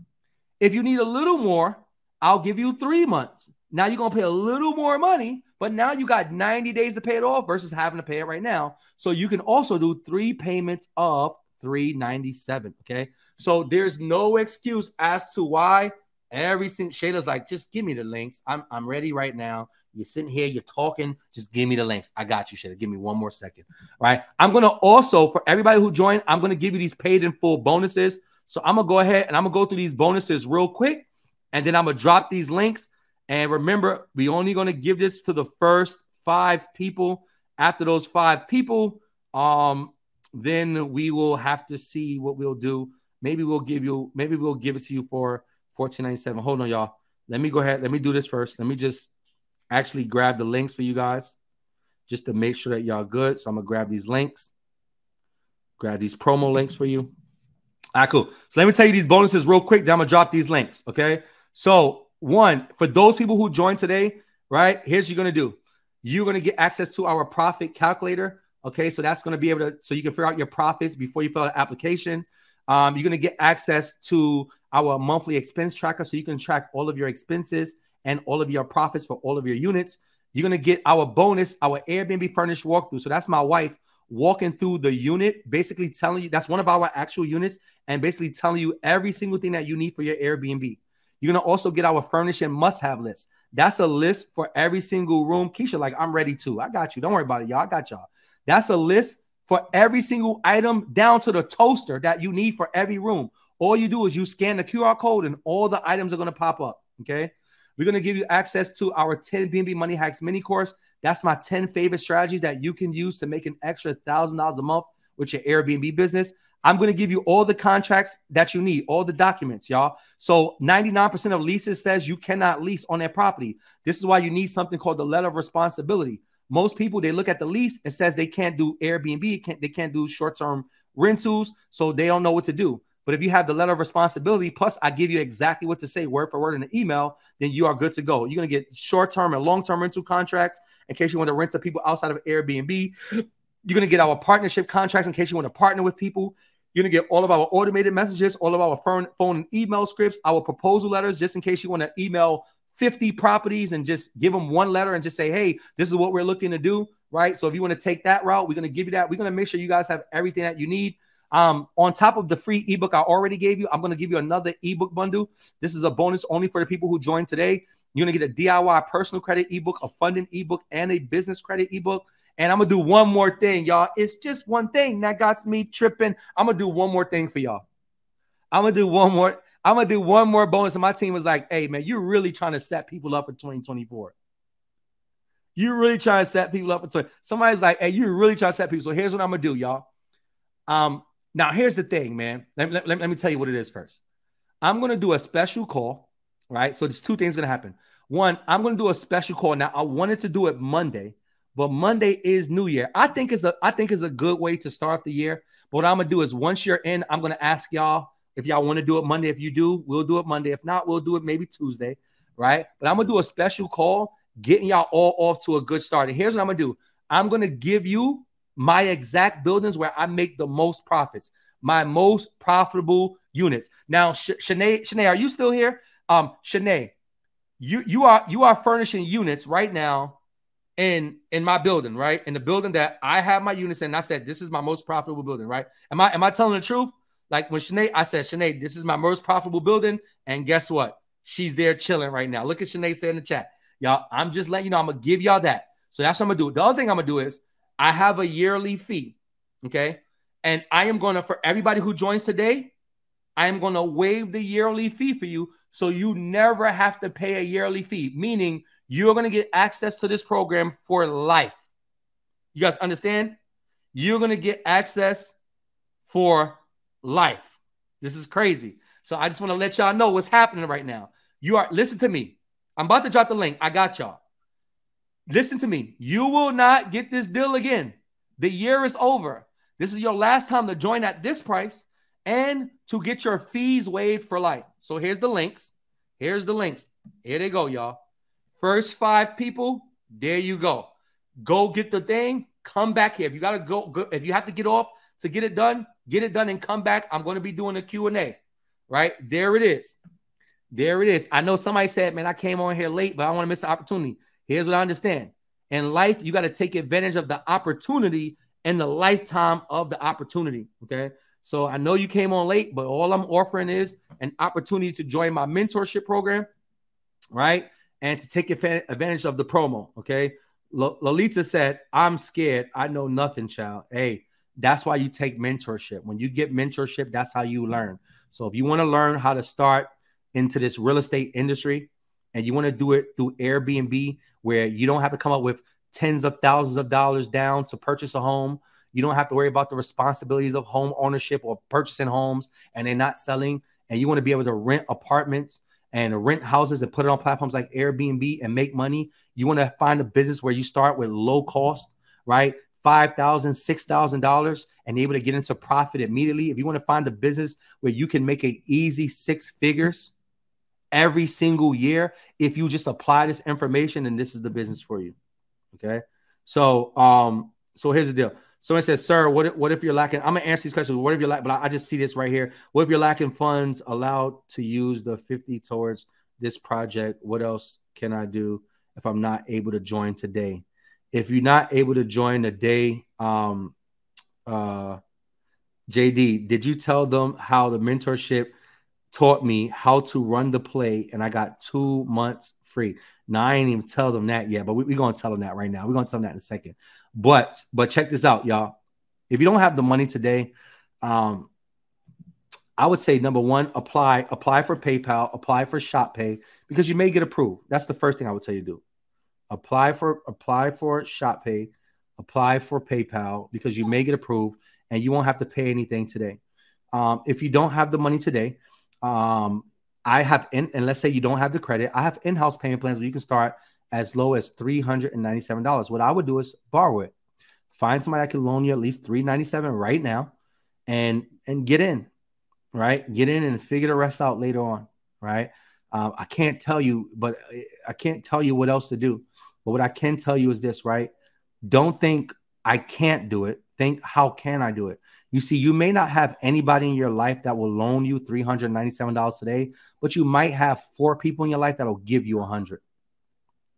If you need a little more, I'll give you 3 months. Now you're going to pay a little more money, but now you got 90 days to pay it off versus having to pay it right now. So you can also do 3 payments of $397. Okay. So there's no excuse as to why Shayla's like, just give me the links. I'm ready right now. You're sitting here, you're talking. Just give me the links. I got you, Shayla. Give me 1 more second. All right. I'm going to also, for everybody who joined, I'm going to give you these paid in full bonuses. So I'm going to go ahead and I'm going to go through these bonuses real quick. And then I'm going to drop these links. And remember, we only going to give this to the first 5 people. After those 5 people, then we will have to see what we'll do. Maybe we'll give it to you for $14.97. Hold on, y'all. Let me go ahead. Let me do this first. Let me just actually grab the links for you guys just to make sure that y'all good. So I'm going to grab these links, grab these promo links for you. All right, cool. So let me tell you these bonuses real quick. Then I'm going to drop these links, okay? So one, for those people who joined today, right, here's what you're going to do. You're going to get access to our profit calculator, okay? So that's going to be able to, so you can figure out your profits before you fill out an application. You're going to get access to our monthly expense tracker so you can track all of your expenses and all of your profits for all of your units. You're going to get our bonus, our Airbnb furnished walkthrough. So that's my wife walking through the unit, basically telling you, that's one of our actual units, and basically telling you every single thing that you need for your Airbnb. You're going to also get our furnish and must-have list. That's a list for every single room. Keisha, like, I'm ready too. I got you. Don't worry about it, y'all. I got y'all. That's a list for every single item down to the toaster that you need for every room. All you do is you scan the QR code and all the items are going to pop up, okay? We're going to give you access to our 10 BNB Money Hacks mini course. That's my 10 favorite strategies that you can use to make an extra $1,000 a month with your Airbnb business. I'm going to give you all the contracts that you need, all the documents, y'all. So 99% of leases says you cannot lease on that property. This is why you need something called the letter of responsibility. Most people, they look at the lease, it says they can't do Airbnb, they can't do short-term rentals, so they don't know what to do. But if you have the letter of responsibility, plus I give you exactly what to say word for word in the email, then you are good to go. You're going to get short-term and long-term rental contracts in case you want to rent to people outside of Airbnb. You're going to get our partnership contracts in case you want to partner with people. You're going to get all of our automated messages, all of our phone and email scripts, our proposal letters, just in case you want to email 50 properties and just give them one letter and just say, hey, this is what we're looking to do, right? So if you want to take that route, we're going to give you that. We're going to make sure you guys have everything that you need. On top of the free ebook I already gave you, I'm going to give you another ebook bundle. This is a bonus only for the people who joined today. You're going to get a DIY personal credit ebook, a funding ebook, and a business credit ebook. And I'm going to do one more thing, y'all. It's just one thing that got me tripping. I'm going to do one more thing for y'all. I'm going to do one more bonus. And my team was like, hey, man, you're really trying to set people up for 2024. You're really trying to set people up for 20. Somebody's like, hey, you're really trying to set people. So here's what I'm going to do, y'all. Now, here's the thing, man. Let me tell you what it is first. I'm going to do a special call, right? So there's two things going to happen. One, I'm going to do a special call. Now, I wanted to do it Monday, but Monday is New Year. I think it's a good way to start the year. But what I'm going to do is once you're in, I'm going to ask y'all if y'all want to do it Monday. If you do, we'll do it Monday. If not, we'll do it maybe Tuesday, right? But I'm going to do a special call, getting y'all all off to a good start. And here's what I'm going to do. I'm going to give you my exact buildings where I make the most profits, my most profitable units. Now, Shanae, are you still here? Shanae, you are furnishing units right now in my building, right? In the building that I have my units in. I said, this is my most profitable building, right? Am I telling the truth? Like when I said, Shanae, this is my most profitable building. And guess what? She's there chilling right now. Look at Shanae say in the chat. Y'all, I'm just letting you know, I'm going to give y'all that. So that's what I'm going to do. The other thing I'm going to do is I have a yearly fee, okay? And I am going to, for everybody who joins today, I am going to waive the yearly fee for you so you never have to pay a yearly fee, meaning you're going to get access to this program for life. You guys understand? You're going to get access for life. This is crazy. So I just want to let y'all know what's happening right now. Listen to me. I'm about to drop the link. I got y'all. Listen to me. You will not get this deal again. The year is over. This is your last time to join at this price and to get your fees waived for life. So here's the links. Here's the links. Here they go, y'all. First 5 people, there you go. Go get the thing. Come back here. If you got to go, if you have to get off to get it done and come back. I'm going to be doing a Q&A, right? There it is. There it is. I know somebody said, man, I came on here late, but I don't want to miss the opportunity. Here's what I understand. In life, you got to take advantage of the opportunity and the lifetime of the opportunity, okay? So I know you came on late, but all I'm offering is an opportunity to join my mentorship program, right? And to take advantage of the promo, okay? Lolita said, I'm scared. I know nothing, child. Hey, that's why you take mentorship. When you get mentorship, that's how you learn. So if you want to learn how to start into this real estate industry and you want to do it through Airbnb, where you don't have to come up with tens of thousands of dollars down to purchase a home. You don't have to worry about the responsibilities of home ownership or purchasing homes and they're not selling. And you want to be able to rent apartments and rent houses and put it on platforms like Airbnb and make money. You want to find a business where you start with low cost, right? $5,000, $6,000 and able to get into profit immediately. If you want to find a business where you can make an easy 6 figures every single year, if you just apply this information, then this is the business for you. Okay. So, so here's the deal. Someone says, sir, what if you're lacking? I'm gonna answer these questions. What if you're lacking? But I just see this right here. What if you're lacking funds allowed to use the 50 towards this project? What else can I do if I'm not able to join today? If you're not able to join today, JD, did you tell them how the mentorship taught me how to run the play and I got 2 months free? Now, I ain't even tell them that yet, but we're going to tell them that right now. We're going to tell them that in a second. But check this out, y'all. If you don't have the money today, I would say, number one, apply for PayPal, apply for ShopPay, because you may get approved. That's the first thing I would tell you to do. Apply for ShopPay, apply for PayPal, because you may get approved and you won't have to pay anything today. If you don't have the money today, I have and let's say you don't have the credit, I have in-house payment plans where you can start as low as $397. What I would do is borrow it. Find somebody that can loan you at least $397 right now and get in, right? Get in and figure the rest out later on, right? I can't tell you, but I can't tell you what else to do. But what I can tell you is this, right? Don't think I can't do it. Think, how can I do it? You see, you may not have anybody in your life that will loan you $397 today, but you might have 4 people in your life that will give you $100,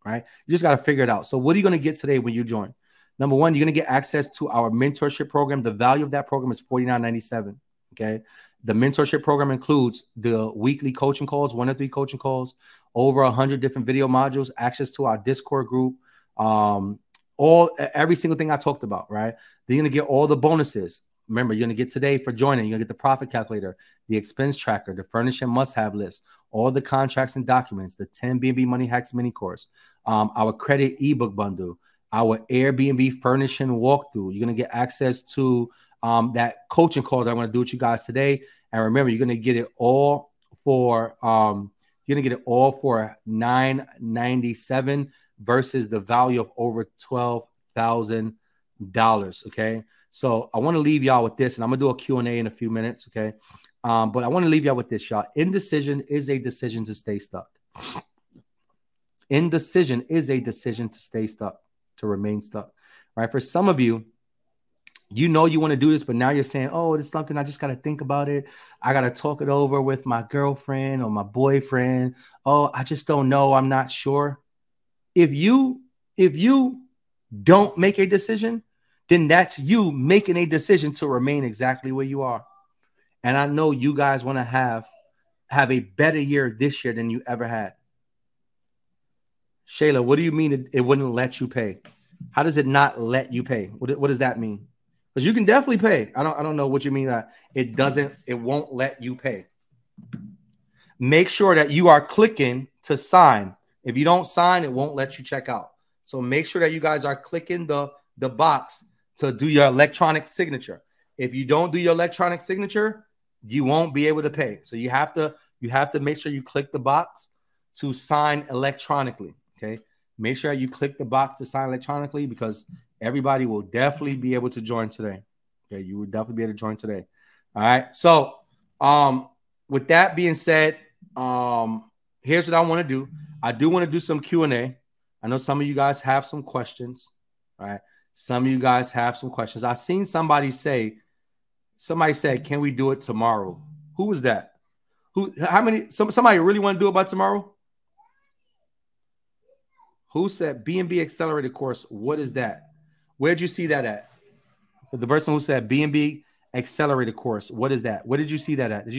right? You just got to figure it out. So what are you going to get today when you join? Number one, you're going to get access to our mentorship program. The value of that program is $49.97, okay? The mentorship program includes the weekly coaching calls, 1 to 3 coaching calls, over 100 different video modules, access to our Discord group, every single thing I talked about, right? Then you're going to get all the bonuses. Remember, you're going to get today for joining. You're going to get the profit calculator, the expense tracker, the furnishing must-have list, all the contracts and documents, the 10 BNB Money Hacks mini course, our credit ebook bundle, our Airbnb furnishing walkthrough. You're going to get access to that coaching call that I'm going to do with you guys today. And remember, you're going to get it all for $997 versus the value of over $12,000. Okay. So I want to leave y'all with this, and I'm going to do a Q&A in a few minutes, okay? But I want to leave y'all with this, y'all. Indecision is a decision to stay stuck. Indecision is a decision to stay stuck, to remain stuck, right? For some of you, you know you want to do this, but now you're saying, oh, it's something I just got to think about it. I got to talk it over with my girlfriend or my boyfriend. Oh, I just don't know. I'm not sure. If you don't make a decision, then that's you making a decision to remain exactly where you are. And I know you guys want to have a better year this year than you ever had. Shayla, what do you mean it wouldn't let you pay? How does it not let you pay? What does that mean? Because you can definitely pay. I don't know what you mean that it won't let you pay. Make sure that you are clicking to sign. If you don't sign, it won't let you check out. So make sure that you guys are clicking the box to do your electronic signature. If you don't do your electronic signature, you won't be able to pay. So you have to make sure you click the box to sign electronically. Okay. Make sure you click the box to sign electronically, because everybody will definitely be able to join today. Okay. You will definitely be able to join today. All right. So with that being said, here's what I want to do. I do want to do some Q&A. I know some of you guys have some questions. All right. Some of you guys have some questions. I seen somebody said, can we do it tomorrow? Who was that? Somebody really want to do it by tomorrow? Who said BNB accelerated course? What is that? Where'd you see that at? For the person who said BNB accelerated course, what is that? Where did you see that at? Did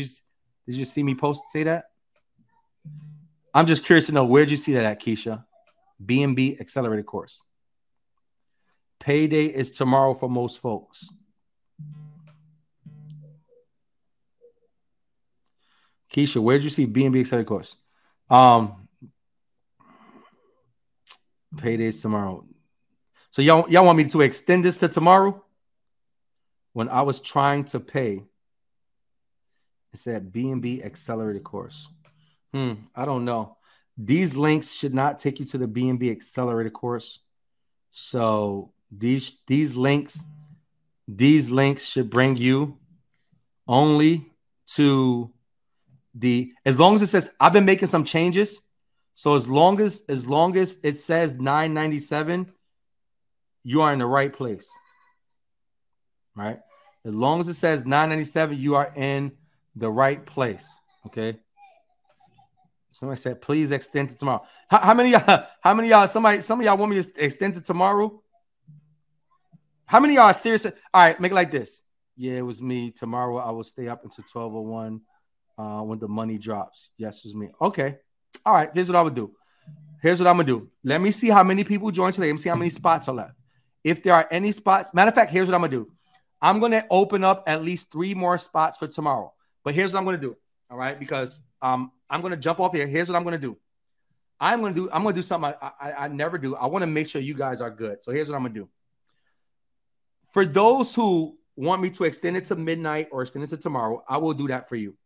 you see me say that? I'm just curious to know, where'd you see that at, Keisha? BNB accelerated course. Payday is tomorrow for most folks. Keisha, where did you see BNB accelerated course? Payday is tomorrow. So y'all want me to extend this to tomorrow? When I was trying to pay, it said BNB accelerated course. I don't know. These links should not take you to the BNB Accelerator course. So these links should bring you only to the, as long as it says, I've been making some changes. So as long as it says 997, you are in the right place. Right? As long as it says 997, you are in the right place. Okay. Somebody said, please extend it tomorrow. How many y'all, some of y'all want me to extend it tomorrow? How many y'all are serious? All right, make it like this. Yeah, it was me. Tomorrow I will stay up until 12:01 when the money drops. Yes, it was me. Okay. All right, here's what I would do. Here's what I'm going to do. Let me see how many people join today. Let me see how many spots are left. If there are any spots, matter of fact, here's what I'm going to do. I'm going to open up at least 3 more spots for tomorrow. But here's what I'm going to do. All right, because I'm going to jump off here. Here's what I'm going to do. I'm going to do something I never do. I want to make sure you guys are good. So here's what I'm going to do. For those who want me to extend it to midnight or extend it to tomorrow, I will do that for you.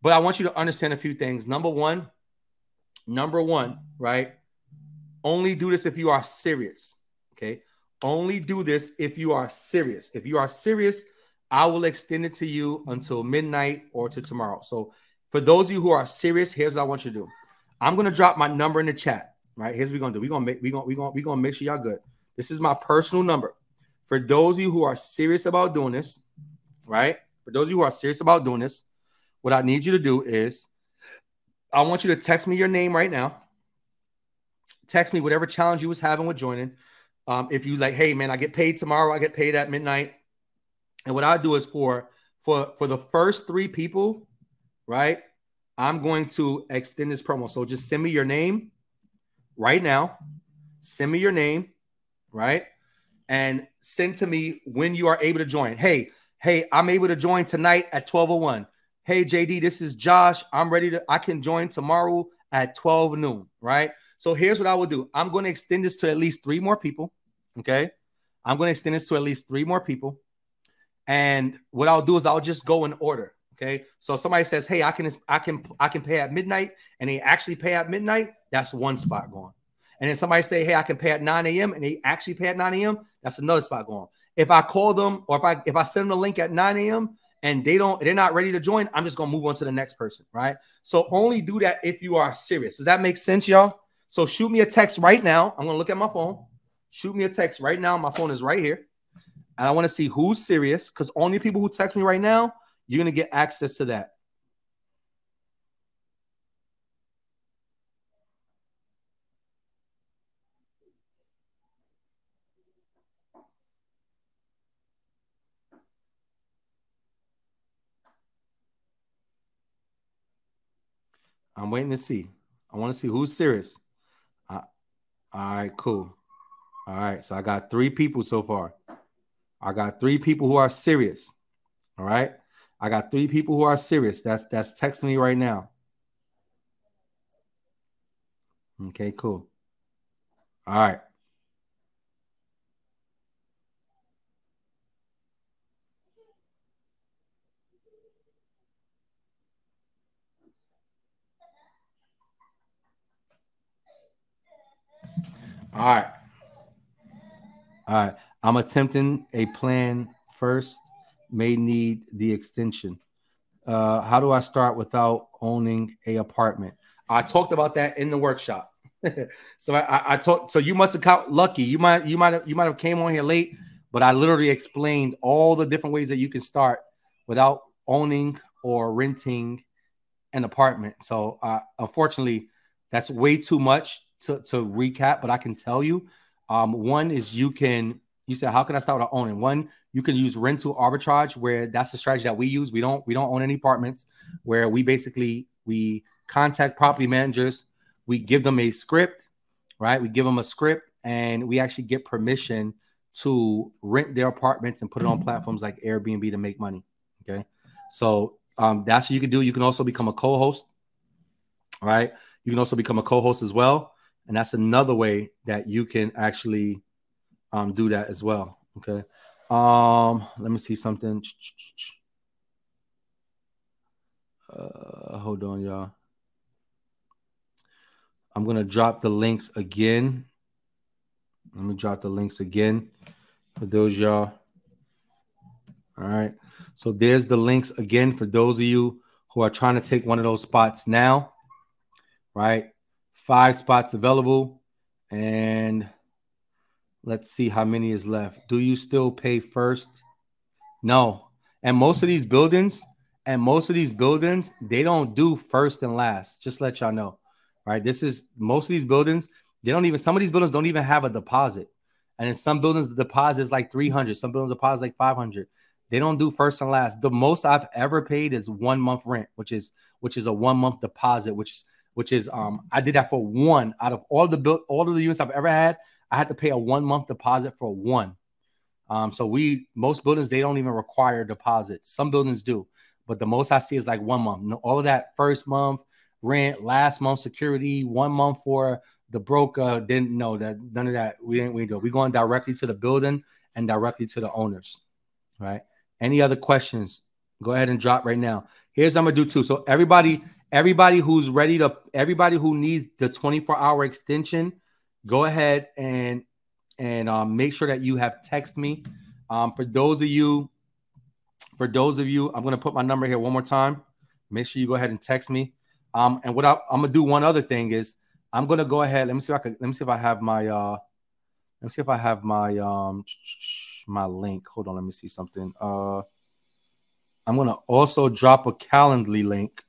But I want you to understand a few things. Number one, right? Only do this if you are serious. Okay. Only do this if you are serious. If you are serious, I will extend it to you until midnight or to tomorrow. So for those of you who are serious, here's what I want you to do. I'm going to drop my number in the chat, right? Here's what we're going to do. We're going to make sure y'all good. This is my personal number. For those of you who are serious about doing this, right? For those of you who are serious about doing this, what I need you to do is I want you to text me your name right now. Text me whatever challenge you was having with joining. If you like, hey, man, I get paid tomorrow. I get paid at midnight. And what I do is for the first 3 people, right, I'm going to extend this promo. So just send me your name right now. Send me your name, right? And send to me when you are able to join. Hey, I'm able to join tonight at 12:01. Hey, JD, this is Josh. I can join tomorrow at 12 noon, right? So here's what I will do. I'm going to extend this to at least 3 more people, okay? I'm going to extend this to at least 3 more people. And what I'll do is I'll just go in order, okay? So if somebody says, hey, I can pay at midnight, and they actually pay at midnight, that's 1 spot going. And then somebody say, hey, I can pay at 9 a.m. and they actually pay at 9 a.m. That's another spot going. If I call them or if I send them the link at 9 a.m. and they're not ready to join, I'm just going to move on to the next person, right? So only do that if you are serious. Does that make sense, y'all? So shoot me a text right now. I'm going to look at my phone. Shoot me a text right now. My phone is right here. And I want to see who's serious, because only people who text me right now, you're going to get access to that. I'm waiting to see. I want to see who's serious. All right, cool. All right, so I got 3 people so far. I got 3 people who are serious. All right, I got 3 people who are serious. That's texting me right now. Okay, cool. All right. All right. All right. I'm attempting a plan first. May need the extension. How do I start without owning a apartment? I talked about that in the workshop. So I talked. So you must have got lucky. You might have came on here late, but I literally explained all the different ways that you can start without owning or renting an apartment. So unfortunately, that's way too much to recap. But I can tell you, one is you said, how can I start without owning? One, you can use rental arbitrage, where that's the strategy that we use. We don't own any apartments, where we contact property managers. We give them a script, right? We give them a script, and we actually get permission to rent their apartments and put it on platforms like Airbnb to make money. Okay. So that's what you can do. You can also become a co-host, right? You can also become a co-host as well. And that's another way that you can actually do that as well. Okay. Let me see something. Hold on, y'all. I'm going to drop the links again. Let me drop the links again for those y'all. All right. So there's the links again for those of you who are trying to take one of those spots now. Right. 5 spots available. And let's see how many is left. Do you still pay first? No. And most of these buildings, they don't do first and last. Just let y'all know. Right. This is most of these buildings. Some of these buildings don't even have a deposit. And in some buildings, the deposit is like 300. Some buildings deposit is like 500. They don't do first and last. The most I've ever paid is 1 month rent, which is a 1 month deposit, which is I did that for one out of all of the units I've ever had. I had to pay a 1 month deposit for one. So most buildings, they don't even require deposits. Some buildings do, but the most I see is like 1 month. No, all of that first month rent, last month security, 1 month for the broker. Didn't know that. None of that. We do. We're going directly to the building and directly to the owners. Right. Any other questions? Go ahead and drop right now. Here's what I'm gonna do too. So everybody who's ready to, everybody who needs the 24-hour extension, go ahead and make sure that you have text me. For those of you, I'm gonna put my number here one more time. Make sure you go ahead and text me. And what I'm gonna do, one other thing is I'm gonna go ahead. Let me see if I have my my link. Hold on, let me see something. I'm gonna also drop a Calendly link.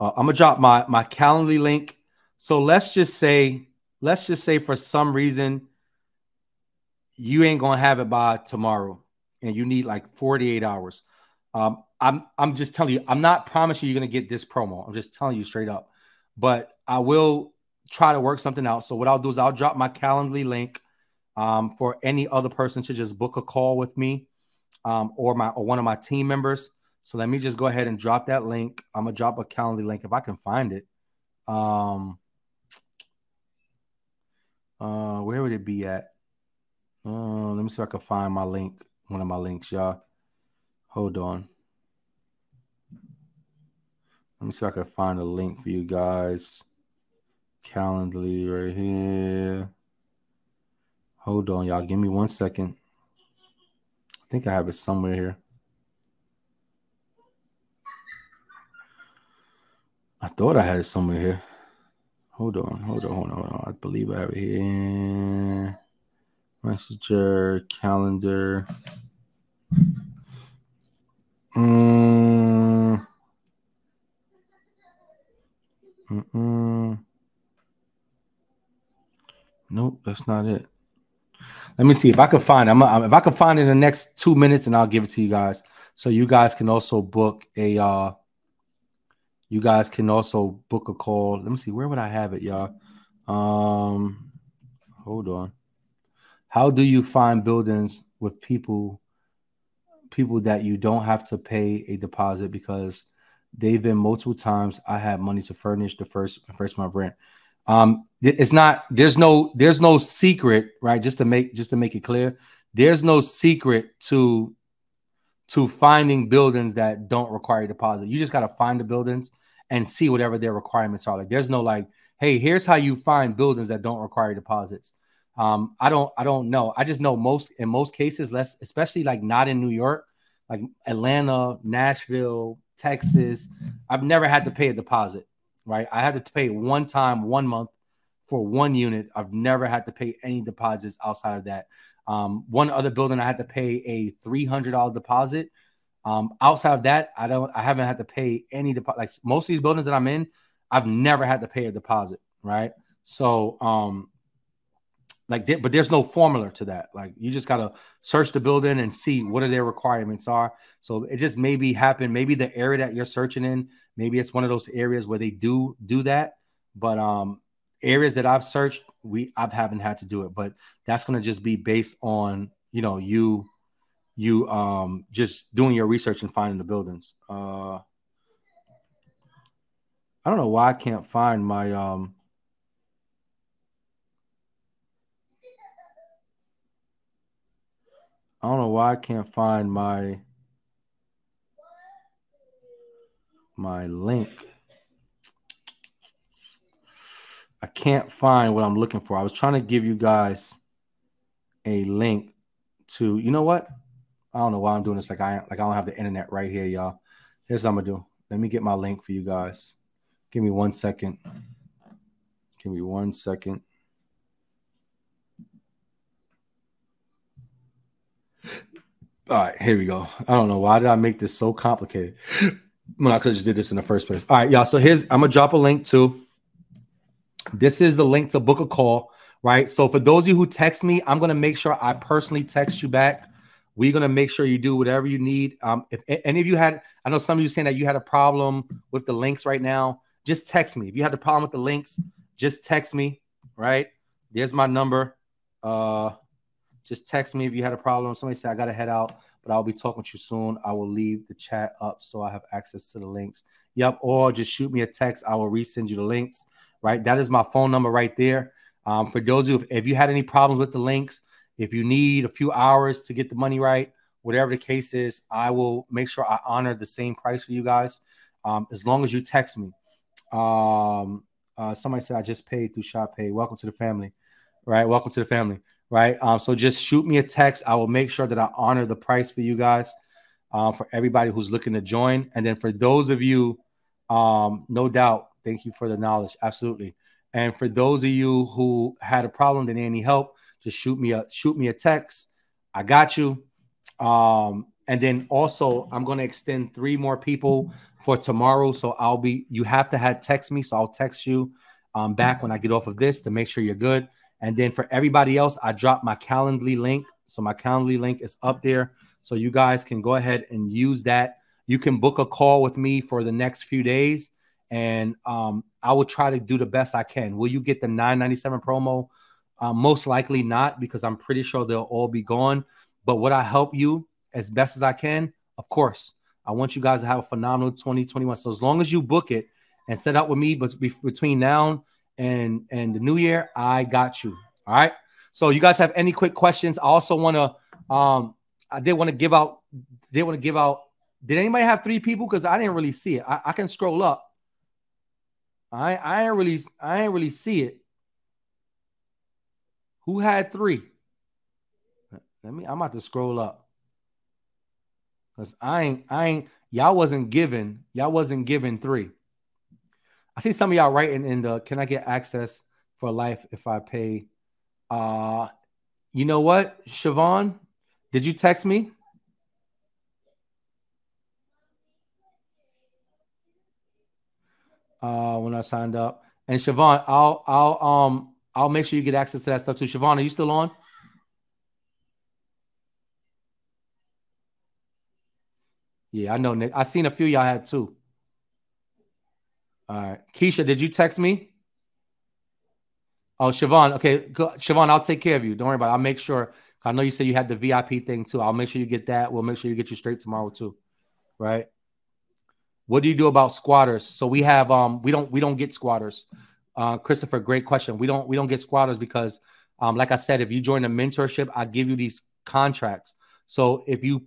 I'm gonna drop my Calendly link. So let's just say for some reason you ain't gonna have it by tomorrow, and you need like 48 hours. I'm just telling you, I'm not promising you're gonna get this promo. I'm just telling you straight up, but I will try to work something out. So what I'll do is I'll drop my Calendly link for any other person to just book a call with me, or one of my team members. So let me just go ahead and drop that link. I'm gonna drop a Calendly link if I can find it. Where would it be at? Let me see if I can find my link, one of my links, y'all. Hold on. Let me see if I can find a link for you guys. Calendly right here. Hold on, y'all. Give me 1 second. I think I have it somewhere here. I thought I had it somewhere here. Hold on. I believe I have it here. Messenger, calendar. Nope, that's not it. Let me see if I can find it. If I can find it in the next 2 minutes, and I'll give it to you guys. So you guys can also book a call. Let me see, where would I have it, y'all? Hold on. How do you find buildings with people that you don't have to pay a deposit because they've been multiple times I had money to furnish the first month rent? It's not, there's no secret, right? Just to make it clear, there's no secret to finding buildings that don't require a deposit. You just got to find the buildings and see whatever their requirements are. Like, there's no like, hey, here's how you find buildings that don't require deposits. I don't know. I just know in most cases, especially like not in New York, like Atlanta, Nashville, Texas, I've never had to pay a deposit, right? I had to pay one time, 1 month for one unit. I've never had to pay any deposits outside of that. One other building, I had to pay a $300 deposit. Outside of that, I haven't had to pay any deposit. Like most of these buildings that I'm in, I've never had to pay a deposit, right? So, but there's no formula to that. Like, you just gotta search the building and see what are their requirements are. So it just maybe the area that you're searching in, maybe it's one of those areas where they do that. But areas that I've searched, I haven't had to do it. But that's gonna just be based on you just doing your research and finding the buildings. I don't know why I can't find my I don't know why I can't find my link. I can't find what I'm looking for. I was trying to give you guys a link to, you know what? I don't know why I'm doing this. Like I don't have the internet right here, y'all. Here's what I'm gonna do. Let me get my link for you guys. Give me 1 second. Give me 1 second. All right, here we go. I don't know why did I make this so complicated when I could have just did this in the first place. All right, y'all. So I'm gonna drop a link to. This is the link to book a call, right? So for those of you who text me, I'm gonna make sure I personally text you back. We're gonna make sure you do whatever you need. If any of you had, I know some of you saying that you had a problem with the links right now. Just text me. If you had a problem with the links, just text me. Right? There's my number. Just text me if you had a problem. Somebody said I gotta head out, but I'll be talking to you soon. I will leave the chat up so I have access to the links. Yep. Or just shoot me a text. I will resend you the links. Right? That is my phone number right there. For those of you, if you had any problems with the links, if you need a few hours to get the money right, whatever the case is, I will make sure I honor the same price for you guys, as long as you text me. Somebody said I just paid through ShopPay. Welcome to the family, right? Welcome to the family, right? So just shoot me a text. I will make sure that I honor the price for you guys, for everybody who's looking to join. And then for those of you, no doubt, thank you for the knowledge. Absolutely. And for those of you who had a problem that need any help, just shoot me a text. I got you. And then also I'm going to extend 3 more people for tomorrow. So you have to have text me. So I'll text you back when I get off of this to make sure you're good. And then for everybody else, I dropped my Calendly link. So my Calendly link is up there. So you guys can go ahead and use that. You can book a call with me for the next few days. And I will try to do the best I can. Will you get the $9.97 promo? Most likely not, because I'm pretty sure they'll all be gone. But would I help you as best as I can? Of course. I want you guys to have a phenomenal 2021. So as long as you book it and set up with me, but between now and the new year, I got you. All right. So you guys have any quick questions? I also want to, I did want to give out, did anybody have 3 people? Because I didn't really see it. I can scroll up. I ain't really see it. Who had 3? I'm about to scroll up. Because y'all wasn't given 3. I see some of y'all writing in the, can I get access for life if I pay? You know what, Siobhan? Did you text me? When I signed up. And Siobhan, I'll make sure you get access to that stuff too. Siobhan, are you still on? Yeah, I know, Nick. I seen a few y'all had 2. All right. Keisha, did you text me? Oh, Siobhan. Okay, Siobhan, I'll take care of you. Don't worry about it. I'll make sure. I know you said you had the VIP thing too. I'll make sure you get that. We'll make sure you get you straight tomorrow too. Right? What do you do about squatters? So we have we don't get squatters. Christopher, great question. We don't get squatters because like I said, if you join a mentorship, I give you these contracts. So if you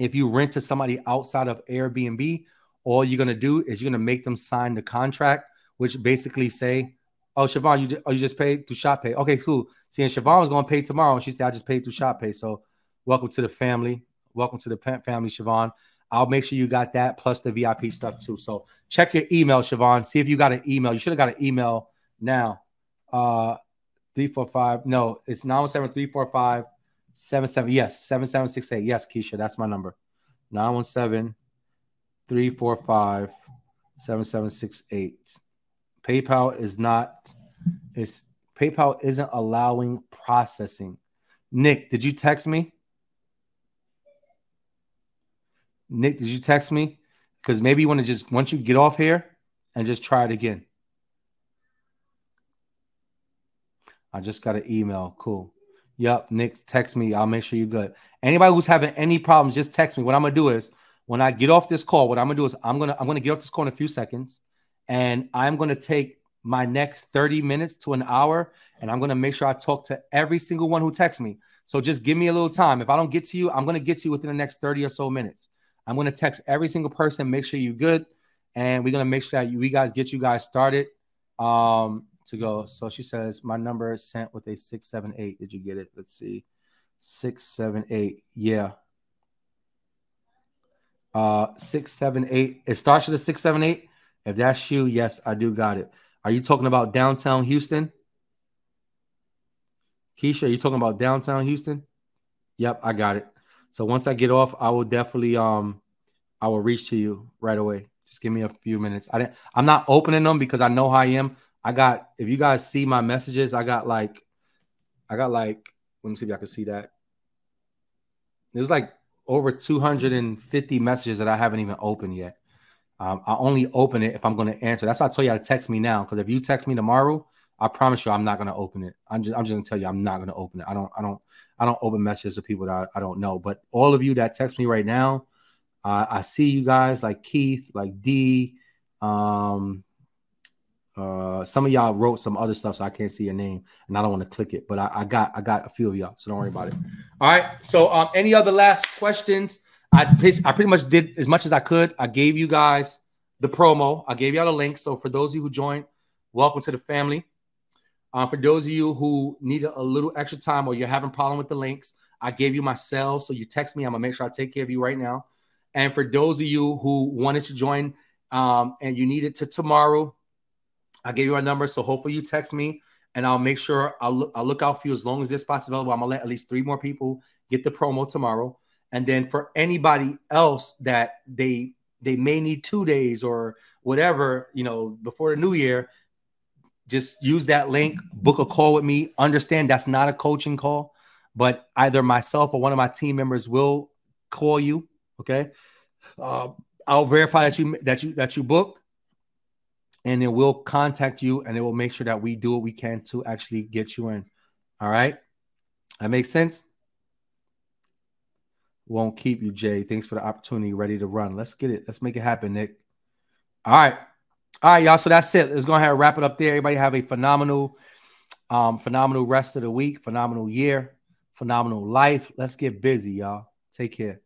rent to somebody outside of Airbnb, all you're gonna do is you're gonna make them sign the contract, which basically say, "Oh, Siobhan, you just paid through ShopPay." Okay, cool. See, and Siobhan was gonna pay tomorrow, and she said, "I just paid through ShopPay." So, welcome to the family. Welcome to the family, Siobhan. I'll make sure you got that plus the VIP stuff too. So check your email, Siobhan. See if you got an email. You should have got an email now. 345. No, it's 917-345-77. Yes, 7768. Yes, Keisha, that's my number. 917-345-7768. PayPal is not. PayPal isn't allowing processing. Nick, did you text me? Nick, did you text me? Because maybe you want to just, once you get off here and just try it again. I just got an email. Cool. Yep, Nick, text me. I'll make sure you're good. Anybody who's having any problems, just text me. What I'm going to do is, when I get off this call, what I'm going to do is I'm going to get off this call in a few seconds, and I'm going to take my next 30 minutes to an hour, and I'm going to make sure I talk to every single one who texts me. So just give me a little time. If I don't get to you, I'm going to get to you within the next 30 or so minutes. I'm going to text every single person, make sure you're good, and we're going to make sure that we guys get you guys started to go. So she says, my number is sent with a 678. Did you get it? Let's see. 678. Yeah. 678. It starts with a 678. If that's you, yes, I do got it. Are you talking about downtown Houston? Keisha, are you talking about downtown Houston? Yep, I got it. So once I get off, I will definitely I will reach to you right away. Just give me a few minutes. I'm not opening them because I know how I am. If you guys see my messages, I got like, let me see if I can see that. There's like over 250 messages that I haven't even opened yet. I only open it if I'm going to answer. That's why I told you to text me now. Because if you text me tomorrow, I promise you I'm not going to open it. I'm just going to tell you I'm not going to open it. I don't open messages to people that I don't know. But all of you that text me right now, I see you guys like Keith, like D. Some of y'all wrote some other stuff, so I can't see your name, and I don't want to click it. But I got a few of y'all, so don't worry about it. All right. So any other last questions? I pretty much did as much as I could. I gave you guys the promo. I gave y'all the link. So for those of you who joined, welcome to the family. For those of you who need a little extra time or you're having a problem with the links, I gave you my cell. So you text me. I'm going to make sure I take care of you right now. And for those of you who wanted to join and you need it to tomorrow, I gave you our number. So hopefully you text me and I'll make sure I'll look out for you as long as there's spots available. I'm going to let at least 3 more people get the promo tomorrow. And then for anybody else that they may need 2 days or whatever, before the new year, just use that link, book a call with me. Understand that's not a coaching call, but either myself or one of my team members will call you. Okay. I'll verify that you book, and then we'll contact you and it will make sure that we do what we can to actually get you in. All right. That makes sense. Won't keep you, Jay. Thanks for the opportunity. Ready to run. Let's get it. Let's make it happen, Nick. All right, y'all. So that's it. Let's go ahead and wrap it up there. Everybody have a phenomenal rest of the week, phenomenal year, phenomenal life. Let's get busy, y'all. Take care.